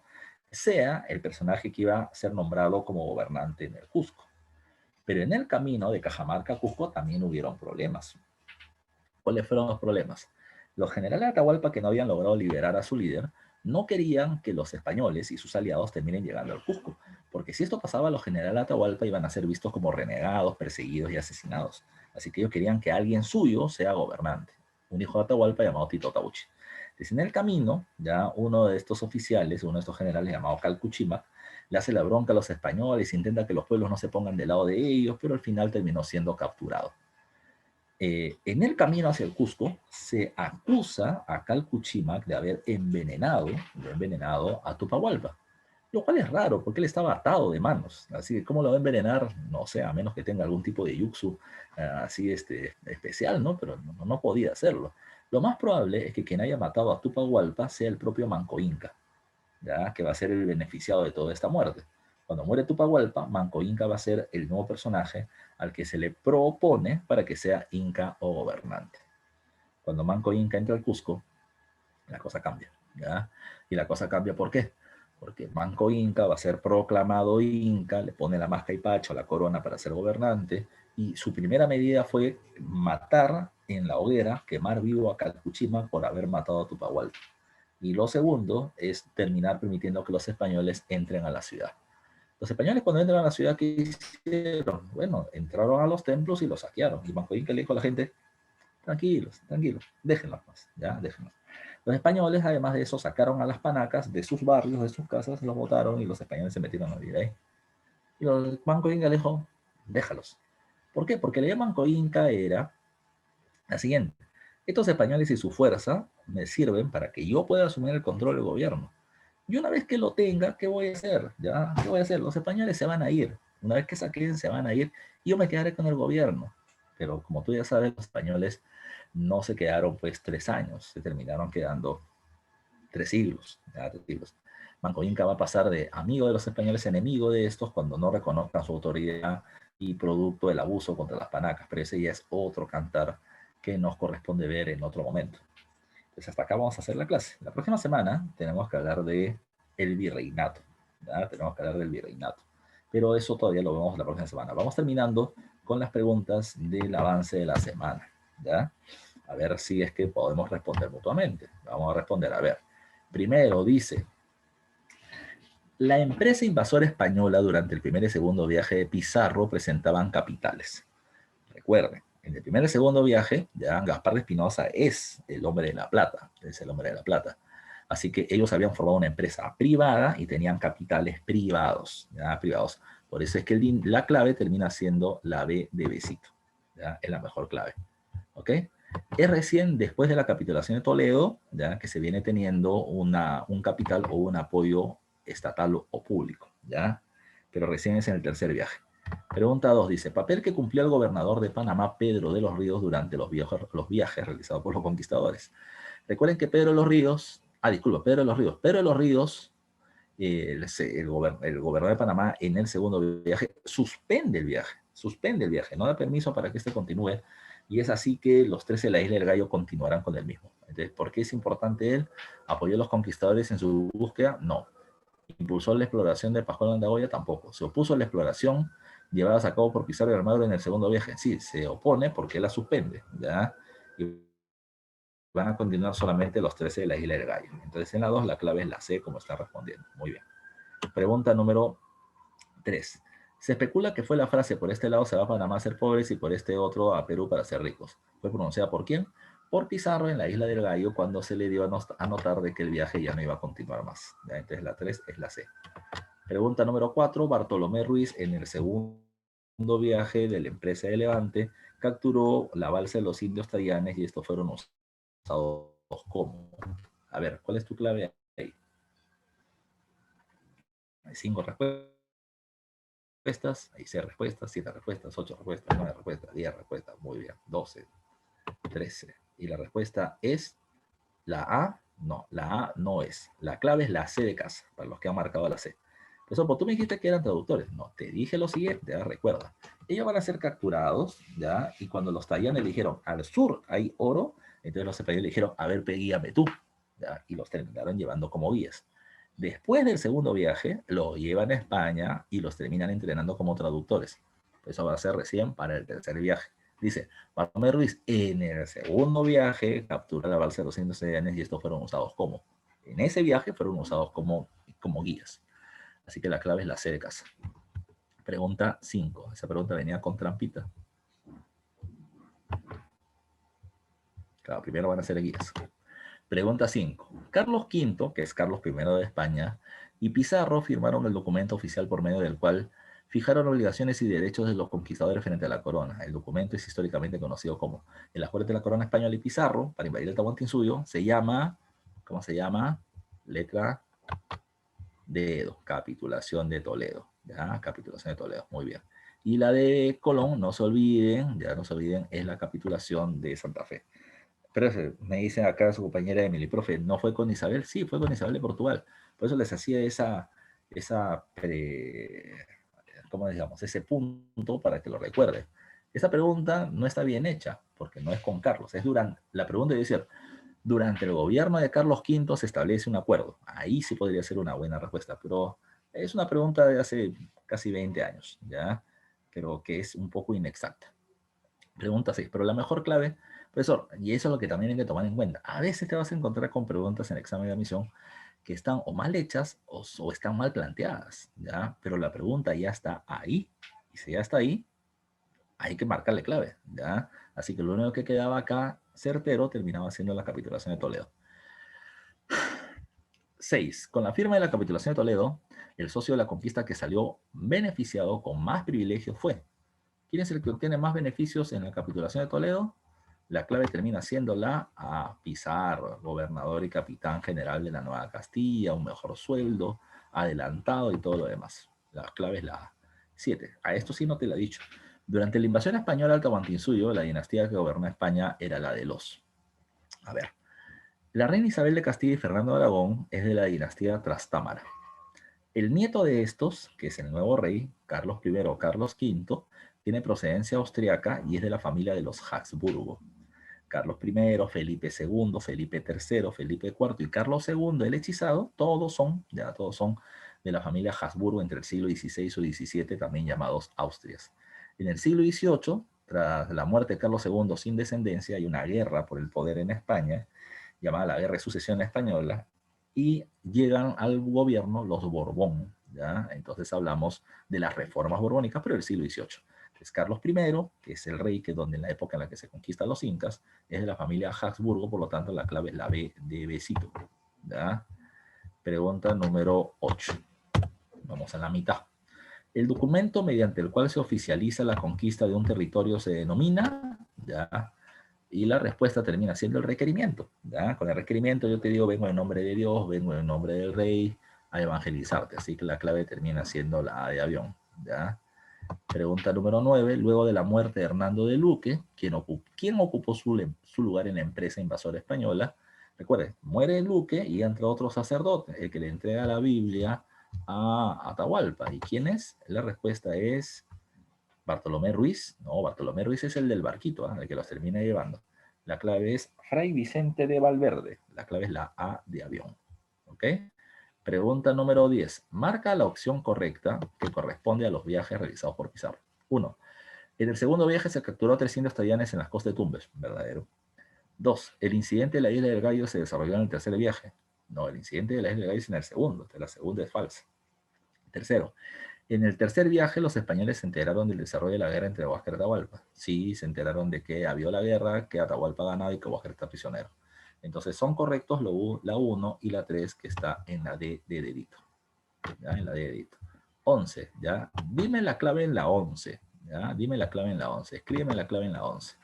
sea el personaje que iba a ser nombrado como gobernante en el Cusco. Pero en el camino de Cajamarca a Cusco también hubieron problemas. ¿Cuáles fueron los problemas? Los generales de Atahualpa, que no habían logrado liberar a su líder, no querían que los españoles y sus aliados terminen llegando al Cusco, porque si esto pasaba, los generales de Atahualpa iban a ser vistos como renegados, perseguidos y asesinados. Así que ellos querían que alguien suyo sea gobernante, un hijo de Atahualpa llamado Tito Tauchi. Entonces, en el camino, ya uno de estos oficiales, uno de estos generales llamado Calcuchima, le hace la bronca a los españoles, intenta que los pueblos no se pongan del lado de ellos, pero al final terminó siendo capturado. En el camino hacia el Cusco se acusa a Calcuchimac de haber envenenado a Tupahualpa, lo cual es raro porque él estaba atado de manos, así que cómo lo va a envenenar, no sé, a menos que tenga algún tipo de yuxu así especial, ¿no? Pero no podía hacerlo. Lo más probable es que quien haya matado a Tupahualpa sea el propio Manco Inca, ¿ya? Que va a ser el beneficiado de toda esta muerte. Cuando muere Tupahualpa, Manco Inca va a ser el nuevo personaje al que se le propone para que sea Inca o gobernante. Cuando Manco Inca entra al Cusco, la cosa cambia, ¿ya? Y la cosa cambia, ¿por qué? Porque Manco Inca va a ser proclamado Inca, le pone la máscara y pacho, la corona para ser gobernante, y su primera medida fue matar en la hoguera, quemar vivo a Calcuchima por haber matado a Tupahualpa. Y lo segundo es terminar permitiendo que los españoles entren a la ciudad. Los españoles cuando entran a la ciudad, ¿qué hicieron? Bueno, entraron a los templos y los saquearon. Y Manco Inca le dijo a la gente, tranquilos, tranquilos, déjenlos más, ya, déjenlos. Los españoles, además de eso, sacaron a las panacas de sus barrios, de sus casas, los botaron y los españoles se metieron a vivir ahí. Y los Manco Inca le dijo, déjalos. ¿Por qué? Porque la idea Manco Inca era la siguiente. Estos españoles y su fuerza me sirven para que yo pueda asumir el control del gobierno. Y una vez que lo tenga, ¿qué voy a hacer? ¿Ya? ¿Qué voy a hacer? Los españoles se van a ir. Una vez que saquen, se van a ir y yo me quedaré con el gobierno. Pero como tú ya sabes, los españoles no se quedaron pues 3 años, se terminaron quedando 3 siglos. ¿Ya? 3 siglos. Manco Inca va a pasar de amigo de los españoles a enemigo de estos cuando no reconozcan su autoridad y producto del abuso contra las panacas. Pero ese ya es otro cantar que nos corresponde ver en otro momento. Pues hasta acá vamos a hacer la clase. La próxima semana tenemos que hablar de el virreinato. ¿Ya? Tenemos que hablar del virreinato. Pero eso todavía lo vemos la próxima semana. Vamos terminando con las preguntas del avance de la semana. ¿Ya? A ver si es que podemos responder mutuamente. Vamos a responder. A ver. Primero dice, la empresa invasora española durante el primer y segundo viaje de Pizarro presentaban capitales. Recuerden, en el primer y segundo viaje, ya Gaspar de Espinosa es el hombre de la plata, es el hombre de la plata. Así que ellos habían formado una empresa privada y tenían capitales privados, ya privados. Por eso es que la clave termina siendo la B de besito, ya es la mejor clave. ¿Ok? Es recién después de la capitulación de Toledo, ya que se viene teniendo un capital o un apoyo estatal o público, ya. Pero recién es en el tercer viaje. Pregunta 2 dice, papel que cumplió el gobernador de Panamá, Pedro de los Ríos, durante los viajes realizados por los conquistadores. Recuerden que Pedro de los Ríos, Pedro de los Ríos, el gobernador de Panamá en el segundo viaje suspende el viaje, no da permiso para que este continúe, y es así que los 13 de la Isla del Gallo continuarán con el mismo. Entonces, ¿por qué es importante él? ¿Apoyó a los conquistadores en su búsqueda? No. ¿Impulsó la exploración de Pascual de Andagoya? Tampoco. ¿Se opuso a la exploración llevada a cabo por Pizarro y Almagro en el segundo viaje? Sí, se opone porque él la suspende, ¿ya? Y van a continuar solamente los 13 de la Isla del Gallo. Entonces, en la 2 la clave es la C, como está respondiendo. Muy bien. Pregunta número 3. Se especula que fue la frase, por este lado se va a Panamá a ser pobres y por este otro a Perú para ser ricos. ¿Fue pronunciada por quién? Por Pizarro en la Isla del Gallo cuando se le dio a notar de que el viaje ya no iba a continuar más. ¿Ya? Entonces la 3 es la C. Pregunta número 4. Bartolomé Ruiz en el segundo viaje de la empresa de Levante capturó la balsa de los indios Tayanes y estos fueron usados como. A ver, ¿cuál es tu clave ahí? Hay 5 respuestas, hay 6 respuestas, 7 respuestas, 8 respuestas, 9 respuestas, 10 respuestas, muy bien, 12, 13. Y la respuesta es la A, no, la A no es. La clave es la C de casa, para los que han marcado la C. Por pues tú me dijiste que eran traductores. No, te dije lo siguiente, ya recuerda. Ellos van a ser capturados, ¿ya? Y cuando los tayanes le dijeron, al sur hay oro, entonces los españoles le dijeron, a ver, guíame tú, ¿ya? Y los terminaron llevando como guías. Después del segundo viaje, los llevan a España y los terminan entrenando como traductores. Eso va a ser recién para el tercer viaje. Dice, Bartolomé Ruiz, en el segundo viaje captura la balsa de los indios y estos fueron usados como. En ese viaje fueron usados como guías. Así que la clave es la C de casa. Pregunta 5. Esa pregunta venía con trampita. Claro, primero van a ser guías. Pregunta 5. Carlos V, que es Carlos I de España, y Pizarro firmaron el documento oficial por medio del cual fijaron obligaciones y derechos de los conquistadores frente a la corona. El documento es históricamente conocido como el Acuerdo de la Corona Española y Pizarro para invadir el Tahuantinsuyo. Se llama, ¿cómo se llama? Letra D, capitulación de Toledo. ¿Ya? Capitulación de Toledo, muy bien. Y la de Colón, no se olviden, ya no se olviden, es la capitulación de Santa Fe. Pero me dice acá su compañera Emily, profe, ¿no fue con Isabel? Sí, fue con Isabel de Portugal. Por eso les hacía ¿cómo digamos? Ese punto para que lo recuerde. Esa pregunta no está bien hecha, porque no es con Carlos. La pregunta debe ser, durante el gobierno de Carlos V se establece un acuerdo. Ahí sí podría ser una buena respuesta, pero es una pregunta de hace casi 20 años, ¿ya? Pero que es un poco inexacta. Pregunta 6, pero la mejor clave, profesor, y eso es lo que también hay que tomar en cuenta. A veces te vas a encontrar con preguntas en el examen de admisión que están o mal hechas o están mal planteadas, ¿ya? Pero la pregunta ya está ahí. Y si ya está ahí, hay que marcarle clave, ¿ya? Así que lo único que quedaba acá, certero, terminaba siendo la capitulación de Toledo. 6. Con la firma de la capitulación de Toledo, el socio de la conquista que salió beneficiado con más privilegios fue. ¿Quién es el que obtiene más beneficios en la capitulación de Toledo? La clave termina siendo la A, Pizarro, gobernador y capitán general de la Nueva Castilla, un mejor sueldo, adelantado y todo lo demás. La clave es la A. 7. A esto sí no te lo he dicho. Durante la invasión española al Tahuantinsuyo, la dinastía que gobernó España era la de los. A ver, la reina Isabel de Castilla y Fernando de Aragón es de la dinastía Trastámara. El nieto de estos, que es el nuevo rey, Carlos I o Carlos V, tiene procedencia austriaca y es de la familia de los Habsburgo. Carlos I, Felipe II, Felipe III, Felipe IV y Carlos II, el hechizado, todos son de la familia Habsburgo entre el siglo XVI o XVII, también llamados Austrias. En el siglo XVIII, tras la muerte de Carlos II sin descendencia, hay una guerra por el poder en España, llamada la Guerra de Sucesión Española, y llegan al gobierno los Borbón, ¿ya? Entonces hablamos de las reformas borbónicas, pero del siglo XVIII. Es Carlos I, que es el rey que donde en la época en la que se conquistan los incas, es de la familia Habsburgo, por lo tanto la clave es la B de besito, ¿ya? Pregunta número 8. Vamos a la mitad. El documento mediante el cual se oficializa la conquista de un territorio se denomina, ¿ya? Y la respuesta termina siendo el requerimiento, ¿ya? Con el requerimiento yo te digo, vengo en nombre de Dios, vengo en nombre del rey a evangelizarte, así que la clave termina siendo la A de avión, ¿ya? Pregunta número 9. Luego de la muerte de Hernando de Luque, ¿quién ocupó su lugar en la empresa invasora española? Recuerde, muere Luque y entra otro sacerdote, el que le entrega la Biblia a Atahualpa. ¿Y quién es? La respuesta es Bartolomé Ruiz. No, Bartolomé Ruiz es el del barquito, el que los termina llevando. La clave es Fray Vicente de Valverde. La clave es la A de avión. ¿Ok? Pregunta número 10. Marca la opción correcta que corresponde a los viajes realizados por Pizarro. 1. En el segundo viaje se capturó 300 tallanes en las costas de Tumbes. Verdadero. 2. El incidente de la isla del Gallo se desarrolló en el tercer viaje. No, el incidente de la isla del Gallo es en el segundo. La segunda es falsa. Tercero. En el tercer viaje los españoles se enteraron del desarrollo de la guerra entre Huáscar y Atahualpa. Sí, se enteraron de que había la guerra, que Atahualpa ha ganado y que Huáscar está prisionero. Entonces son correctos la 1 y la 3 que está en la D de dedito. ¿Ya? En la D de dedito. 11, ¿ya? Dime la clave en la 11. ¿Ya? Dime la clave en la 11. Escríbeme la clave en la 11.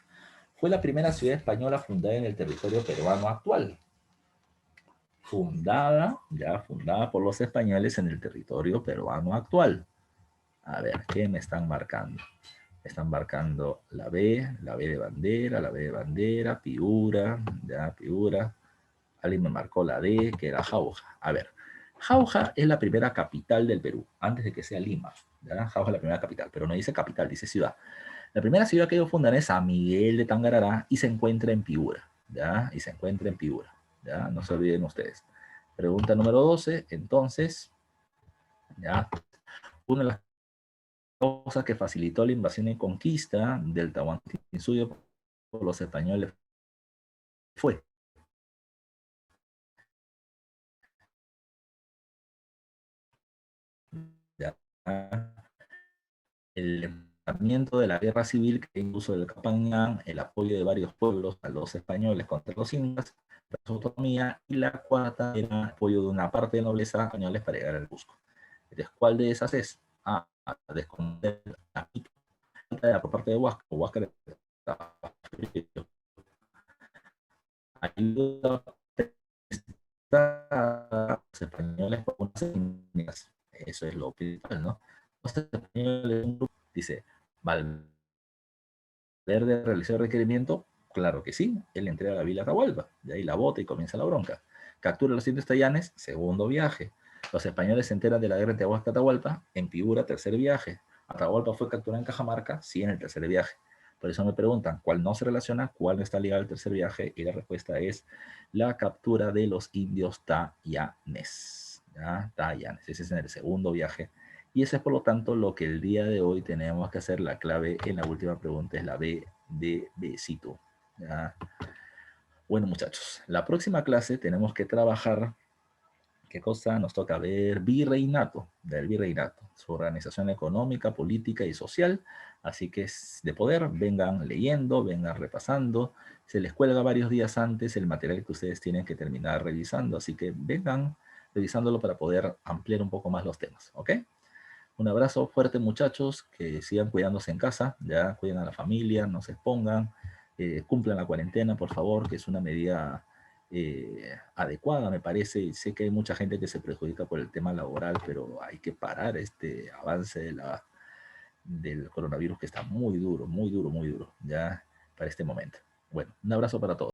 Fue la primera ciudad española fundada en el territorio peruano actual. Fundada por los españoles en el territorio peruano actual. A ver, ¿qué me están marcando? Me están marcando la B la B de bandera, Piura, ya, Piura. Alguien me marcó la D, que era Jauja. A ver, Jauja es la primera capital del Perú, antes de que sea Lima. ¿Ya? Jauja es la primera capital, pero no dice capital, dice ciudad. La primera ciudad que ellos fundan es San Miguel de Tangarará y se encuentra en Piura. ¿Ya? Y se encuentra en Piura. ¿Ya? No se olviden ustedes. Pregunta número 12. Entonces, ¿ya? Una de las cosas que facilitó la invasión y conquista del Tahuantinsuyo por los españoles fue ¿ya? El levantamiento de la guerra civil que impuso el Capañán, el apoyo de varios pueblos a los españoles contra los incas, su autonomía, y la cuarta era el apoyo de una parte de la nobleza españoles para llegar al Cusco. Entonces, ¿cuál de esas es? A, desconocer la mitad por parte de Huáscar. Huáscar ayuda a los españoles por unas etnias. Eso es lo principal, ¿no? Los españoles, dice, Valverde realizó el requerimiento, claro que sí, él entrega la vila a Atahualpa, de ahí la bota y comienza la bronca. Captura los indios tayanes, segundo viaje. Los españoles se enteran de la guerra entre Huáscar y Atahualpa, en Piura, tercer viaje. Atahualpa fue capturado en Cajamarca, sí, en el tercer viaje. Por eso me preguntan, ¿cuál no se relaciona? ¿Cuál no está ligado al tercer viaje? Y la respuesta es la captura de los indios tayanes. ¿Ya? Tayanes, ese es en el segundo viaje. Y eso es por lo tanto lo que el día de hoy tenemos que hacer. La clave en la última pregunta es la B de besito. ¿Ya? Bueno, muchachos, la próxima clase tenemos que trabajar. ¿Qué cosa nos toca ver? Virreinato, del virreinato, su organización económica, política y social. Así que es de poder, vengan leyendo, vengan repasando. Se les cuelga varios días antes el material que ustedes tienen que terminar revisando. Así que vengan revisándolo para poder ampliar un poco más los temas. ¿Ok? Un abrazo fuerte, muchachos, que sigan cuidándose en casa, ya cuiden a la familia, no se expongan. cumplan la cuarentena, por favor, que es una medida adecuada, me parece. Sé que hay mucha gente que se perjudica por el tema laboral, pero hay que parar este avance del coronavirus que está muy duro, muy duro, muy duro, ya para este momento. Bueno, un abrazo para todos.